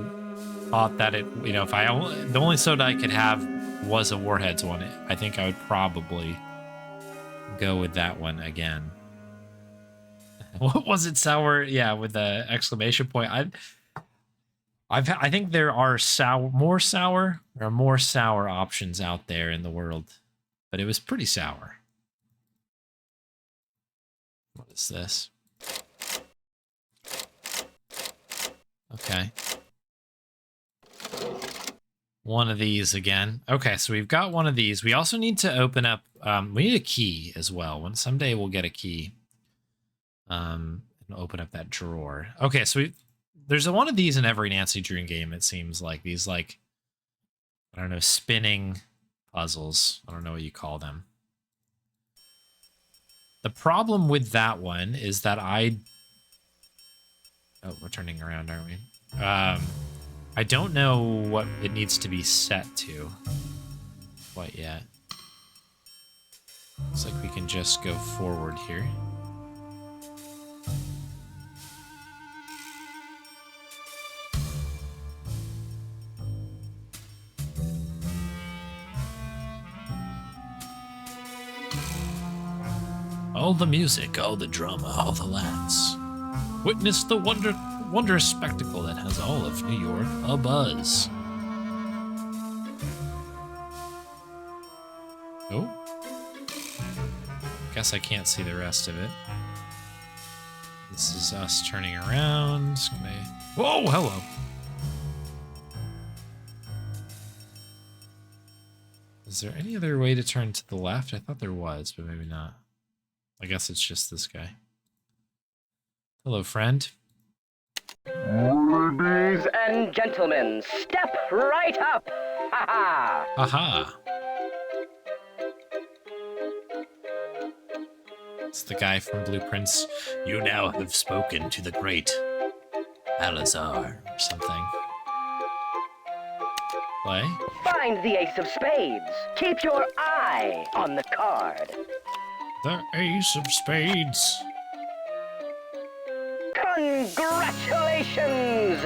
thought that it, you know, if the only soda I could have was a Warheads one, I think I would probably go with that one again. What was it, sour? Yeah, with the exclamation point. I think there are more sour options out there in the world, but it was pretty sour. What is this? Okay. One of these again. Okay, so we've got one of these. We also need to open up, we need a key as well. Someday we'll get a key. And open up that drawer. Okay, so there's one of these in every Nancy Drew game, it seems like. These, like, I don't know, spinning puzzles. I don't know what you call them. The problem with that one is that oh, we're turning around, aren't we? I don't know what it needs to be set to quite yet. Looks like we can just go forward here. All the music, all the drama, all the laughs. Witness the wondrous spectacle that has all of New York abuzz. Oh. Guess I can't see the rest of it. This is us turning around. Whoa, hello. Is there any other way to turn to the left? I thought there was, but maybe not. I guess it's just this guy. Hello, friend. Ladies and gentlemen, step right up! Ha ha! Aha. It's the guy from Blueprints. You now have spoken to the great Alazar or something. Play. Find the ace of spades. Keep your eye on the card. The ace of spades. Congratulations!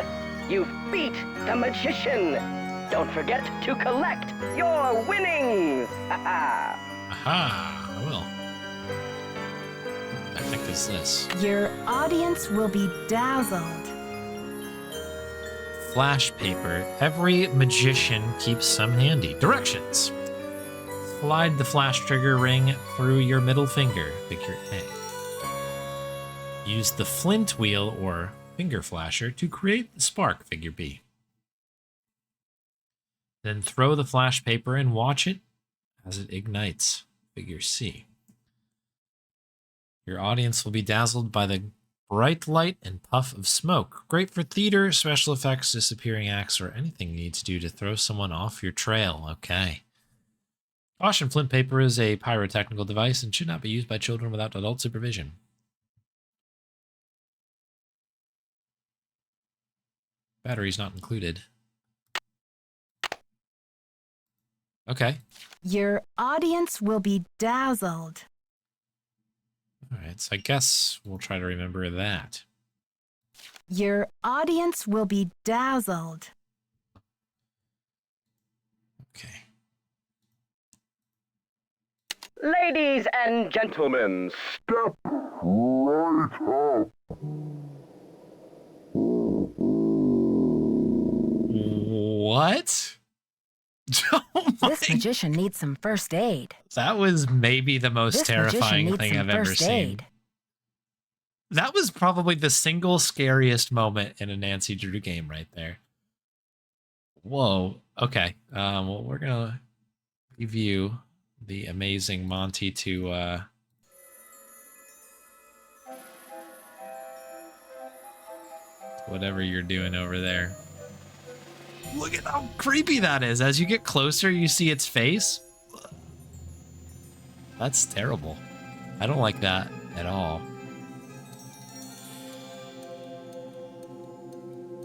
You've beat the magician. Don't forget to collect your winnings. Ha-ha. Aha, I will. I think it's this. Your audience will be dazzled. Flash paper. Every magician keeps some handy. Directions. Slide the flash trigger ring through your middle finger, figure A. Use the flint wheel or finger flasher to create the spark, figure B. Then throw the flash paper and watch it as it ignites, figure C. Your audience will be dazzled by the Bright light and puff of smoke. Great for theater, special effects, disappearing acts, or anything you need to do to throw someone off your trail. Okay. Caution, flint paper is a pyrotechnical device and should not be used by children without adult supervision. Batteries not included. Okay. Your audience will be dazzled. All right, so I guess we'll try to remember that. Your audience will be dazzled. Okay. Ladies and gentlemen, step right up. What? This magician needs some first aid. That was maybe the most This magician terrifying needs thing some I've ever first seen. aid. That was probably the single scariest moment in a Nancy Drew game right there. Whoa. Okay. Well, we're gonna review the amazing Monty to whatever you're doing over there. Look at how creepy that is. As you get closer, you see its face. That's terrible. I don't like that at all.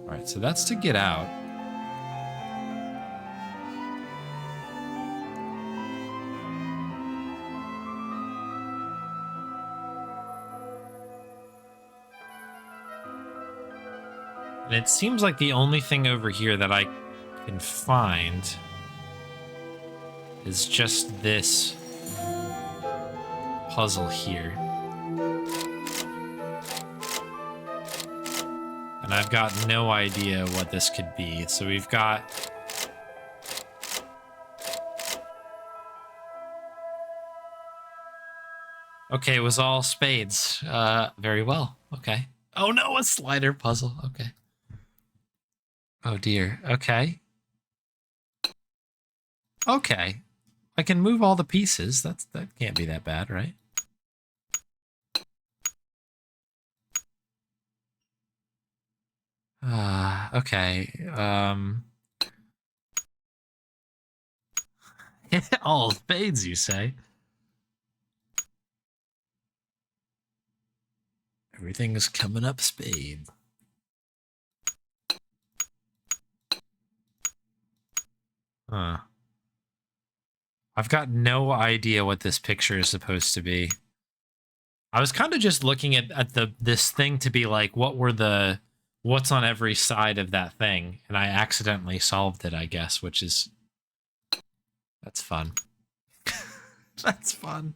All right, so that's to get out. And it seems like the only thing over here that I can find is just this puzzle here. And I've got no idea what this could be. So we've got... Okay, it was all spades. Very well. Okay. Oh no, a slider puzzle. Okay. Oh dear. Okay. Okay. I can move all the pieces. That can't be that bad, right? Okay. All spades, you say? Everything is coming up spade. Huh. I've got no idea what this picture is supposed to be. I was kind of just looking at this thing to be like, what's on every side of that thing? And I accidentally solved it, I guess, which is... That's fun. That's fun.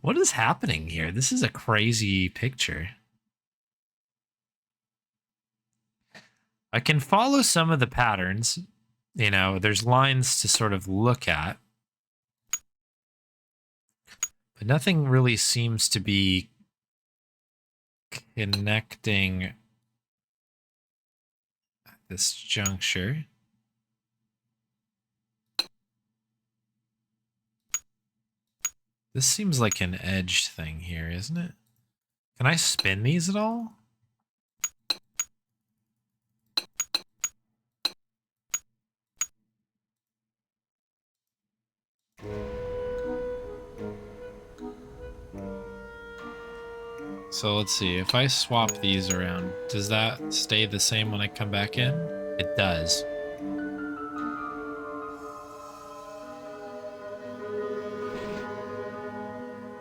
What is happening here? This is a crazy picture. I can follow some of the patterns. You know, there's lines to sort of look at. But nothing really seems to be connecting at this juncture. This seems like an edge thing here, isn't it? Can I spin these at all? So let's see, if I swap these around, does that stay the same when I come back in? It does.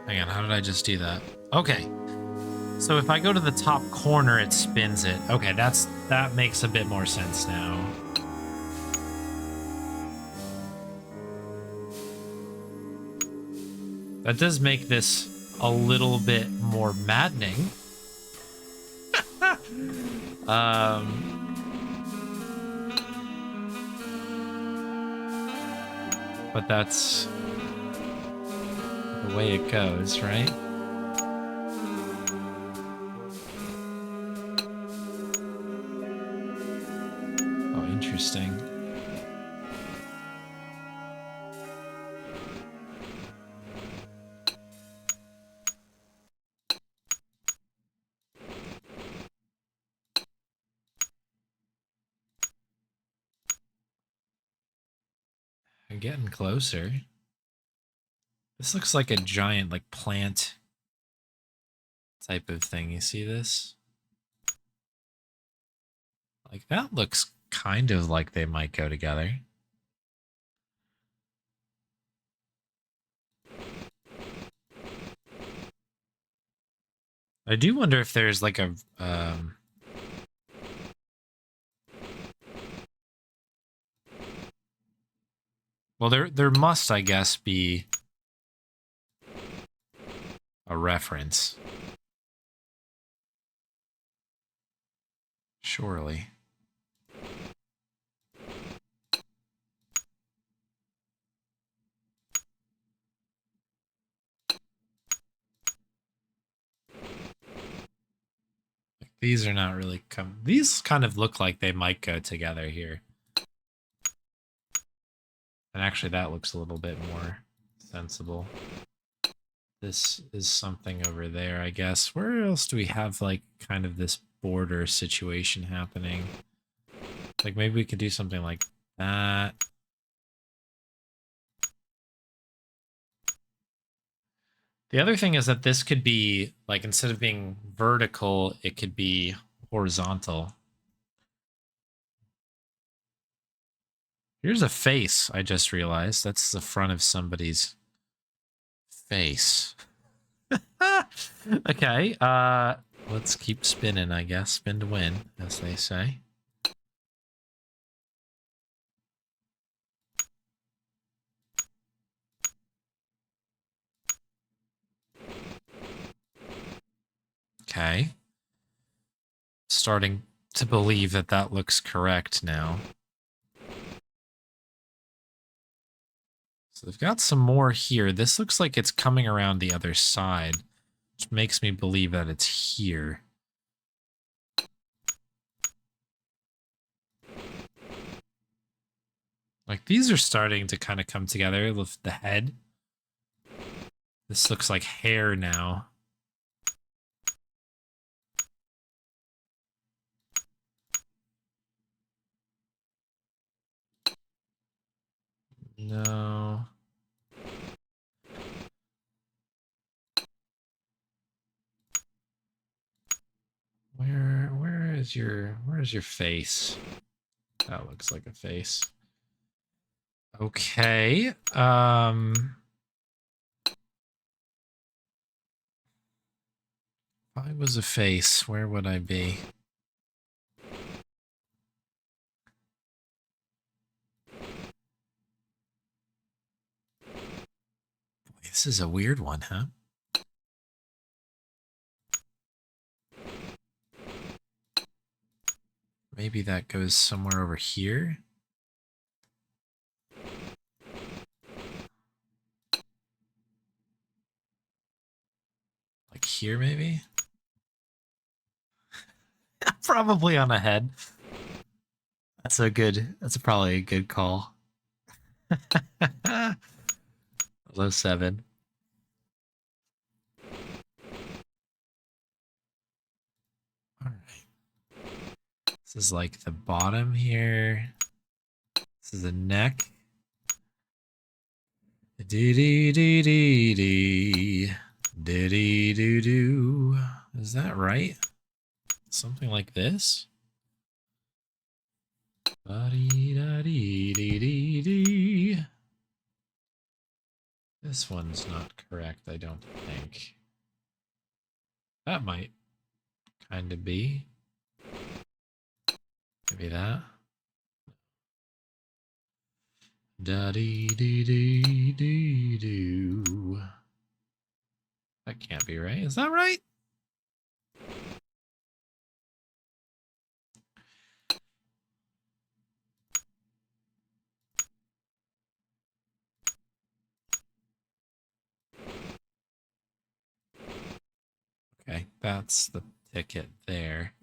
Hang on, how did I just do that? Okay. So if I go to the top corner, it spins it. Okay, that makes a bit more sense now. That does make this a little bit more maddening. But that's the way it goes, right? Oh, interesting. I'm getting closer. This looks like a giant, like, plant type of thing. You see this? Like, that looks kind of like they might go together. I do wonder if there's like a well, there must, I guess, be a reference. Surely. These are not really these kind of look like they might go together here. And actually that looks a little bit more sensible. This is something over there, I guess. Where else do we have like kind of this border situation happening? Like maybe we could do something like that. The other thing is that this could be, like, instead of being vertical, it could be horizontal. Here's a face, I just realized. That's the front of somebody's face. Okay, let's keep spinning, I guess. Spin to win, as they say. Okay. Starting to believe that that looks correct now. So they've got some more here. This looks like it's coming around the other side, which makes me believe that it's here. Like, these are starting to kind of come together with the head. This looks like hair now. No. Where's your face? That looks like a face. Okay. If I was a face, where would I be? This is a weird one, huh? Maybe that goes somewhere over here. Like here, maybe? Probably on a head. That's probably a good call. Low 7. All right. This is like the bottom here. This is the neck. Dee-dee-dee-dee-dee. Dee-dee-doo-doo. Is that right? Something like this? Ba-dee-da-dee-dee-dee-dee. This one's not correct, I don't think. That might kind of be. Maybe that. Da-dee-dee-dee-dee-doo. That can't be right. Is that right? Okay, that's the ticket there.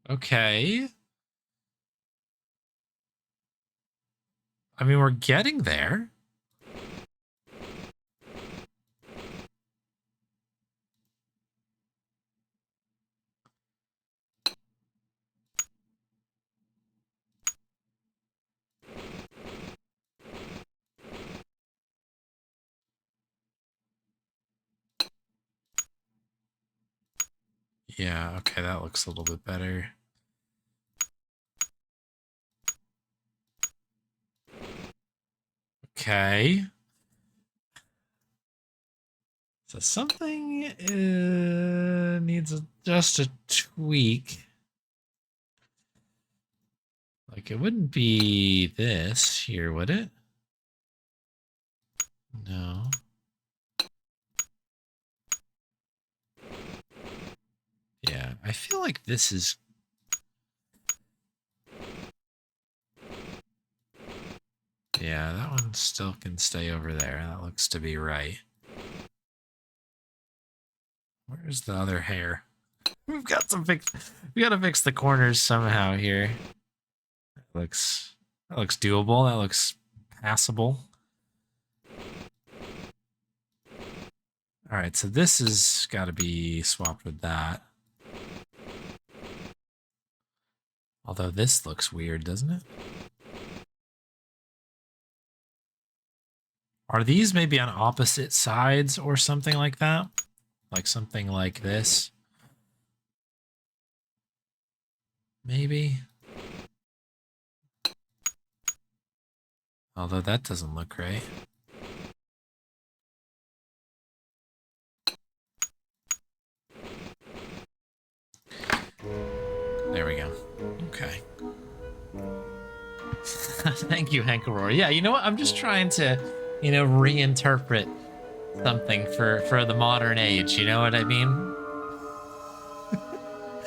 Okay. I mean, we're getting there. Yeah, okay, that looks a little bit better. Okay. So something needs just a tweak. Like, it wouldn't be this here, would it? No. Yeah, I feel like this is... Yeah, that one still can stay over there. That looks to be right. Where's the other hair? We've got some fix. We gotta fix the corners somehow here. That looks doable. That looks passable. All right, so this has got to be swapped with that. Although this looks weird, doesn't it? Are these maybe on opposite sides or something like that? Like something like this? Maybe? Although that doesn't look right. There we go. Okay. Thank you, Hank Aurora. Yeah, you know what? I'm just trying to, you know, reinterpret something for the modern age. You know what I mean?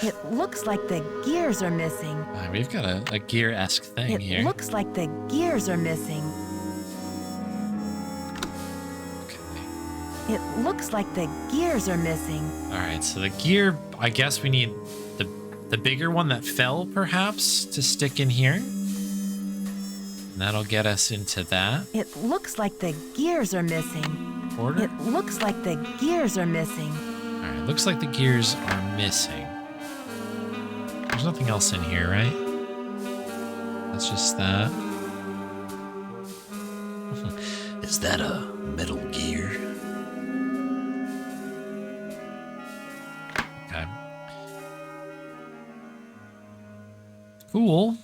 It looks like the gears are missing. We've got a gear-esque thing here. It looks like the gears are missing. Okay. It looks like the gears are missing. All right, so the gear, I guess we need the bigger one that fell, perhaps, to stick in here. And that'll get us into that. It looks like the gears are missing. Order? It looks like the gears are missing. All right, looks like the gears are missing. There's nothing else in here, right? That's just that. Is that a metal gear? Okay. Cool.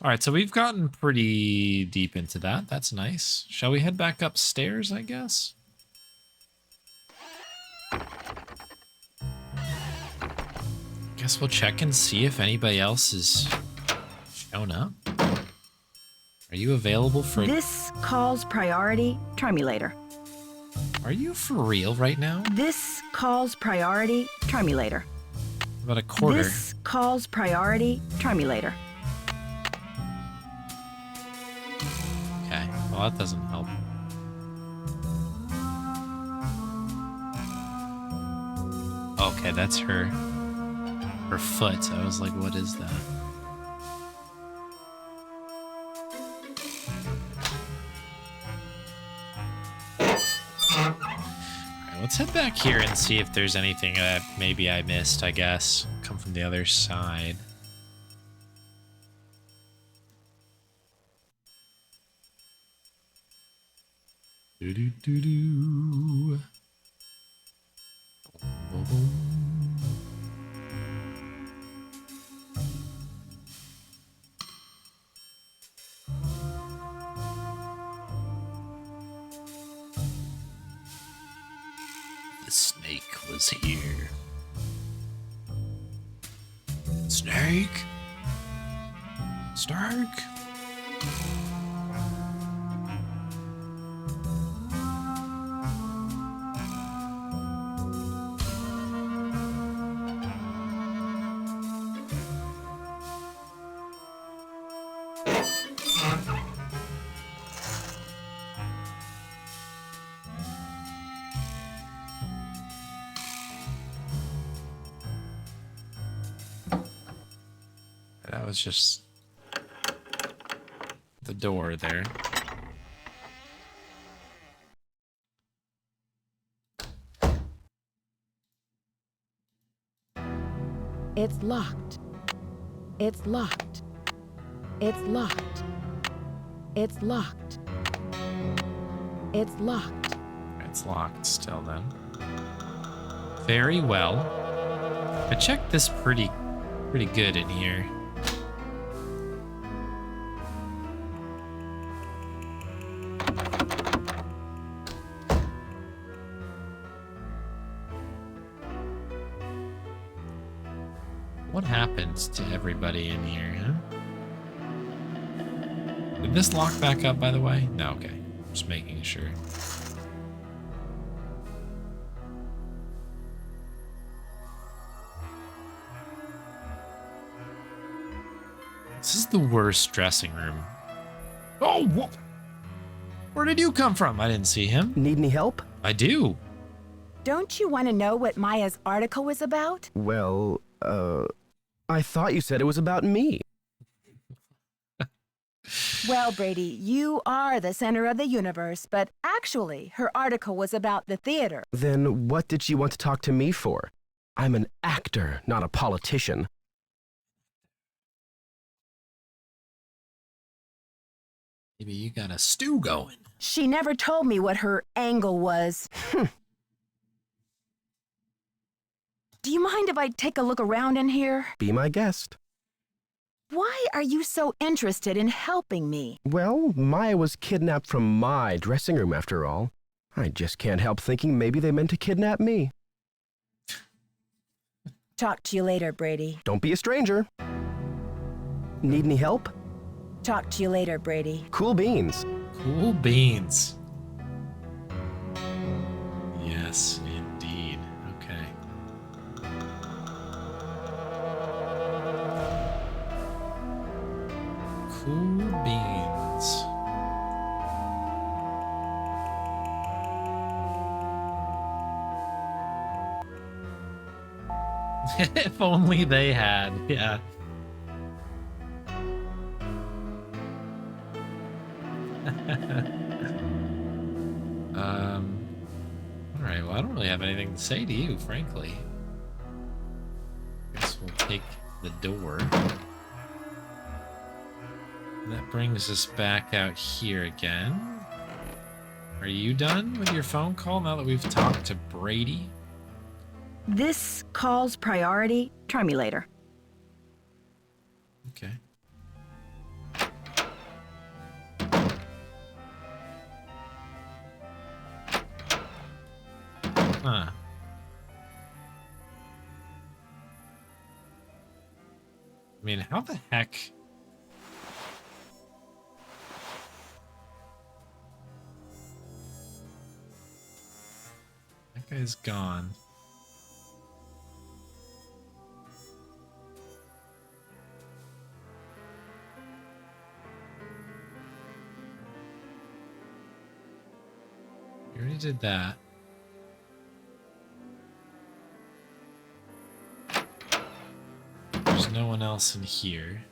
All right, so we've gotten pretty deep into that. That's nice. Shall we head back upstairs, I guess? Guess we'll check and see if anybody else is shown up. Are you available for... This calls priority. Try me later. Are you for real right now? This calls priority. Try me later. About a quarter. This calls priority. Try me later. Okay, well that doesn't help. Okay, that's her foot. I was like, what is that? Alright, let's head back here and see if there's anything that maybe I missed, I guess. Come from the other side. Do-do-do-do. Boom, boom. The snake was here. Snake? Stark? That was just the door there. It's locked. It's locked. It's locked. It's locked. It's locked. It's locked still then. Very well. I checked this pretty good in here. What happened to everybody in here, huh? Did this lock back up, by the way? No, okay. Just making sure. This is the worst dressing room. Oh, what? Where did you come from? I didn't see him. Need any help? I do. Don't you want to know what Maya's article was about? Well, I thought you said it was about me. Well, Brady, you are the center of the universe, but actually, her article was about the theater. Then what did she want to talk to me for? I'm an actor, not a politician. Maybe you got a stew going. She never told me what her angle was. Do you mind if I take a look around in here? Be my guest. Why are you so interested in helping me? Well, Maya was kidnapped from my dressing room after all. I just can't help thinking maybe they meant to kidnap me. Talk to you later, Brady. Don't be a stranger. Need any help? Talk to you later, Brady. Cool beans. Cool beans. Yes, indeed. Okay. Cool beans. If only they had, yeah. Alright, well, I don't really have anything to say to you, frankly. Guess we'll take the door. And that brings us back out here again. Are you done with your phone call now that we've talked to Brady? This call's priority. Try me later. Okay. Huh. I mean, how the heck? That guy's gone. We already did that. There's no one else in here.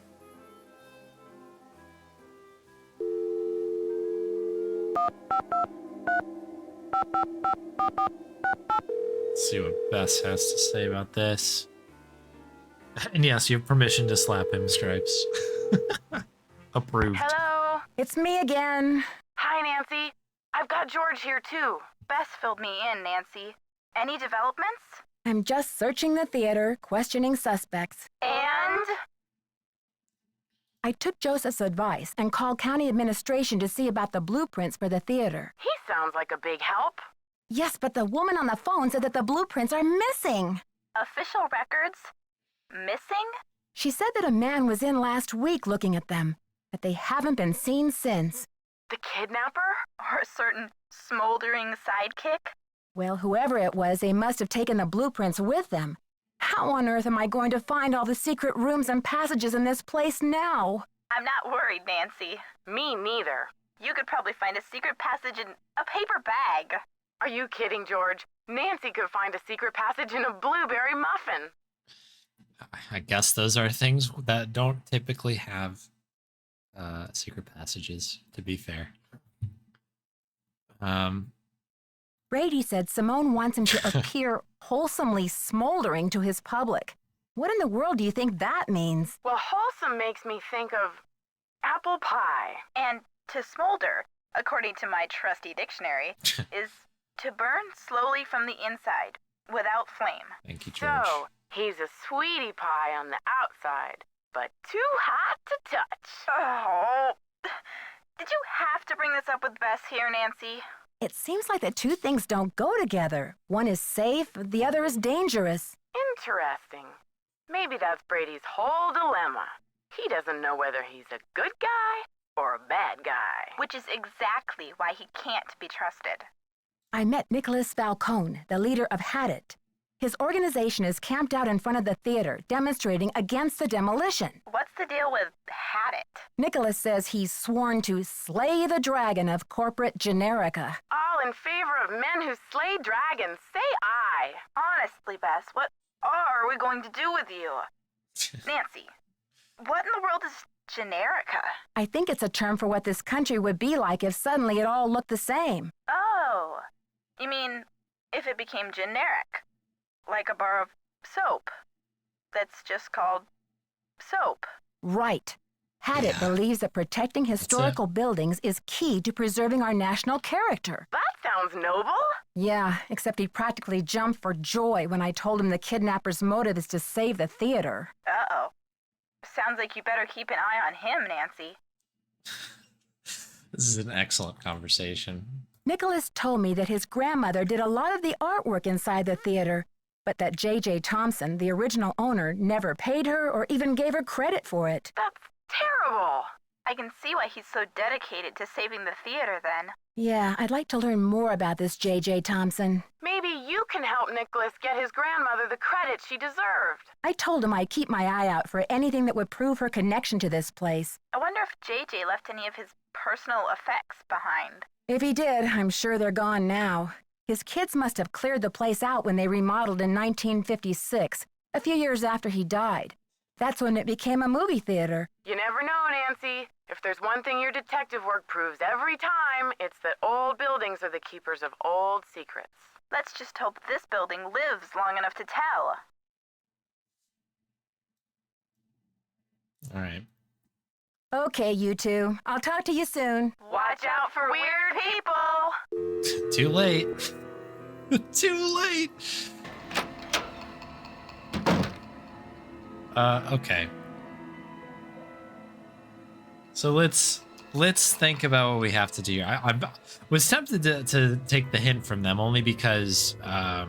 Let's see what Bess has to say about this. And yes, you have permission to slap him, Stripes. Approved. Hello? It's me again. Hi, Nancy. I've got George here, too. Bess filled me in, Nancy. Any developments? I'm just searching the theater, questioning suspects. And? I took Joseph's advice and called county administration to see about the blueprints for the theater. He sounds like a big help. Yes, but the woman on the phone said that the blueprints are missing. Official records? Missing? She said that a man was in last week looking at them, but they haven't been seen since. The kidnapper? Or a certain smoldering sidekick? Well, whoever it was, they must have taken the blueprints with them. How on earth am I going to find all the secret rooms and passages in this place now? I'm not worried, Nancy. Me neither. You could probably find a secret passage in a paper bag. Are you kidding, George? Nancy could find a secret passage in a blueberry muffin. I guess those are things that don't typically have secret passages, to be fair. Brady said Simone wants him to appear wholesomely smoldering to his public. What in the world do you think that means? Well, wholesome makes me think of apple pie. And to smolder, according to my trusty dictionary, is to burn slowly from the inside, without flame. Thank you, George. So, He's a sweetie pie on the outside, but too hot to touch. Oh. Did you have to bring this up with Bess here, Nancy? It seems like the two things don't go together. One is safe, the other is dangerous. Interesting. Maybe that's Brady's whole dilemma. He doesn't know whether he's a good guy or a bad guy. Which is exactly why he can't be trusted. I met Nicholas Falcone, the leader of Hadit. His organization is camped out in front of the theater, demonstrating against the demolition. What's the deal with Hadit? Nicholas says he's sworn to slay the dragon of corporate generica. All in favor of men who slay dragons. Say aye. Honestly, Bess, what are we going to do with you? Nancy, what in the world is generica? I think it's a term for what this country would be like if suddenly it all looked the same. Oh, you mean if it became generic? Like a bar of soap that's just called soap. Right. Hadit believes that protecting historical buildings is key to preserving our national character. That sounds noble. Yeah, except he practically jumped for joy when I told him the kidnapper's motive is to save the theater. Uh-oh. Sounds like you better keep an eye on him, Nancy. This is an excellent conversation. Nicholas told me that his grandmother did a lot of the artwork inside the theater, but that J.J. Thompson, the original owner, never paid her or even gave her credit for it. That's terrible. I can see why he's so dedicated to saving the theater, then. Yeah, I'd like to learn more about this J.J. Thompson. Maybe you can help Nicholas get his grandmother the credit she deserved. I told him I'd keep my eye out for anything that would prove her connection to this place. I wonder if J.J. left any of his personal effects behind. If he did, I'm sure they're gone now. His kids must have cleared the place out when they remodeled in 1956, a few years after he died. That's when it became a movie theater. You never know, Nancy. If there's one thing your detective work proves every time, it's that old buildings are the keepers of old secrets. Let's just hope this building lives long enough to tell. All right. Okay, you two. I'll talk to you soon. Watch out for weird people! Too late. Too late. Okay. So let's think about what we have to do. I was tempted to take the hint from them only because I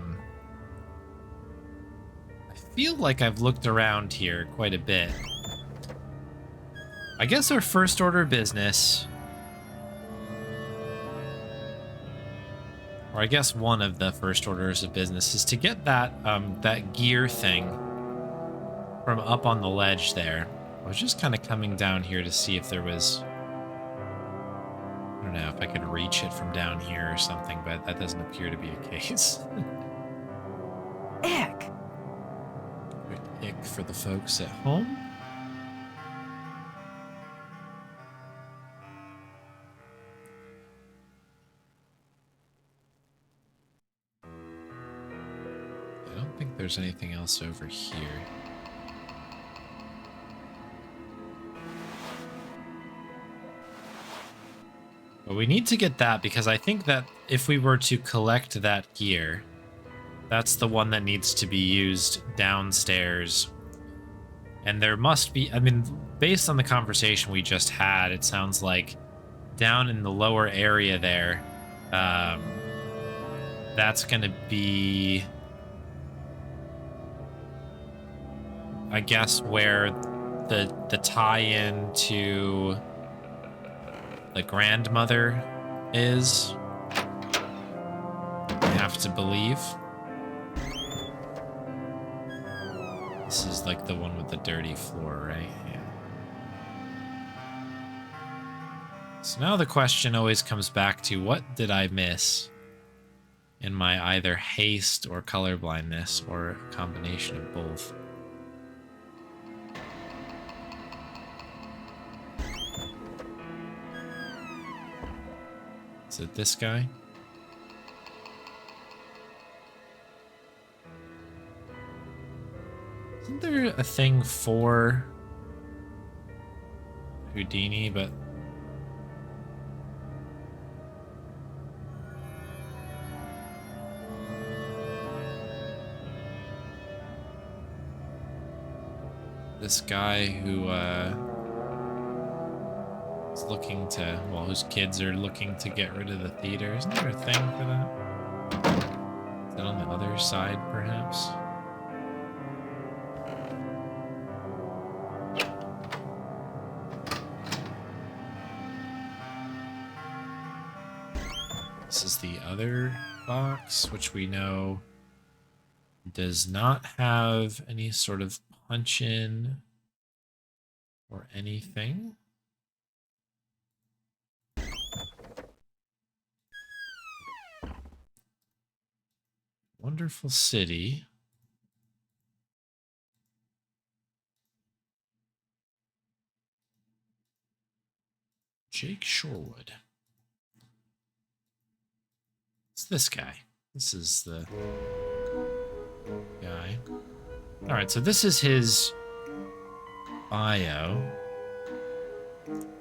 feel like I've looked around here quite a bit. I guess our first order of business, or I guess one of the first orders of business, is to get that that gear thing from up on the ledge there. I was just kind of coming down here to see if there was, I don't know, if I could reach it from down here or something, but that doesn't appear to be a case. Ick. Ick for the folks at home. I don't think there's anything else over here. But we need to get that because I think that if we were to collect that gear, that's the one that needs to be used downstairs. And there must be, I mean, based on the conversation we just had, it sounds like down in the lower area there, that's going to be, I guess, where the tie-in to the grandmother is. I have to believe. This is like the one with the dirty floor, right? Yeah. So now the question always comes back to, what did I miss in my either haste or colorblindness, or a combination of both? Is it this guy? Isn't there a thing for Houdini, but this guy who is looking to, well, whose kids are looking to get rid of the theater. Isn't there a thing for that? Is that on the other side, perhaps? This is the other box, which we know does not have any sort of punch-in or anything. Wonderful city. Jake Shorewood. It's this guy. This is the guy. All right, so this is his bio.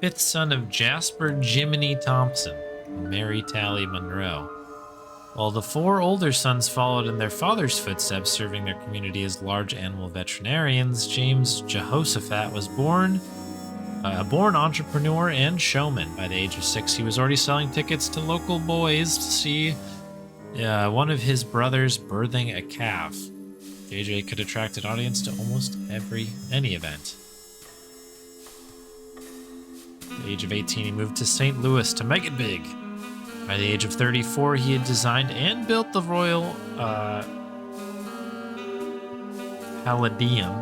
Fifth son of Jasper Jiminy Thompson and Mary Tally Monroe. While the four older sons followed in their father's footsteps, serving their community as large animal veterinarians, James Jehoshaphat was born a born entrepreneur and showman. By the age of 6, he was already selling tickets to local boys to see one of his brothers birthing a calf. JJ could attract an audience to almost any event. At the age of 18, he moved to St. Louis to make it big. By the age of 34, he had designed and built the Royal Palladium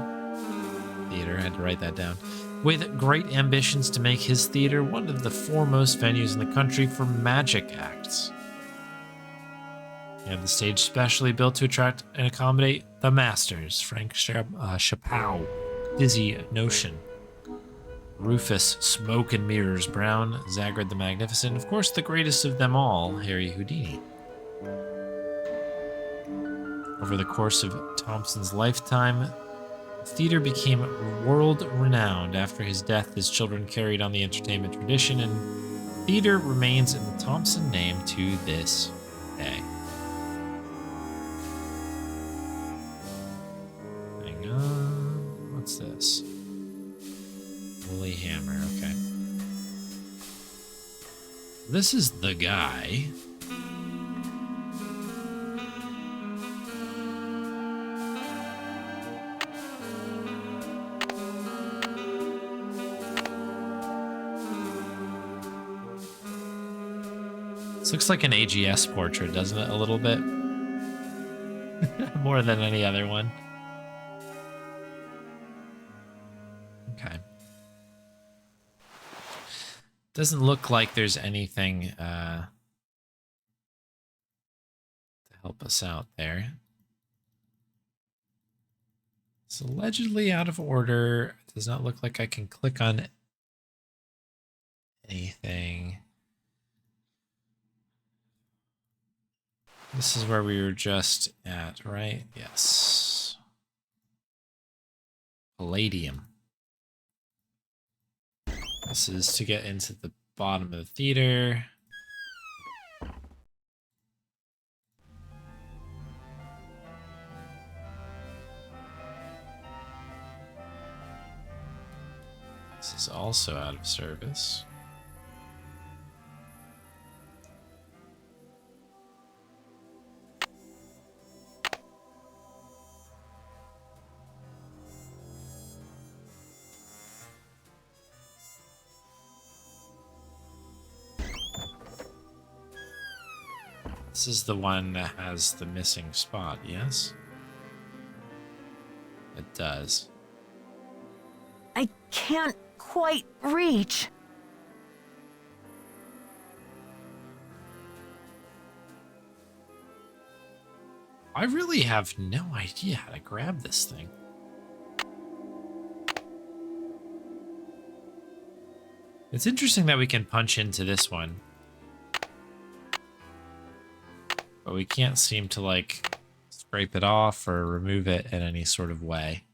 Theater. I had to write that down. With great ambitions to make his theater one of the foremost venues in the country for magic acts. He had the stage specially built to attract and accommodate the masters, Frank Chappell, Dizzy Notion, Rufus Smoke and Mirrors Brown, Zagred the Magnificent, and of course the greatest of them all, Harry Houdini. Over the course of Thompson's lifetime, the theater became world-renowned. After his death, his children carried on the entertainment tradition, and theater remains in the Thompson name to this day. Hang on, what's this? Woolly Hammer, okay. This is the guy. This looks like an AGS portrait, doesn't it? A little bit. More than any other one. Okay. Doesn't look like there's anything to help us out there. It's allegedly out of order. It does not look like I can click on anything. This is where we were just at, right? Yes. Palladium. This is to get into the bottom of the theater. This is also out of service. This is the one that has the missing spot, yes? It does. I can't quite reach. I really have no idea how to grab this thing. It's interesting that we can punch into this one. But we can't seem to, like, scrape it off or remove it in any sort of way.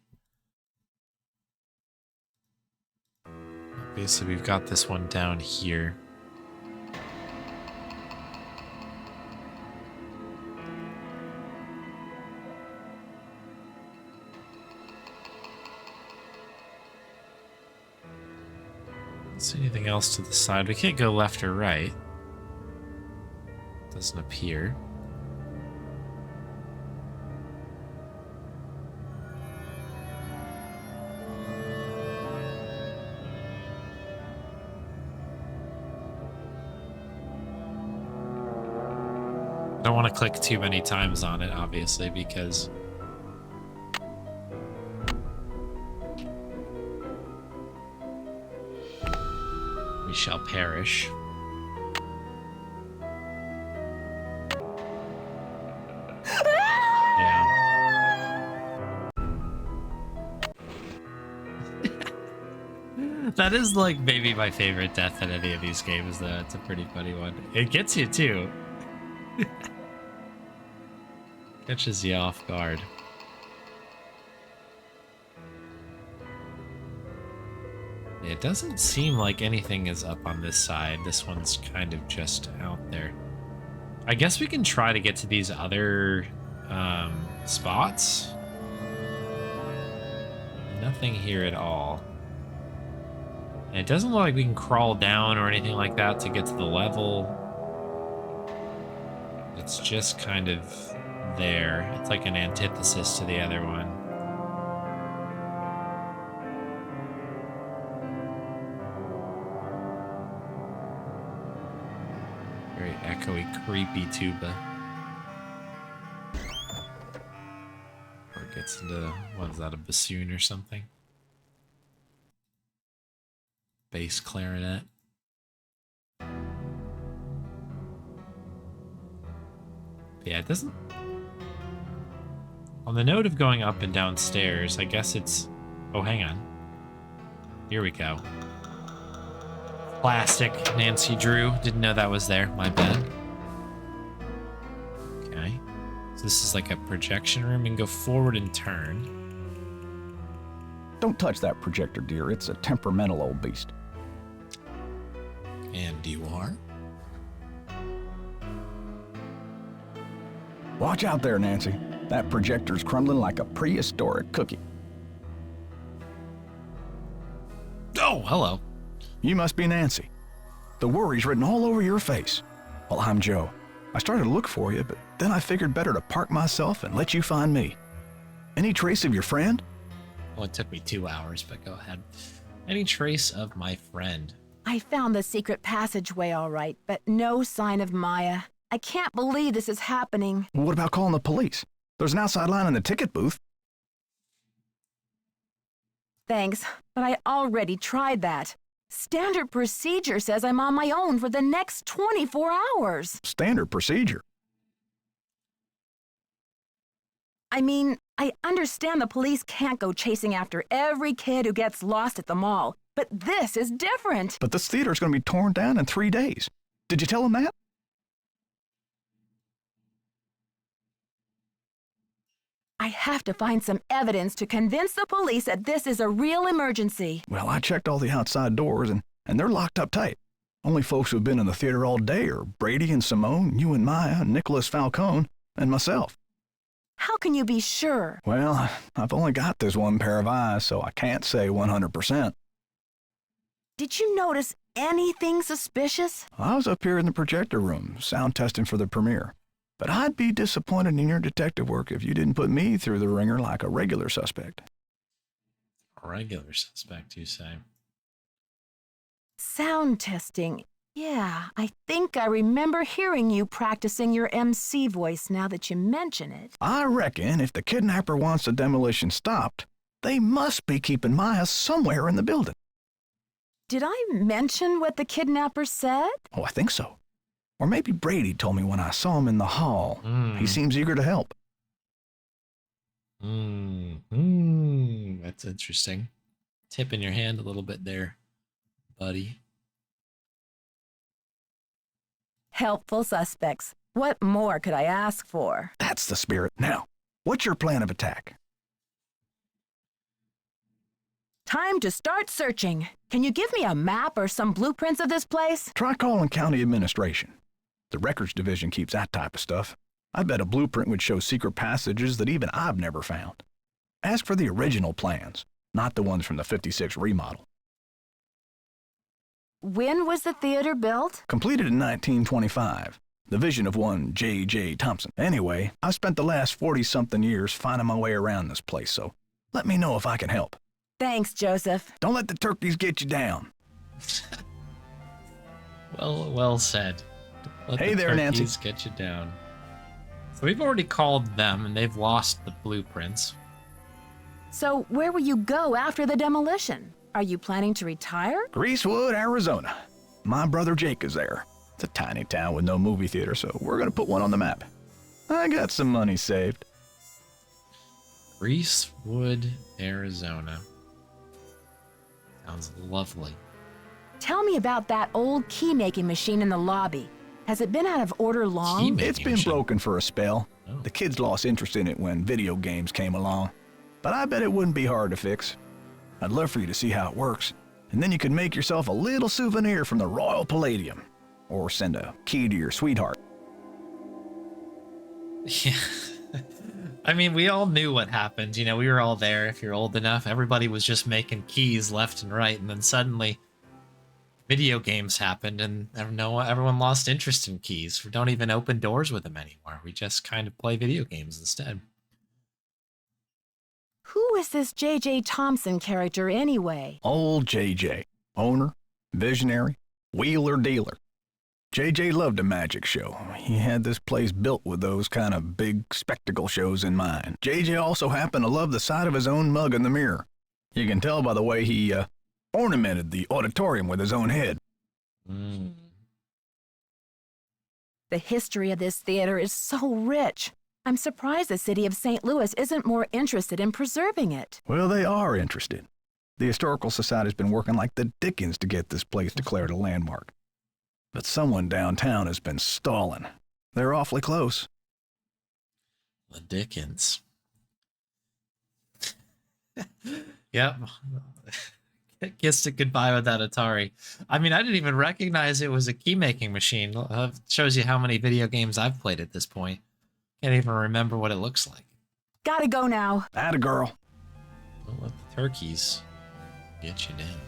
Obviously, we've got this one down here. See anything else to the side? We can't go left or right. Doesn't appear. I don't want to click too many times on it, obviously, because we shall perish. That is like maybe my favorite death in any of these games, though. It's a pretty funny one. It gets you too. Catches you off guard. It doesn't seem like anything is up on this side. This one's kind of just out there. I guess we can try to get to these other spots. Nothing here at all. And it doesn't look like we can crawl down or anything like that to get to the level. It's just kind of there. It's like an antithesis to the other one. Very echoey, creepy tuba. Or it gets into, what is that, a bassoon or something? Bass clarinet. Yeah, it doesn't... On the note of going up and down stairs, I guess it's... Oh, hang on. Here we go. Plastic Nancy Drew. Didn't know that was there. My bad. Okay. So this is like a projection room. We can go forward and turn. Don't touch that projector, dear. It's a temperamental old beast. And you are? Watch out there, Nancy. That projector's crumbling like a prehistoric cookie. Oh, hello. You must be Nancy. The worry's written all over your face. Well, I'm Joe. I started to look for you, but then I figured better to park myself and let you find me. Any trace of your friend? Well, it took me 2 hours, but go ahead. Any trace of my friend? I found the secret passageway all right, but no sign of Maya. I can't believe this is happening. What about calling the police? There's an outside line in the ticket booth. Thanks, but I already tried that. Standard procedure says I'm on my own for the next 24 hours. Standard procedure? I mean, I understand the police can't go chasing after every kid who gets lost at the mall, but this is different. But this theater's going to be torn down in 3 days. Did you tell them that? I have to find some evidence to convince the police that this is a real emergency. Well, I checked all the outside doors, and they're locked up tight. Only folks who've been in the theater all day are Brady and Simone, you and Maya, Nicholas Falcone, and myself. How can you be sure? Well, I've only got this one pair of eyes, so I can't say 100%. Did you notice anything suspicious? I was up here in the projector room, sound testing for the premiere. But I'd be disappointed in your detective work if you didn't put me through the ringer like a regular suspect. A regular suspect, you say? Sound testing. Yeah, I think I remember hearing you practicing your MC voice now that you mention it. I reckon if the kidnapper wants the demolition stopped, they must be keeping Maya somewhere in the building. Did I mention what the kidnapper said? Oh, I think so. Or maybe Brady told me when I saw him in the hall. He seems eager to help. That's interesting. Tipping your hand a little bit there, buddy. Helpful suspects. What more could I ask for? That's the spirit. Now, what's your plan of attack? Time to start searching. Can you give me a map or some blueprints of this place? Try calling county administration. The records division keeps that type of stuff. I bet a blueprint would show secret passages that even I've never found. Ask for the original plans, not the ones from the '56 remodel. When was the theater built? Completed in 1925. The vision of one J.J. Thompson. Anyway, I've spent the last 40-something years finding my way around this place, so let me know if I can help. Thanks, Joseph. Don't let the turkeys get you down. Well said. Let Hey the there, Nancy. turkeys get you down. So we've already called them, and they've lost the blueprints. So where will you go after the demolition? Are you planning to retire? Greasewood, Arizona. My brother Jake is there. It's a tiny town with no movie theater, so we're gonna put one on the map. I got some money saved. Greasewood, Arizona. Sounds lovely. Tell me about that old key-making machine in the lobby. Has it been out of order long? It's been broken for a spell. Oh. The kids lost interest in it when video games came along. But I bet it wouldn't be hard to fix. I'd love for you to see how it works, and then you could make yourself a little souvenir from the Royal Palladium. Or send a key to your sweetheart. Yeah. I mean, we all knew what happened. You know, we were all there if you're old enough. Everybody was just making keys left and right, and then suddenly video games happened, and everyone lost interest in keys. We don't even open doors with them anymore. We just kind of play video games instead. Who is this J.J. Thompson character anyway? Old J.J. Owner, visionary, wheeler dealer. J.J. loved a magic show. He had this place built with those kind of big spectacle shows in mind. J.J. also happened to love the sight of his own mug in the mirror. You can tell by the way he ornamented the auditorium with his own head. The history of this theater is so rich. I'm surprised the city of St. Louis isn't more interested in preserving it. Well, they are interested. The Historical Society's been working like the dickens to get this place declared a landmark. But someone downtown has been stalling. They're awfully close. The Dickens. Yep. Kissed it goodbye with that Atari. I mean, I didn't even recognize it was a key-making machine. Shows you how many video games I've played at this point. Can't even remember what it looks like. Gotta go now. Atta girl. Don't let the turkeys get you down.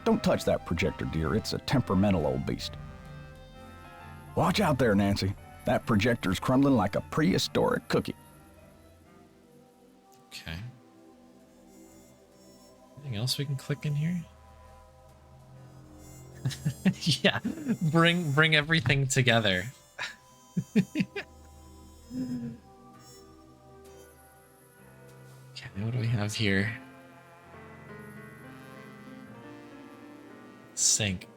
Don't touch that projector, dear. It's a temperamental old beast. Watch out there, Nancy. That projector's crumbling like a prehistoric cookie. Okay. Anything else we can click in here? Yeah, bring everything together. Okay, what do we have here? Sink.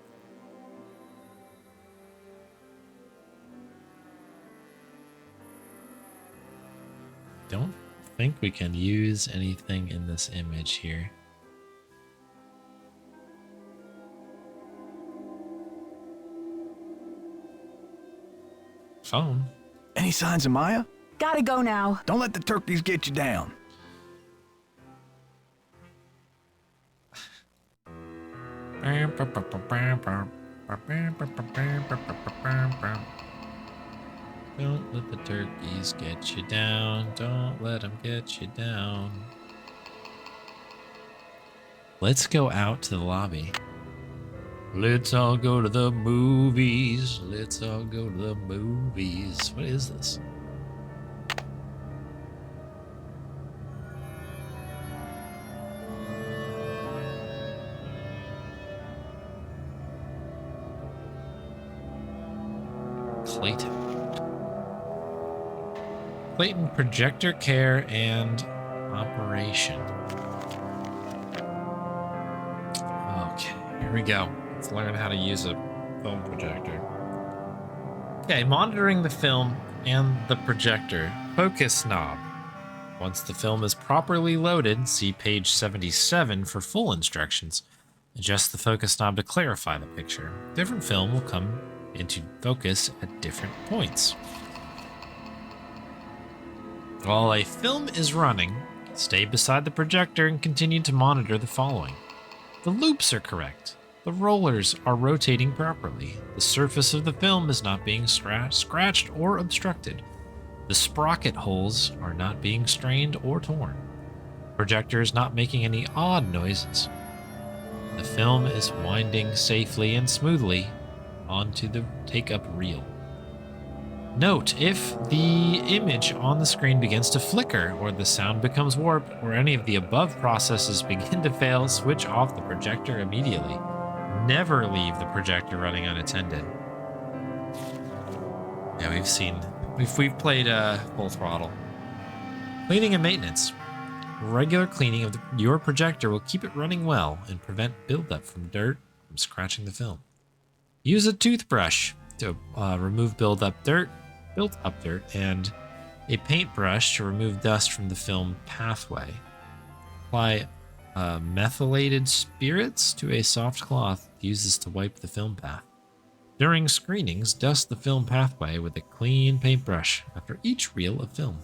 Don't think we can use anything in this image here. Phone. Any signs of Maya? Gotta go now. Don't let the turkeys get you down. Don't let the turkeys get you down. Don't let them get you down. Let's go out to the lobby. Let's all go to the movies. Let's all go to the movies. What is this? Clayton. Clayton Projector Care and Operation. Okay, here we go. Let's learn how to use a film projector. Okay, monitoring the film and the projector. Focus knob. Once the film is properly loaded, see page 77 for full instructions. Adjust the focus knob to clarify the picture. Different film will come into focus at different points. While a film is running, stay beside the projector and continue to monitor the following. The loops are correct. The rollers are rotating properly. The surface of the film is not being scratched or obstructed. The sprocket holes are not being strained or torn. The projector is not making any odd noises. The film is winding safely and smoothly onto the take-up reel. Note, if the image on the screen begins to flicker, or the sound becomes warped, or any of the above processes begin to fail, switch off the projector immediately. Never leave the projector running unattended. Yeah, we've played full throttle. Cleaning and maintenance. Regular cleaning of your projector will keep it running well and prevent buildup from dirt from scratching the film. Use a toothbrush to remove built-up dirt, and a paintbrush to remove dust from the film pathway. Apply methylated spirits to a soft cloth. Use this to wipe the film path. During screenings, dust the film pathway with a clean paintbrush after each reel of film.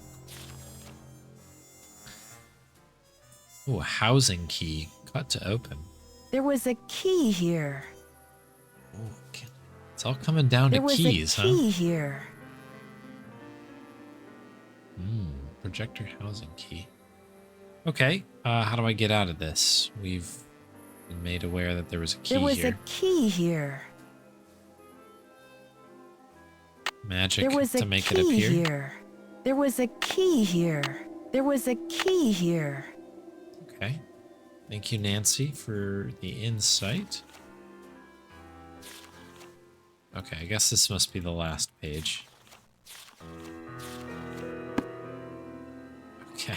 Oh, a housing key. Cut to open. There was a key here. Oh, it's all coming down to keys, huh? There was a key here. Projector housing key. Okay, how do I get out of this? We've been made aware that there was a key here. There was a key here. Magic to make it appear. Here. There was a key here. There was a key here. Okay. Thank you, Nancy, for the insight. Okay, I guess this must be the last page. Okay.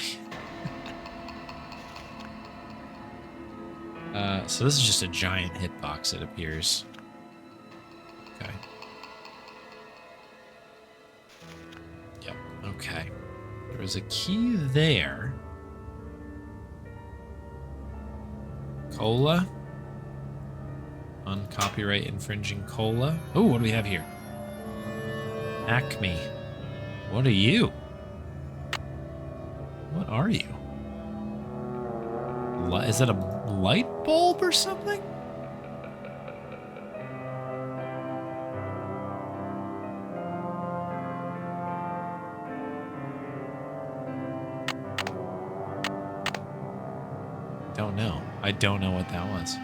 So this is just a giant hitbox, it appears. Okay. Yep, okay. There was a key there. Cola. Uncopyright infringing cola. Oh, what do we have here? Acme. What are you? What are you? Is that a light bulb or something? Don't know. I don't know what that was.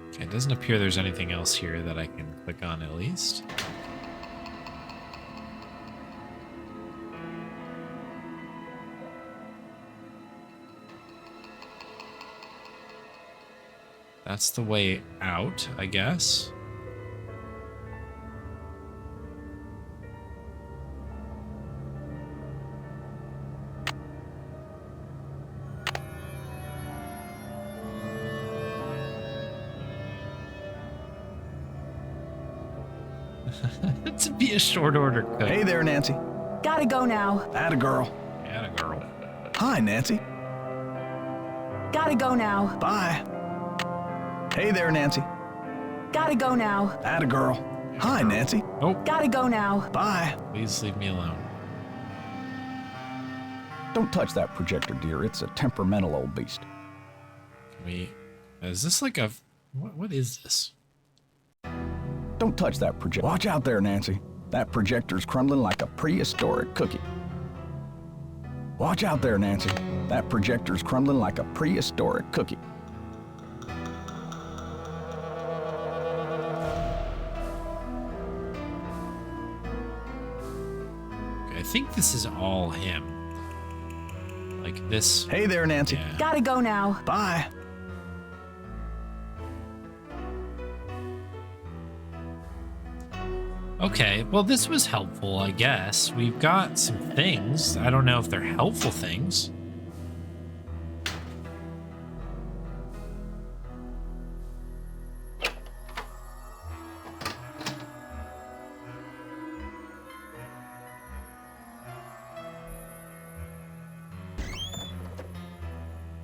Okay, it doesn't appear there's anything else here that I can click on at least. That's the way out, I guess. To be a short order cook. Hey there, Nancy. Gotta go now. Atta girl. Atta girl. Hi, Nancy. Gotta go now. Bye. Hey there, Nancy. Gotta go now. Atta girl. Hi, Nancy. Oh. Gotta go now. Bye. Please leave me alone. Don't touch that projector, dear. It's a temperamental old beast. Is this like a... What is this? Don't touch that projector. Watch out there, Nancy. That projector's crumbling like a prehistoric cookie. Watch out there, Nancy. That projector's crumbling like a prehistoric cookie. Okay, I think this is all him. Like this. Hey there, Nancy. Yeah. Gotta go now. Bye. Okay, well, this was helpful, I guess. We've got some things. I don't know if they're helpful things.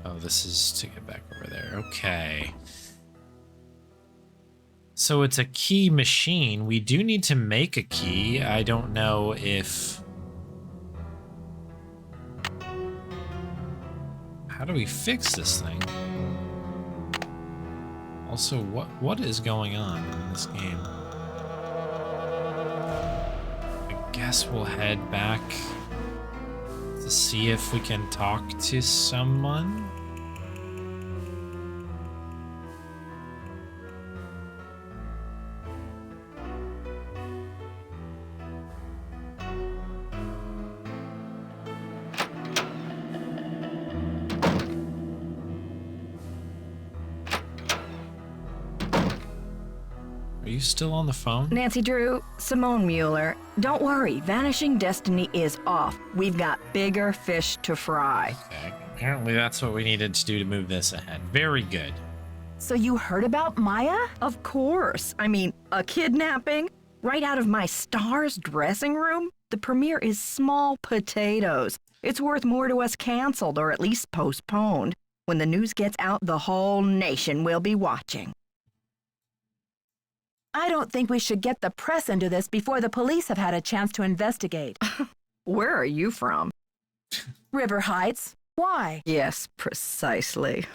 Oh, this is to get back over there. Okay. So it's a key machine. We do need to make a key. I don't know if... How do we fix this thing? Also, what is going on in this game? I guess we'll head back to see if we can talk to someone. Are you still on the phone? Nancy Drew, Simone Mueller. Don't worry, Vanishing Destiny is off. We've got bigger fish to fry. Okay, apparently that's what we needed to do to move this ahead. Very good. So you heard about Maya? Of course. I mean, a kidnapping? Right out of my star's dressing room? The premiere is small potatoes. It's worth more to us canceled, or at least postponed. When the news gets out, the whole nation will be watching. I don't think we should get the press into this before the police have had a chance to investigate. Where are you from? River Heights. Why? Yes, precisely.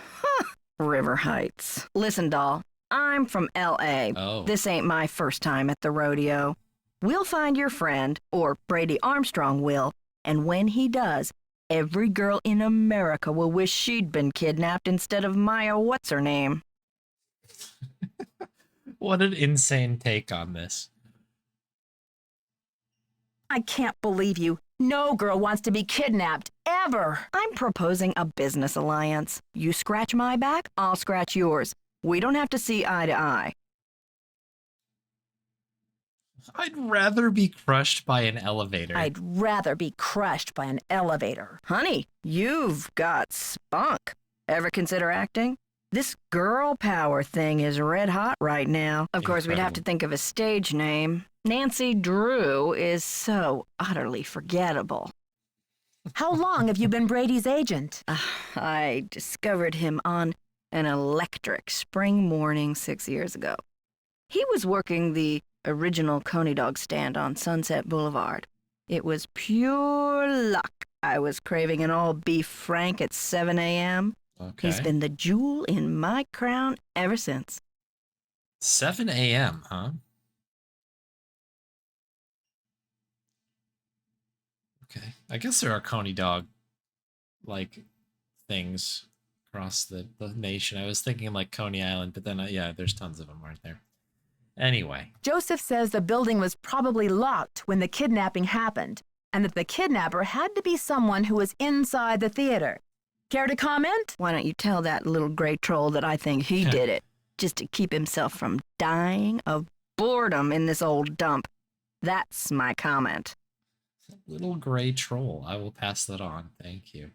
River Heights. Listen, doll, I'm from L.A. Oh. This ain't my first time at the rodeo. We'll find your friend, or Brady Armstrong will, and when he does, every girl in America will wish she'd been kidnapped instead of Maya what's-her-name. What an insane take on this. I can't believe you. No girl wants to be kidnapped, ever. I'm proposing a business alliance. You scratch my back, I'll scratch yours. We don't have to see eye to eye. I'd rather be crushed by an elevator. I'd rather be crushed by an elevator. Honey, you've got spunk. Ever consider acting? This girl power thing is red hot right now. Of course, we'd have to think of a stage name. Nancy Drew is so utterly forgettable. How long have you been Brady's agent? I discovered him on an electric spring morning 6 years ago. He was working the original Coney Dog stand on Sunset Boulevard. It was pure luck. I was craving an all-beef frank at 7 a.m. Okay. He's been the jewel in my crown ever since. 7 a.m., huh? Okay. I guess there are Coney Dog, like, things across the nation. I was thinking, like, Coney Island, but then, yeah, there's tons of them, aren't there? Anyway. Joseph says the building was probably locked when the kidnapping happened, and that the kidnapper had to be someone who was inside the theater. Care to comment? Why don't you tell that little gray troll that I think he did it, just to keep himself from dying of boredom in this old dump. That's my comment. Little gray troll. I will pass that on. Thank you.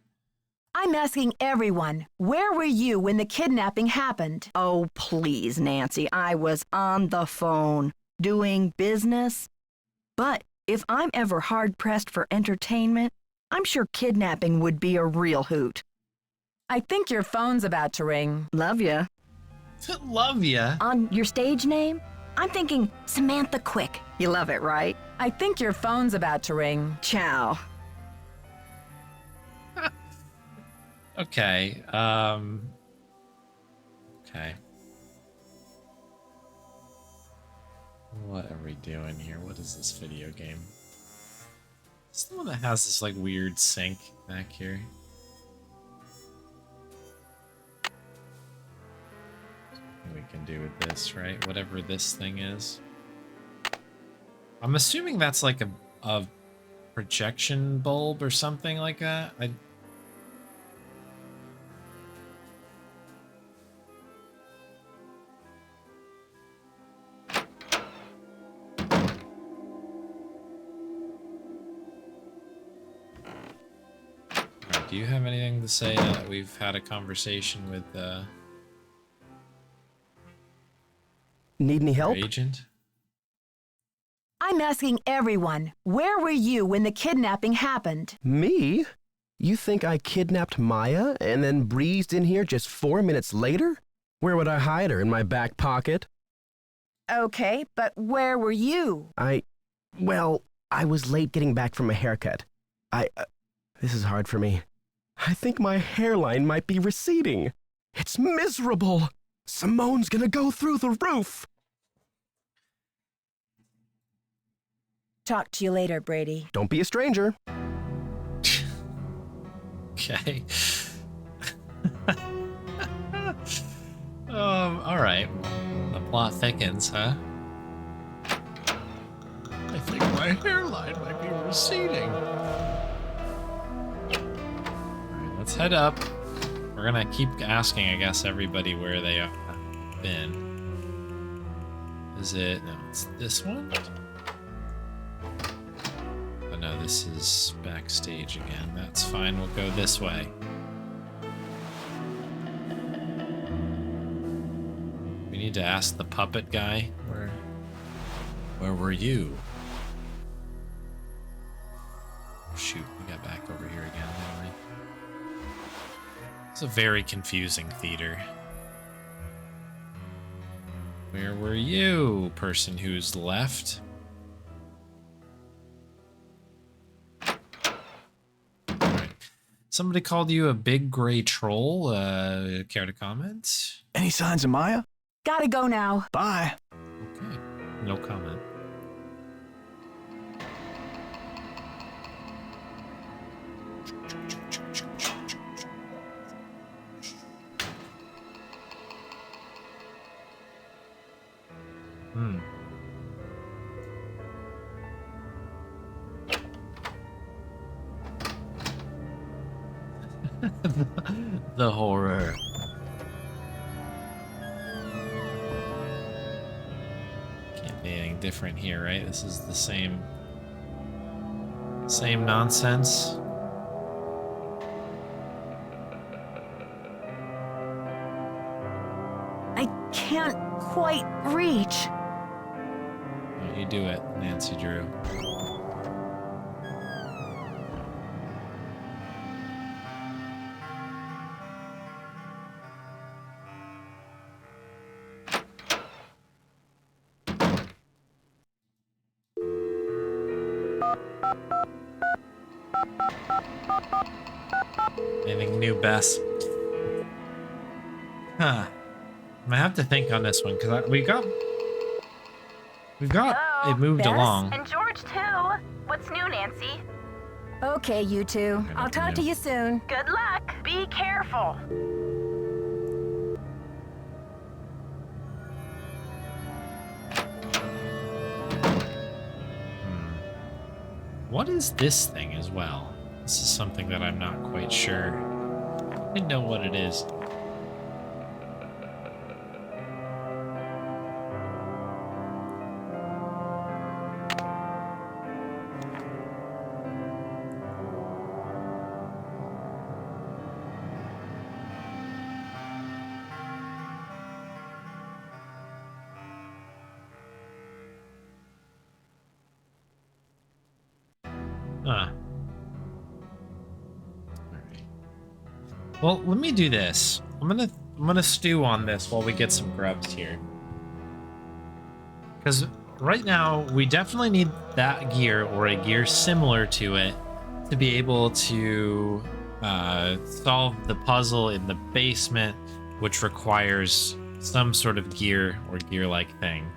I'm asking everyone, where were you when the kidnapping happened? Oh, please, Nancy. I was on the phone, doing business. But if I'm ever hard-pressed for entertainment, I'm sure kidnapping would be a real hoot. I think your phone's about to ring. Love ya. Love ya? On your stage name, I'm thinking Samantha Quick. You love it, right? I think your phone's about to ring. Ciao. Okay, okay. What are we doing here? What is this video game? It's the one that has this, like, weird sync back here. We can do with this, right? Whatever this thing is. I'm assuming that's like a projection bulb or something like that. Do you have anything to say now that we've had a conversation with Need any help? agent? I'm asking everyone, where were you when the kidnapping happened? Me? You think I kidnapped Maya and then breezed in here just 4 minutes later? Where would I hide her? In my back pocket? Okay, but where were you? Well, I was late getting back from a haircut. This is hard for me. I think my hairline might be receding. It's miserable. Simone's gonna go through the roof. Talk to you later, Brady. Don't be a stranger. Okay. All right. The plot thickens, huh? I think my hairline might be receding. All right, let's head up. We're gonna keep asking, I guess, everybody where they have been. Is it? No, it's this one. Oh no, this is backstage again. That's fine. We'll go this way. We need to ask the puppet guy. Where were you? Shoot, we got back over here again, didn't we? It's a very confusing theater. Where were you, person who's left? Alright. Somebody called you a big gray troll. Care to comment? Any signs of Maya? Gotta go now. Bye. Okay, no comment. The horror. Can't be anything different here, right? This is the same nonsense. I can't quite reach. You do it, Nancy Drew. Anything new, Bess? Huh. I have to think on this one because we've got Hello, it moved Bess? along. And George too. What's new, Nancy? Okay, you two. I'll talk to you soon. Good luck. Be careful. What is this thing as well? This is something that I'm not quite sure. I know what it is. Huh. Alright. Well, let me do this. I'm gonna stew on this while we get some grubs here. Because right now, we definitely need that gear or a gear similar to it to be able to solve the puzzle in the basement, which requires some sort of gear or gear-like thing.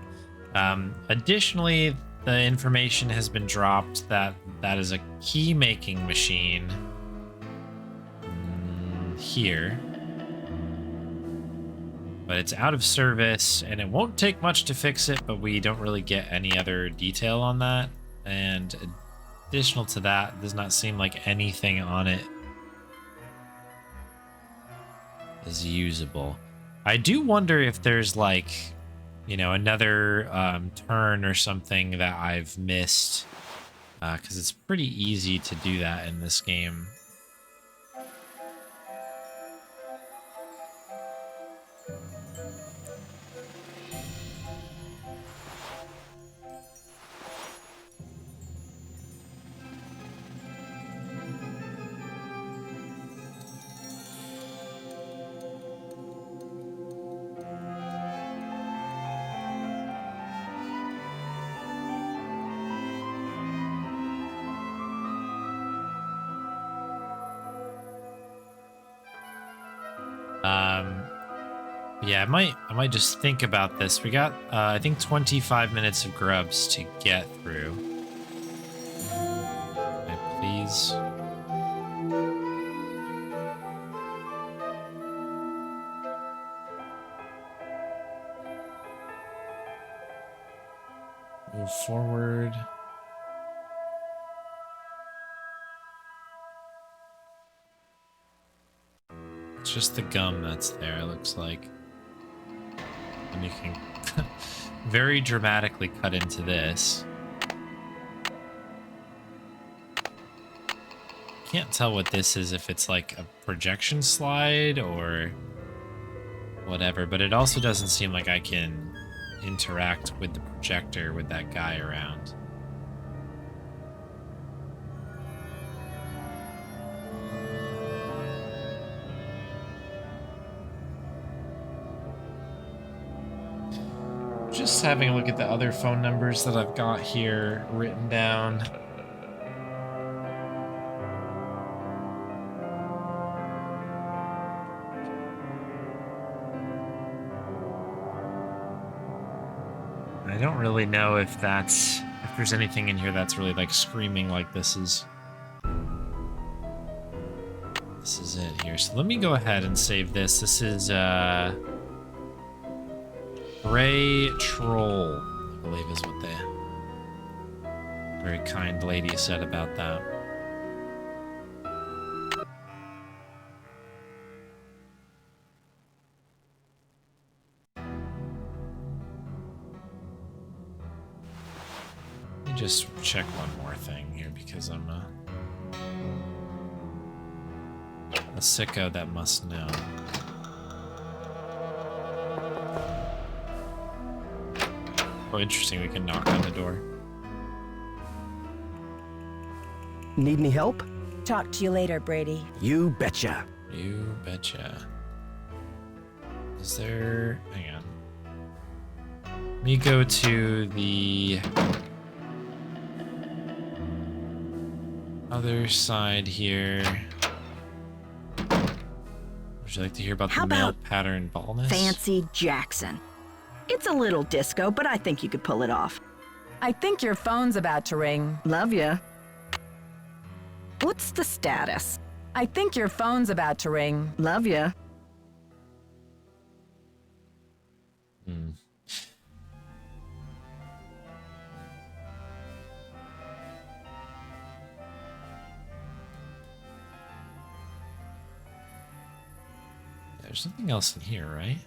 Additionally, the information has been dropped that is a key-making machine here. But it's out of service, and it won't take much to fix it, but we don't really get any other detail on that. And additional to that, does not seem like anything on it is usable. I do wonder if there's like, you know, another turn or something that I've missed, because it's pretty easy to do that in this game. Yeah, I might just think about this. We got, I think 25 minutes of grubs to get through. is. Move forward. It's just the gum that's there, it looks like. And you can very dramatically cut into this. Can't tell what this is, if it's like a projection slide or whatever, but it also doesn't seem like I can interact with the projector with that guy around. Just having a look at the other phone numbers that I've got here written down. I don't really know if there's anything in here that's really like screaming like this is it here. So let me go ahead and save this. This is Gray Troll, I believe is what the very kind lady said about that. Let me just check one more thing here because I'm a sicko that must know. Oh, interesting, we can knock on the door. Need any help? Talk to you later, Brady. You betcha. You betcha. Is there... hang on. Let me go to the other side here. Would you like to hear about How the male about pattern baldness? Fancy Jackson. It's a little disco, but I think you could pull it off. I think your phone's about to ring. Love ya. What's the status? I think your phone's about to ring. Love ya. Hmm. There's something else in here, right?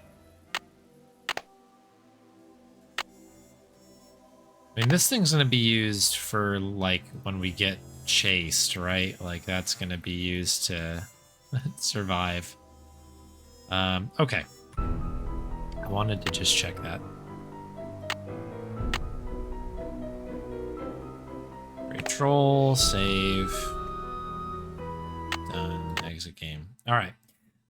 I mean, this thing's gonna be used for, like, when we get chased, right? Like, that's gonna be used to survive. Okay. I wanted to just check that. Control, save. Done. Exit game. Alright.